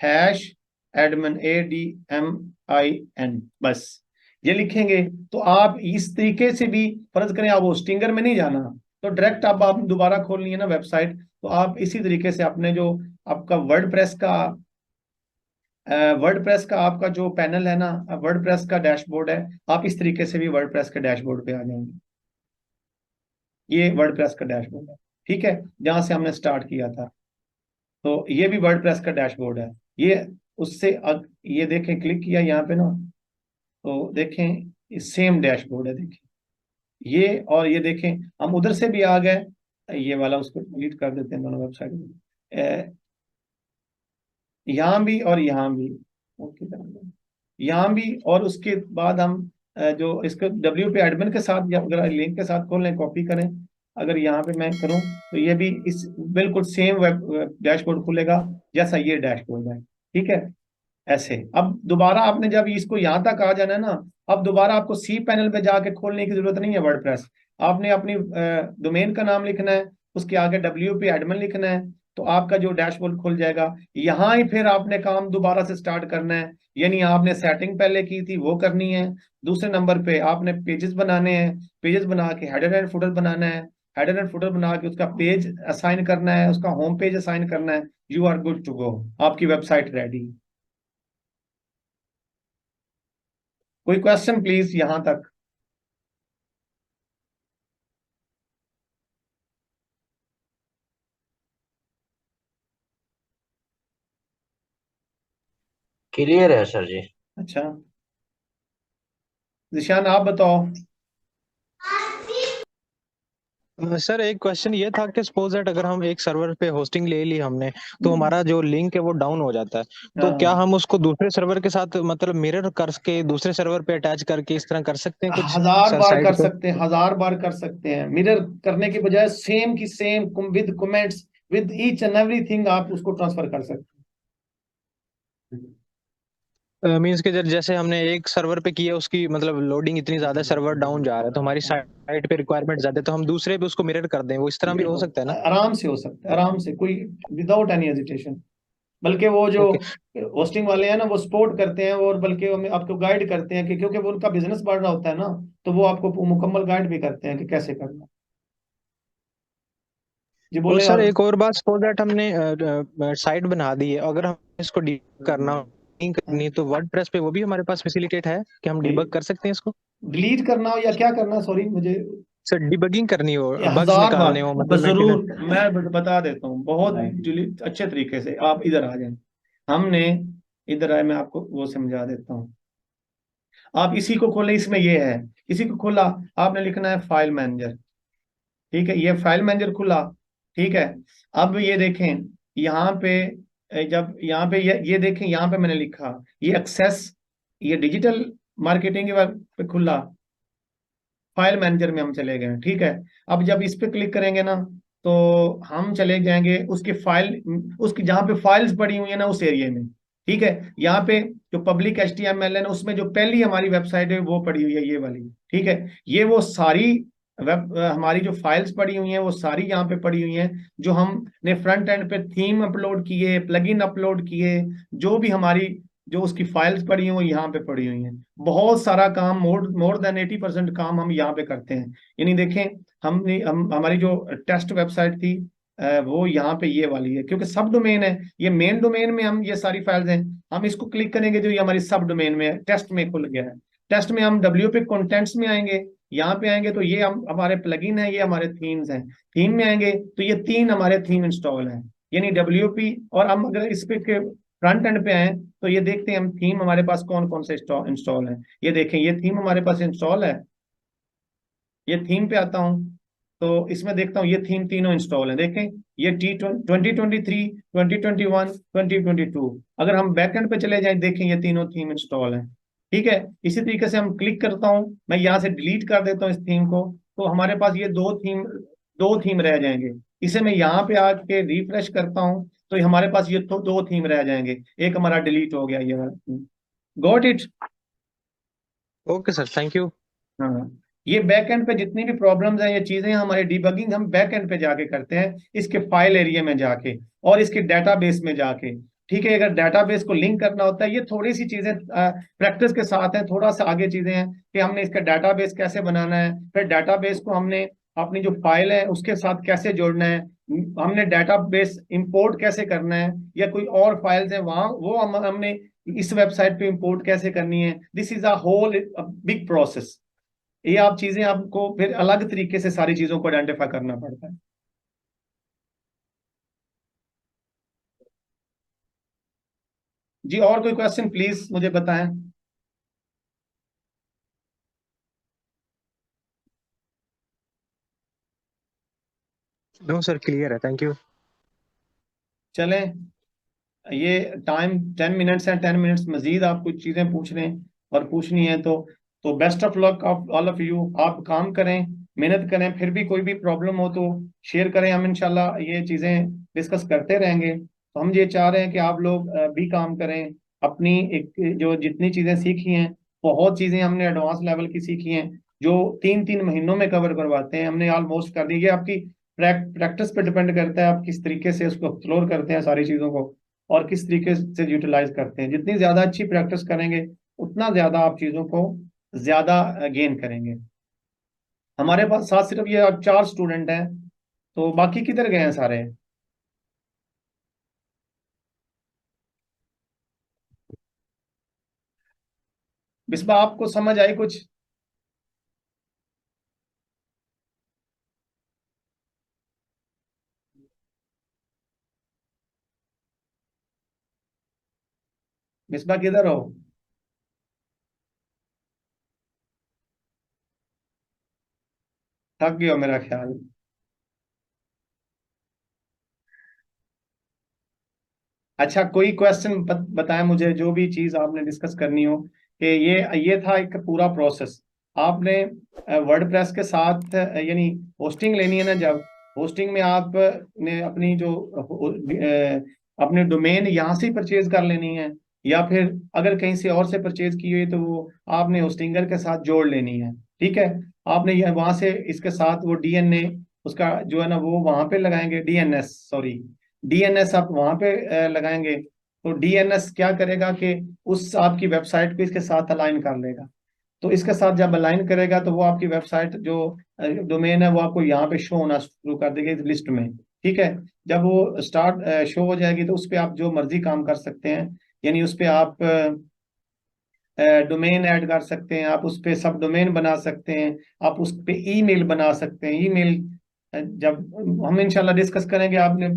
हैश एडमिन ADMIN, बस ये लिखेंगे तो आप इस तरीके से भी, फर्ज करें आप होस्टिंगर में नहीं जाना, तो डायरेक्ट आप दोबारा खोलनी है ना वेबसाइट, तो आप इसी तरीके से अपने जो आपका वर्डप्रेस का आपका जो पैनल है ना, वर्डप्रेस का डैशबोर्ड है, आप इस तरीके से भी वर्डप्रेस के डैशबोर्ड पे आ जाएंगे। ये वर्डप्रेस का डैशबोर्ड है, ठीक है, जहां से हमने स्टार्ट किया था। तो ये भी वर्डप्रेस का डैशबोर्ड है। ये उससे ये देखें, क्लिक किया यहाँ पे ना, तो देखें सेम डैशबोर्ड है, देखें ये, और ये देखें हम उधर से भी आ गए। ये वाला उसको डिलीट कर देते हैं दोनों वेबसाइट, यहाँ भी और यहाँ भी, ओके, यहाँ भी। और उसके बाद हम जो इसको WP एडमिन के साथ या अगर लिंक के साथ खोल लें, कॉपी करें, अगर यहाँ पे मैं करूँ तो ये भी इस बिल्कुल सेम वेब डैशबोर्ड खुलेगा जैसा ये डैशबोर्ड है, ठीक है। ऐसे अब दोबारा आपने जब इसको यहाँ तक आ जाना है ना, अब दोबारा आपको सी पैनल पे जाके खोलने की जरूरत नहीं है वर्डप्रेस। आपने अपनी डोमेन का नाम लिखना है, उसके आगे WP एडमिन लिखना है, तो आपका जो डैशबोर्ड खुल जाएगा। यहाँ ही फिर आपने काम दोबारा से स्टार्ट करना है, यानी आपने सेटिंग पहले की थी वो करनी है। दूसरे नंबर पे आपने पेजेस बनाने हैं, पेजेस बना के हेडर एंड फुटर बनाना है, हेडर एंड फुटर बना के उसका पेज असाइन करना है, उसका होम पेज असाइन करना है। You are good to go, आपकी वेबसाइट रेडी। कोई क्वेश्चन प्लीज यहां तक? क्लियर है सर जी। अच्छा, जिशान आप बताओ। सर एक क्वेश्चन ये था कि सपोज दैट अगर हम एक सर्वर पे होस्टिंग ले ली हमने, तो हमारा जो लिंक है वो डाउन हो जाता है, तो क्या हाँ, हम उसको दूसरे सर्वर के साथ मतलब मिरर करके दूसरे सर्वर पे अटैच करके इस तरह कर सकते हैं कुछ हजार सर बार साइट कर पे? सकते हैं, हजार बार कर सकते हैं। मिरर करने के बजाय सेम की same with comments, with each and everything आप उसको ट्रांसफर कर सकते हैं। मींस के जैसे हमने एक सर्वर पे किया, उसकी मतलब लोडिंग इतनी ज्यादा, सर्वर डाउन जा रहा है, तो हमारी साइट पे रिक्वायरमेंट ज्यादा है, तो हम दूसरे पे उसको मिरर कर दें, वो इस तरह भी हो बिल्कुल सकता है ना? आराम से हो सकता है, आराम से, कोई विदाउट एनी हेजिटेशन। बल्कि वो जो ओके। होस्टिंग वाले हैं ना, वो सपोर्ट करते हैं, और बल्कि वो आपको गाइड करते हैं कि क्योंकि वो उनका बिजनेस बढ़ रहा होता है ना, तो वो आपको मुकम्मल गाइड भी करते हैं कि कैसे करना। जी और बोले सर और। एक और बात, सपोज दैट हमने साइट बना दी है, अगर हम इसको डिबग करना नहीं करनी, तो वर्डप्रेस पे वो भी हमारे पास फैसिलिटेट है कि हम डिबग कर सकते हैं इसको? डिलीट करना हो या क्या करना है, सॉरी मुझे, सर डिबगिंग करनी हो, ये बग्स हजार बार, निकालने हो, मतलब जरूर मेंटेनेंस। मैं बता देता हूँ बहुत अच्छे तरीके से। आप इधर आ जाए, हमने इधर आए, मैं आपको वो समझा देता हूँ। आप इसी को खोलें, इसमें ये है, इसी को खोला, आपने लिखना है फाइल मैनेजर, ठीक है। ये फाइल मैनेजर खुला, ठीक है। अब ये देखें यहाँ पे, जब यहाँ पे ये देखें, यहाँ पे मैंने लिखा ये एक्सेस, ये डिजिटल मार्केटिंग पे खुला, फाइल मैनेजर में हम चले गए, ठीक है। अब जब इस पे क्लिक करेंगे ना, तो हम चले जाएंगे उसकी फाइल, उसकी जहाँ पे फाइल्स पड़ी हुई है ना उस एरिया में, ठीक है। यहाँ पे जो पब्लिक HTML है ना, उसमें जो पहली हमारी वेबसाइट है वो पड़ी हुई है, ये वाली, ठीक है। ये वो सारी हमारी जो फाइल्स पड़ी हुई हैं वो सारी यहाँ पे पड़ी हुई हैं, जो हमने फ्रंट एंड पे थीम अपलोड किए, प्लगइन अपलोड किए, जो भी हमारी जो उसकी फाइल्स पड़ी हुई हैं यहाँ पे पड़ी हुई हैं। बहुत सारा काम, मोर देन 80% काम हम यहाँ पे करते हैं। यानी देखें, हमारी जो टेस्ट वेबसाइट थी, वो यहाँ पे ये वाली है, क्योंकि सब डोमेन है। ये मेन डोमेन में हम ये सारी फाइल्स हैं, हम इसको क्लिक करेंगे तो ये हमारी सब डोमेन में है, टेस्ट में खुल गया है। टेस्ट में हम WP कंटेंट्स में आएंगे, यहाँ पे आएंगे तो ये हम हमारे प्लगइन है, ये हमारे थीम्स हैं। थीम में आएंगे तो ये 3 हमारे थीम इंस्टॉल हैं, यानी WP। और हम अगर इस पे के फ्रंट एंड पे आए तो ये देखते हैं हम थीम हमारे पास कौन कौन से इंस्टॉल है। ये देखें, ये थीम हमारे पास इंस्टॉल है। ये थीम पे आता हूँ तो इसमें देखता हूँ ये थीम तीनों इंस्टॉल है। देखें, ये T2023, 2021, 2022। अगर हम बैकएंड पे चले जाएं, देखें ये तीनों थीम इंस्टॉल है। ठीक है, इसी तरीके से हम क्लिक करता हूँ, मैं यहाँ से डिलीट कर देता हूँ इस थीम को, तो हमारे पास ये दो थीम रह जाएंगे। इसे मैं यहाँ पे आके रिफ्रेश करता हूँ तो ये हमारे पास ये तो 2 थीम रह जाएंगे, एक हमारा डिलीट हो गया ये वाला। Got it? Okay sir, thank you. हाँ, ये बैक एंड पे जितनी भी प्रॉब्लम्स हैं, ये चीजें हमारे डिबगिंग हम बैक एंड पे जाके करते हैं, इसके फाइल एरिया में जाके और इसके डेटाबेस में जाके। ठीक है, अगर डेटाबेस को लिंक करना होता है, ये थोड़ी सी चीजें प्रैक्टिस के साथ है, थोड़ा सा आगे चीजें हैं कि हमने इसका डेटाबेस कैसे बनाना है, फिर डेटाबेस को हमने अपनी जो फाइल है उसके साथ कैसे जोड़ना है, हमने डेटाबेस इंपोर्ट कैसे करना है, या कोई और फाइल्स है वहां वो हमने इस वेबसाइट पे इंपोर्ट कैसे करनी है। This is a whole big process. ये आप चीजें आपको फिर अलग तरीके से सारी चीजों को आइडेंटिफाई करना पड़ता है। जी, और कोई क्वेश्चन प्लीज मुझे बताएं। नो सर, क्लियर है, थैंक यू। चलें, ये टाइम 10 मिनट्स है, 10 मिनट्स मजीद आप कुछ चीजें पूछ रहे हैं और पूछनी है तो best of luck of all of you. आप काम करें, मेहनत करें, फिर भी कोई भी प्रॉब्लम हो तो शेयर करें, हम इंशाल्लाह ये चीजें डिस्कस करते रहेंगे। तो हम ये चाह रहे हैं कि आप लोग भी काम करें, अपनी एक जो जितनी चीजें सीखी हैं, बहुत चीजें हमने एडवांस लेवल की सीखी हैं जो 3-3 महीनों में कवर करवाते हैं, हमने ऑलमोस्ट कर दी। ये आपकी प्रैक्टिस पे डिपेंड करता है, आप किस तरीके से उसको एक्सप्लोर करते हैं सारी चीजों को, और किस तरीके से यूटिलाइज करते हैं। जितनी ज्यादा अच्छी प्रैक्टिस करेंगे उतना ज्यादा आप चीजों को ज्यादा गेन करेंगे। हमारे पास साथ सिर्फ ये अब 4 स्टूडेंट हैं, तो बाकी किधर गए हैं सारे? बिस्बा, आपको समझ आई कुछ? बिस्बा किधर हो? थक गए हो मेरा ख्याल। अच्छा, कोई क्वेश्चन बताएं मुझे, जो भी चीज आपने डिस्कस करनी हो, कि ये था एक पूरा प्रोसेस। आपने वर्डप्रेस के साथ यानी होस्टिंग लेनी है ना, जब होस्टिंग में आपने अपनी जो अपने डोमेन यहाँ से परचेज कर लेनी है, या फिर अगर कहीं से और से परचेज की हुई तो वो आपने होस्टिंगर के साथ जोड़ लेनी है। ठीक है, आपने ये वहां से इसके साथ वो DNA उसका जो है ना वो वहां पे लगाएंगे, DNS सॉरी, DNS आप वहां पे लगाएंगे तो DNS क्या करेगा कि उस आपकी वेबसाइट को इसके साथ अलाइन कर लेगा। तो इसके साथ जब अलाइन करेगा तो वो आपकी वेबसाइट जो डोमेन है वो आपको यहाँ पे शो होना शुरू कर देगी इस लिस्ट में। ठीक है, जब वो स्टार्ट शो हो जाएगी तो उस पर आप जो मर्जी काम कर सकते हैं, यानी उस पर आप डोमेन ऐड कर सकते हैं, आप उस पर सब डोमेन बना सकते हैं, आप उस पर ईमेल बना सकते हैं। ईमेल जब हम इंशाल्लाह डिस्कस करेंगे, आपने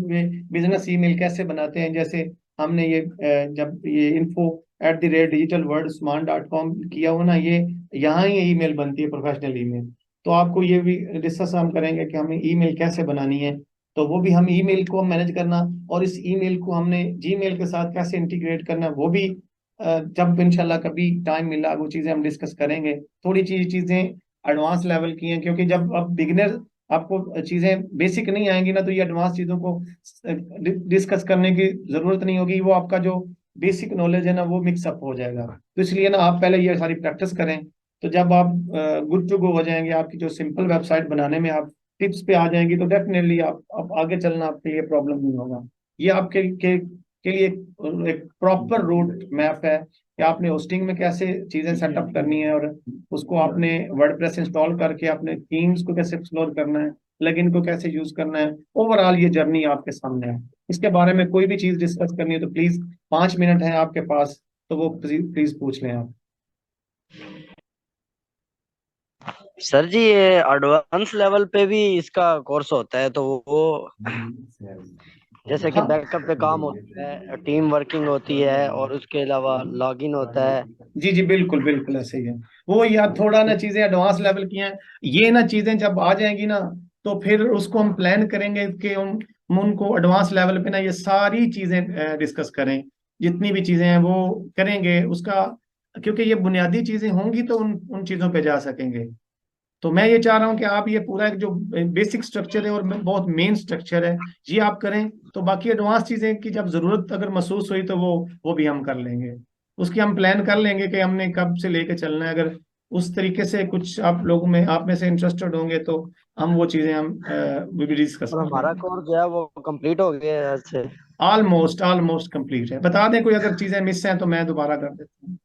बिजनेस ईमेल कैसे बनाते हैं, जैसे हमने ये जब ये info@digitalworldsmart.com किया हो ना, ये यहाँ ही ईमेल बनती है, प्रोफेशनल ईमेल। तो आपको ये भी डिस्कस हम करेंगे कि हमें ईमेल कैसे बनानी है, तो वो भी हम ईमेल को मैनेज करना, और इस ईमेल को हमने जीमेल के साथ कैसे इंटीग्रेट करना है वो भी जब इंशाल्लाह कभी टाइम मिला वो चीजें हम डिस्कस करेंगे। थोड़ी चीजें एडवांस लेवल की हैं, क्योंकि जब अब बिगिनर आपको चीजें बेसिक नहीं आएंगी ना, तो ये एडवांस चीजों को डिस्कस करने की जरूरत नहीं होगी, वो आपका जो बेसिक नॉलेज है ना वो मिक्सअप हो जाएगा। तो इसलिए ना आप पहले ये सारी प्रैक्टिस करें, तो जब आप गुड टू गो हो जाएंगे, आपकी जो सिंपल वेबसाइट बनाने में आप टिप्स पे आ जाएंगी, तो डेफिनेटली आप आगे चलना आपके लिए प्रॉब्लम नहीं होगा। ये आपके के लिए एक प्रॉपर रूट मैप है कि आपने होस्टिंग में कैसे चीजें सेटअप करनी है, और उसको आपने वर्डप्रेस इंस्टॉल करके अपने थीम्स को कैसे एक्सप्लोर करना है, प्लगइन को कैसे यूज करना है, ओवरऑल ये जर्नी आपके सामने है। इसके बारे में कोई भी चीज डिस्कस करनी है तो प्लीज 5 मिनट है आपके पास, तो वो प्लीज पूछ लें आप। सर जी ये एडवांस लेवल पे भी इसका कोर्स होता है, तो वो जैसे कि हाँ बैकअप पे काम होता है, टीम वर्किंग होती है, और उसके अलावा लॉगिन होता है। जी जी, बिल्कुल बिल्कुल ऐसे ही है। वो यार थोड़ा ना चीजें एडवांस लेवल की हैं, ये ना चीजें जब आ जाएंगी ना तो फिर उसको हम प्लान करेंगे कि हम उनको एडवांस लेवल पे ना ये सारी चीजें डिस्कस करें, जितनी भी चीजें हैं वो करेंगे उसका, क्योंकि ये बुनियादी चीजें होंगी तो उन उन चीजों पे जा सकेंगे। तो मैं ये चाह रहा हूँ कि आप ये पूरा एक जो बेसिक स्ट्रक्चर है और बहुत मेन स्ट्रक्चर है ये आप करें, तो बाकी एडवांस चीजें की जब जरूरत अगर महसूस हुई तो वो भी हम कर लेंगे। उसकी हम प्लान कर लेंगे कि हमने कब से लेके चलना है। अगर उस तरीके से कुछ आप में से इंटरेस्टेड होंगे तो हम वो चीजें हम भी डिस्कस और कर हमारा लेंगे। कोर्स जो है वो कंप्लीट हो गया है आज से। ऑलमोस्ट कंप्लीट है। बता दें कोई अगर चीजें मिस हैं तो मैं दोबारा कर देता हूँ।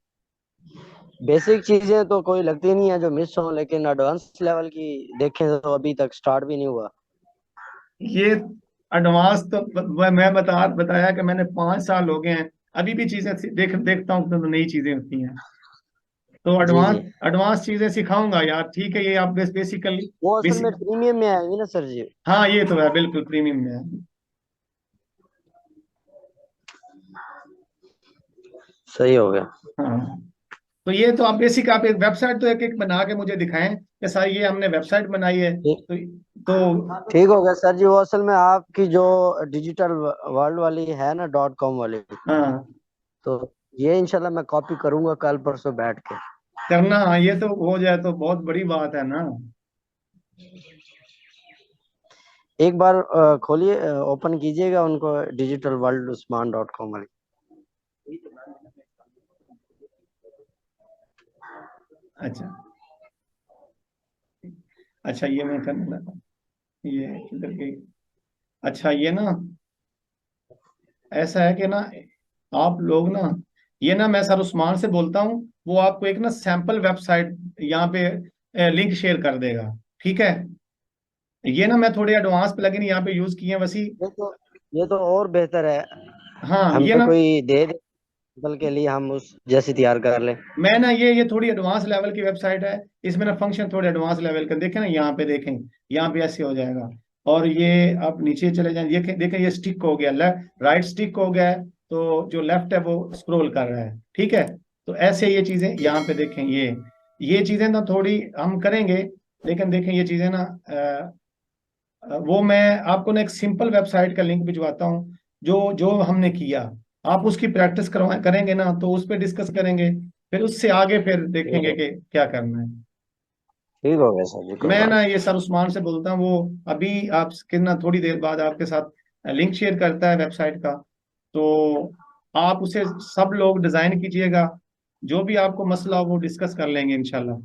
बेसिक चीजें तो कोई लगती नहीं है जो मिस हो, लेकिन एडवांस लेवल की देखें तो अभी तक स्टार्ट भी नहीं हुआ। ये एडवांस तो मैं बताया कि मैंने 5 साल हो गए हैं, अभी भी चीजें देखता हूँ तो नई चीजें होती हैं। तो जी एडवांस जी। एडवांस चीजें सिखाऊंगा यार, ठीक है। ये आप बेसिकली वो असल में बेसिक, प्रीमियम में आएंगी ना सर जी। हाँ ये तो है, बिल्कुल प्रीमियम में है। सही हो गया। हाँ तो ये तो आप बेसिक, आप एक वेबसाइट तो एक एक बना के मुझे दिखाएं कि सर ये हमने वेबसाइट बनाई है। ठीक तो ठीक हो गया सर जी। वो असल में आपकी जो डिजिटल वर्ल्ड वाली है ना, .com वाली, हाँ तो ये इंशाल्लाह मैं कॉपी करूंगा कल परसों बैठ के। करना, हाँ ये तो हो जाए तो बहुत बड़ी बात है ना। एक बार खोलिए, ओपन कीजिएगा उनको, डिजिटल वर्ल्ड उस्मान .com वाली। अच्छा अच्छा, ये मैं करने लगा, ये किधर गई। अच्छा ये ना ऐसा है कि ना आप लोग ना, ये ना मैं सर उस्मान से बोलता हूँ, वो आपको एक ना सैंपल वेबसाइट यहाँ पे लिंक शेयर कर देगा, ठीक है। ये ना मैं थोड़े एडवांस प्लगइन यहाँ पे यूज किए हैं वसी। ये तो और बेहतर है। हाँ हम ये पे ना कोई दे दे कल के लिए, हम उस जैसी तैयार कर लें। मैं ना ये थोड़ी एडवांस लेवल की वेबसाइट है, इसमें ना फंक्शन थोड़े एडवांस लेवल के देखें ना, यहाँ पे देखें, यहाँ पे ऐसे हो जाएगा। और ये आप नीचे चले जाएं, ये देखें ये स्टिक हो गया, लेफ्ट राइट स्टिक हो गया है, तो जो लेफ्ट है वो स्क्रॉल कर रहा है, ठीक है। तो ऐसे ये चीजें यहाँ पे देखें, ये चीजें ना थोड़ी हम करेंगे, लेकिन देखें ये चीजें ना वो मैं आपको ना एक सिंपल वेबसाइट का लिंक भिजवाता हूँ, जो जो हमने किया, आप उसकी प्रैक्टिस करवा करेंगे ना तो उस पर डिस्कस करेंगे, फिर उससे आगे फिर ठीक देखेंगे है। कि क्या करना है। ठीक हो गया सर जी, कोई मैं बात ना ये सर उस्मान से बोलता हूँ, वो अभी आपके ना थोड़ी देर बाद आपके साथ लिंक शेयर करता है वेबसाइट का, तो आप उसे सब लोग डिजाइन कीजिएगा, जो भी आपको मसला हो वो डिस्कस कर लेंगे इंशाल्लाह।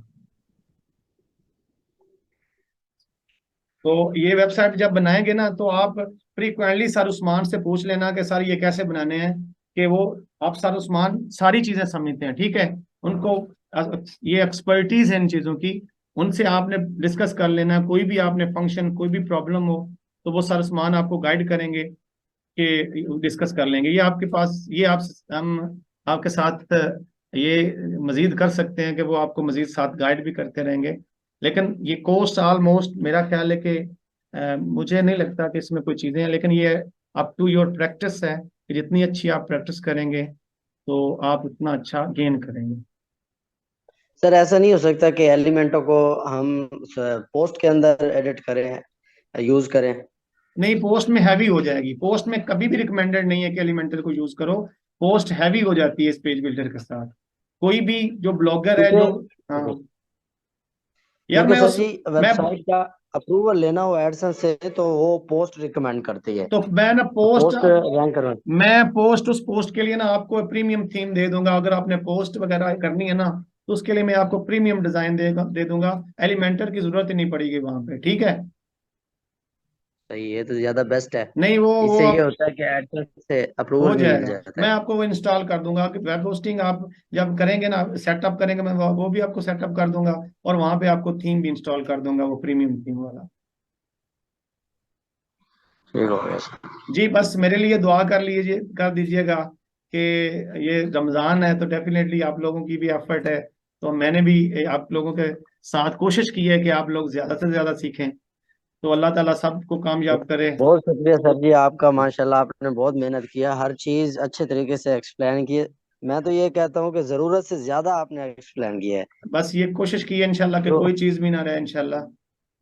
तो ये वेबसाइट जब बनाएंगे ना तो आप फ्रीक्वेंटली सर उस्मान से पूछ लेना कि सर ये कैसे बनाने हैं, कि वो आप सर उस्मान सारी चीजें समझते हैं, ठीक है। उनको ये एक्सपर्टीज है इन चीजों की, उनसे आपने डिस्कस कर लेना है। कोई भी आपने फंक्शन कोई भी प्रॉब्लम हो तो वो सर उस्मान आपको गाइड करेंगे कि डिस्कस कर लेंगे। ये आपके पास ये आप हम आपके साथ ये मजीद कर सकते हैं कि वो आपको मजीद साथ गाइड भी करते रहेंगे। लेकिन ये कोर्स ऑलमोस्ट मेरा ख्याल है कि मुझे नहीं लगता कि इसमें कोई चीज़ें हैं, लेकिन ये अप टू योर प्रैक्टिस है कि जितनी अच्छी आप प्रैक्टिस करेंगे तो आप उतना अच्छा गेन करेंगे। सर। ऐसा नहीं हो सकता कि एलिमेंटों को हम पोस्ट के अंदर एडिट करें, यूज करें? नहीं, पोस्ट में हैवी हो जाएगी, पोस्ट में कभी भी रिकमेंडेड नहीं है कि एलिमेंटर को यूज करो, पोस्ट हैवी हो जाती है इस पेज बिल्डर के साथ। कोई भी जो ब्लॉगर है जो, हाँ क्योंकि यार क्योंकि मैं सर उस जी मैं वेबसाइट का अप्रूवल लेना हो एडसेंस से, तो वो पोस्ट रिकमेंड करती है, तो मैं ना तो पोस्ट पोस्ट रैंक करवा। मैं पोस्ट उस पोस्ट के लिए ना आपको प्रीमियम थीम दे दूंगा। अगर आपने पोस्ट वगैरह करनी है ना तो उसके लिए मैं आपको प्रीमियम डिजाइन दे दूंगा, एलिमेंटर की जरूरत ही नहीं पड़ेगी वहां पे, ठीक है। सही है, तो ज्यादा बेस्ट है। नहीं वो इससे ये आप होता है कि एडसेंस से हो अप्रूवल भी मिल जाएगा, जाता मैं है। आपको वो इंस्टॉल कर दूंगा कि वेब होस्टिंग आप जब करेंगे ना, सेटअप करेंगे, मैं वो भी आपको सेटअप कर दूंगा, और वहां पे आपको थीम भी इंस्टॉल कर दूंगा, वो प्रीमियम थीम वाला। ठीक हो गया सर। जी बस मेरे लिए दुआ कर दीजिएगा कि ये रमजान है तो डेफिनेटली आप लोगों की भी एफर्ट है, तो मैंने भी आप लोगों के साथ कोशिश की है कि आप लोग ज्यादा से ज्यादा सीखें, तो अल्लाह ताला सबको कामयाब करे। बहुत शुक्रिया सर जी आपका, माशाल्लाह आपने बहुत मेहनत किया, हर चीज अच्छे तरीके से एक्सप्लेन की। मैं तो ये कहता हूँ कि जरूरत से ज्यादा आपने एक्सप्लेन किया है। बस ये कोशिश की है इंशाल्लाह कि जो कोई चीज भी ना रहे इंशाल्लाह।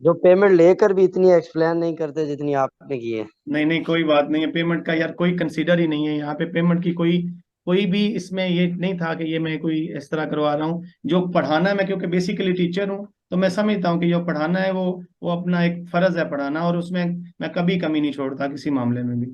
जो पेमेंट लेकर भी इतनी एक्सप्लेन नहीं करते जितनी आपने की है। नहीं नहीं कोई बात नहीं है, पेमेंट का यार कोई कंसीडर ही नहीं है यहाँ पे, पेमेंट की कोई कोई भी इसमें ये नहीं था कि ये मैं कोई इस तरह करवा रहा हूँ। जो पढ़ाना है, मैं क्योंकि बेसिकली टीचर हूँ तो मैं समझता हूँ कि जो पढ़ाना है वो अपना एक फर्ज है पढ़ाना, और उसमें मैं कभी कमी नहीं छोड़ता किसी मामले में भी।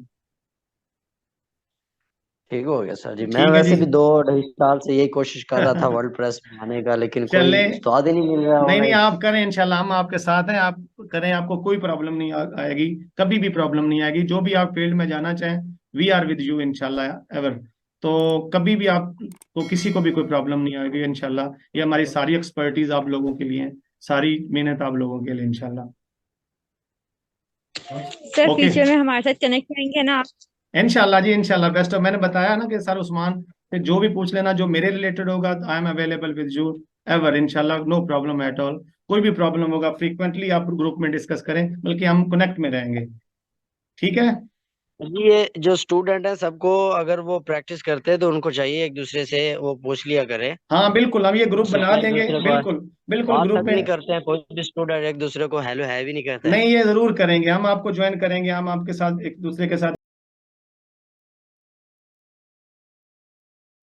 ठीक हो गया सर जी। मैं ठीक है जी। वैसे भी 2 2.5 साल से यही कोशिश कर रहा था वर्ल्ड प्रेस में आने का, लेकिन कोई चले, स्वाद ही नहीं मिल रहा नहीं नहीं ऑनलाइन। आप करें इंशाल्लाह, हम आपके साथ हैं, आप करें, आपको कोई प्रॉब्लम नहीं आएगी, कभी भी प्रॉब्लम नहीं आएगी। जो भी आप फील्ड में जाना चाहें, वी आर विद यू इंशाल्लाह एवर। तो कभी भी आपको किसी को भी कोई प्रॉब्लम नहीं आएगी इंशाल्लाह। ये हमारी सारी एक्सपर्टीज आप लोगों के लिए है, सारी मेहनत आप लोगों के लिए इंशाल्लाह। सर ओके फ्यूचर में हमारे साथ कनेक्ट करेंगे ना आप? इंशाल्लाह जी इंशाल्लाह, बेस्ट ऑफ। मैंने बताया ना कि सर उस्मान से जो भी पूछ लेना जो मेरे रिलेटेड होगा, I am available with you ever इंशाल्लाह, नो प्रॉब्लम एट ऑल। कोई भी प्रॉब्लम होगा फ्रीक्वेंटली आप ग्रुप में डिस्कस करें, बल्कि हम कनेक्ट में रहेंगे। ठीक है ये जो स्टूडेंट है सबको अगर वो प्रैक्टिस करते हैं तो उनको चाहिए एक दूसरे से वो पूछ लिया करे। हाँ बिल्कुल, हम ये ग्रुप उससे बना क्या एक देंगे, दूसरे को बिल्कुल बिल्कुल बात ग्रुप तक में। नहीं करते हैं, कोई भी स्टूडेंट एक दूसरे को हेलो है भी नहीं कहता है। नहीं ये जरूर करेंगे, हम आपको ज्वाइन करेंगे, हम आपके साथ एक दूसरे के साथ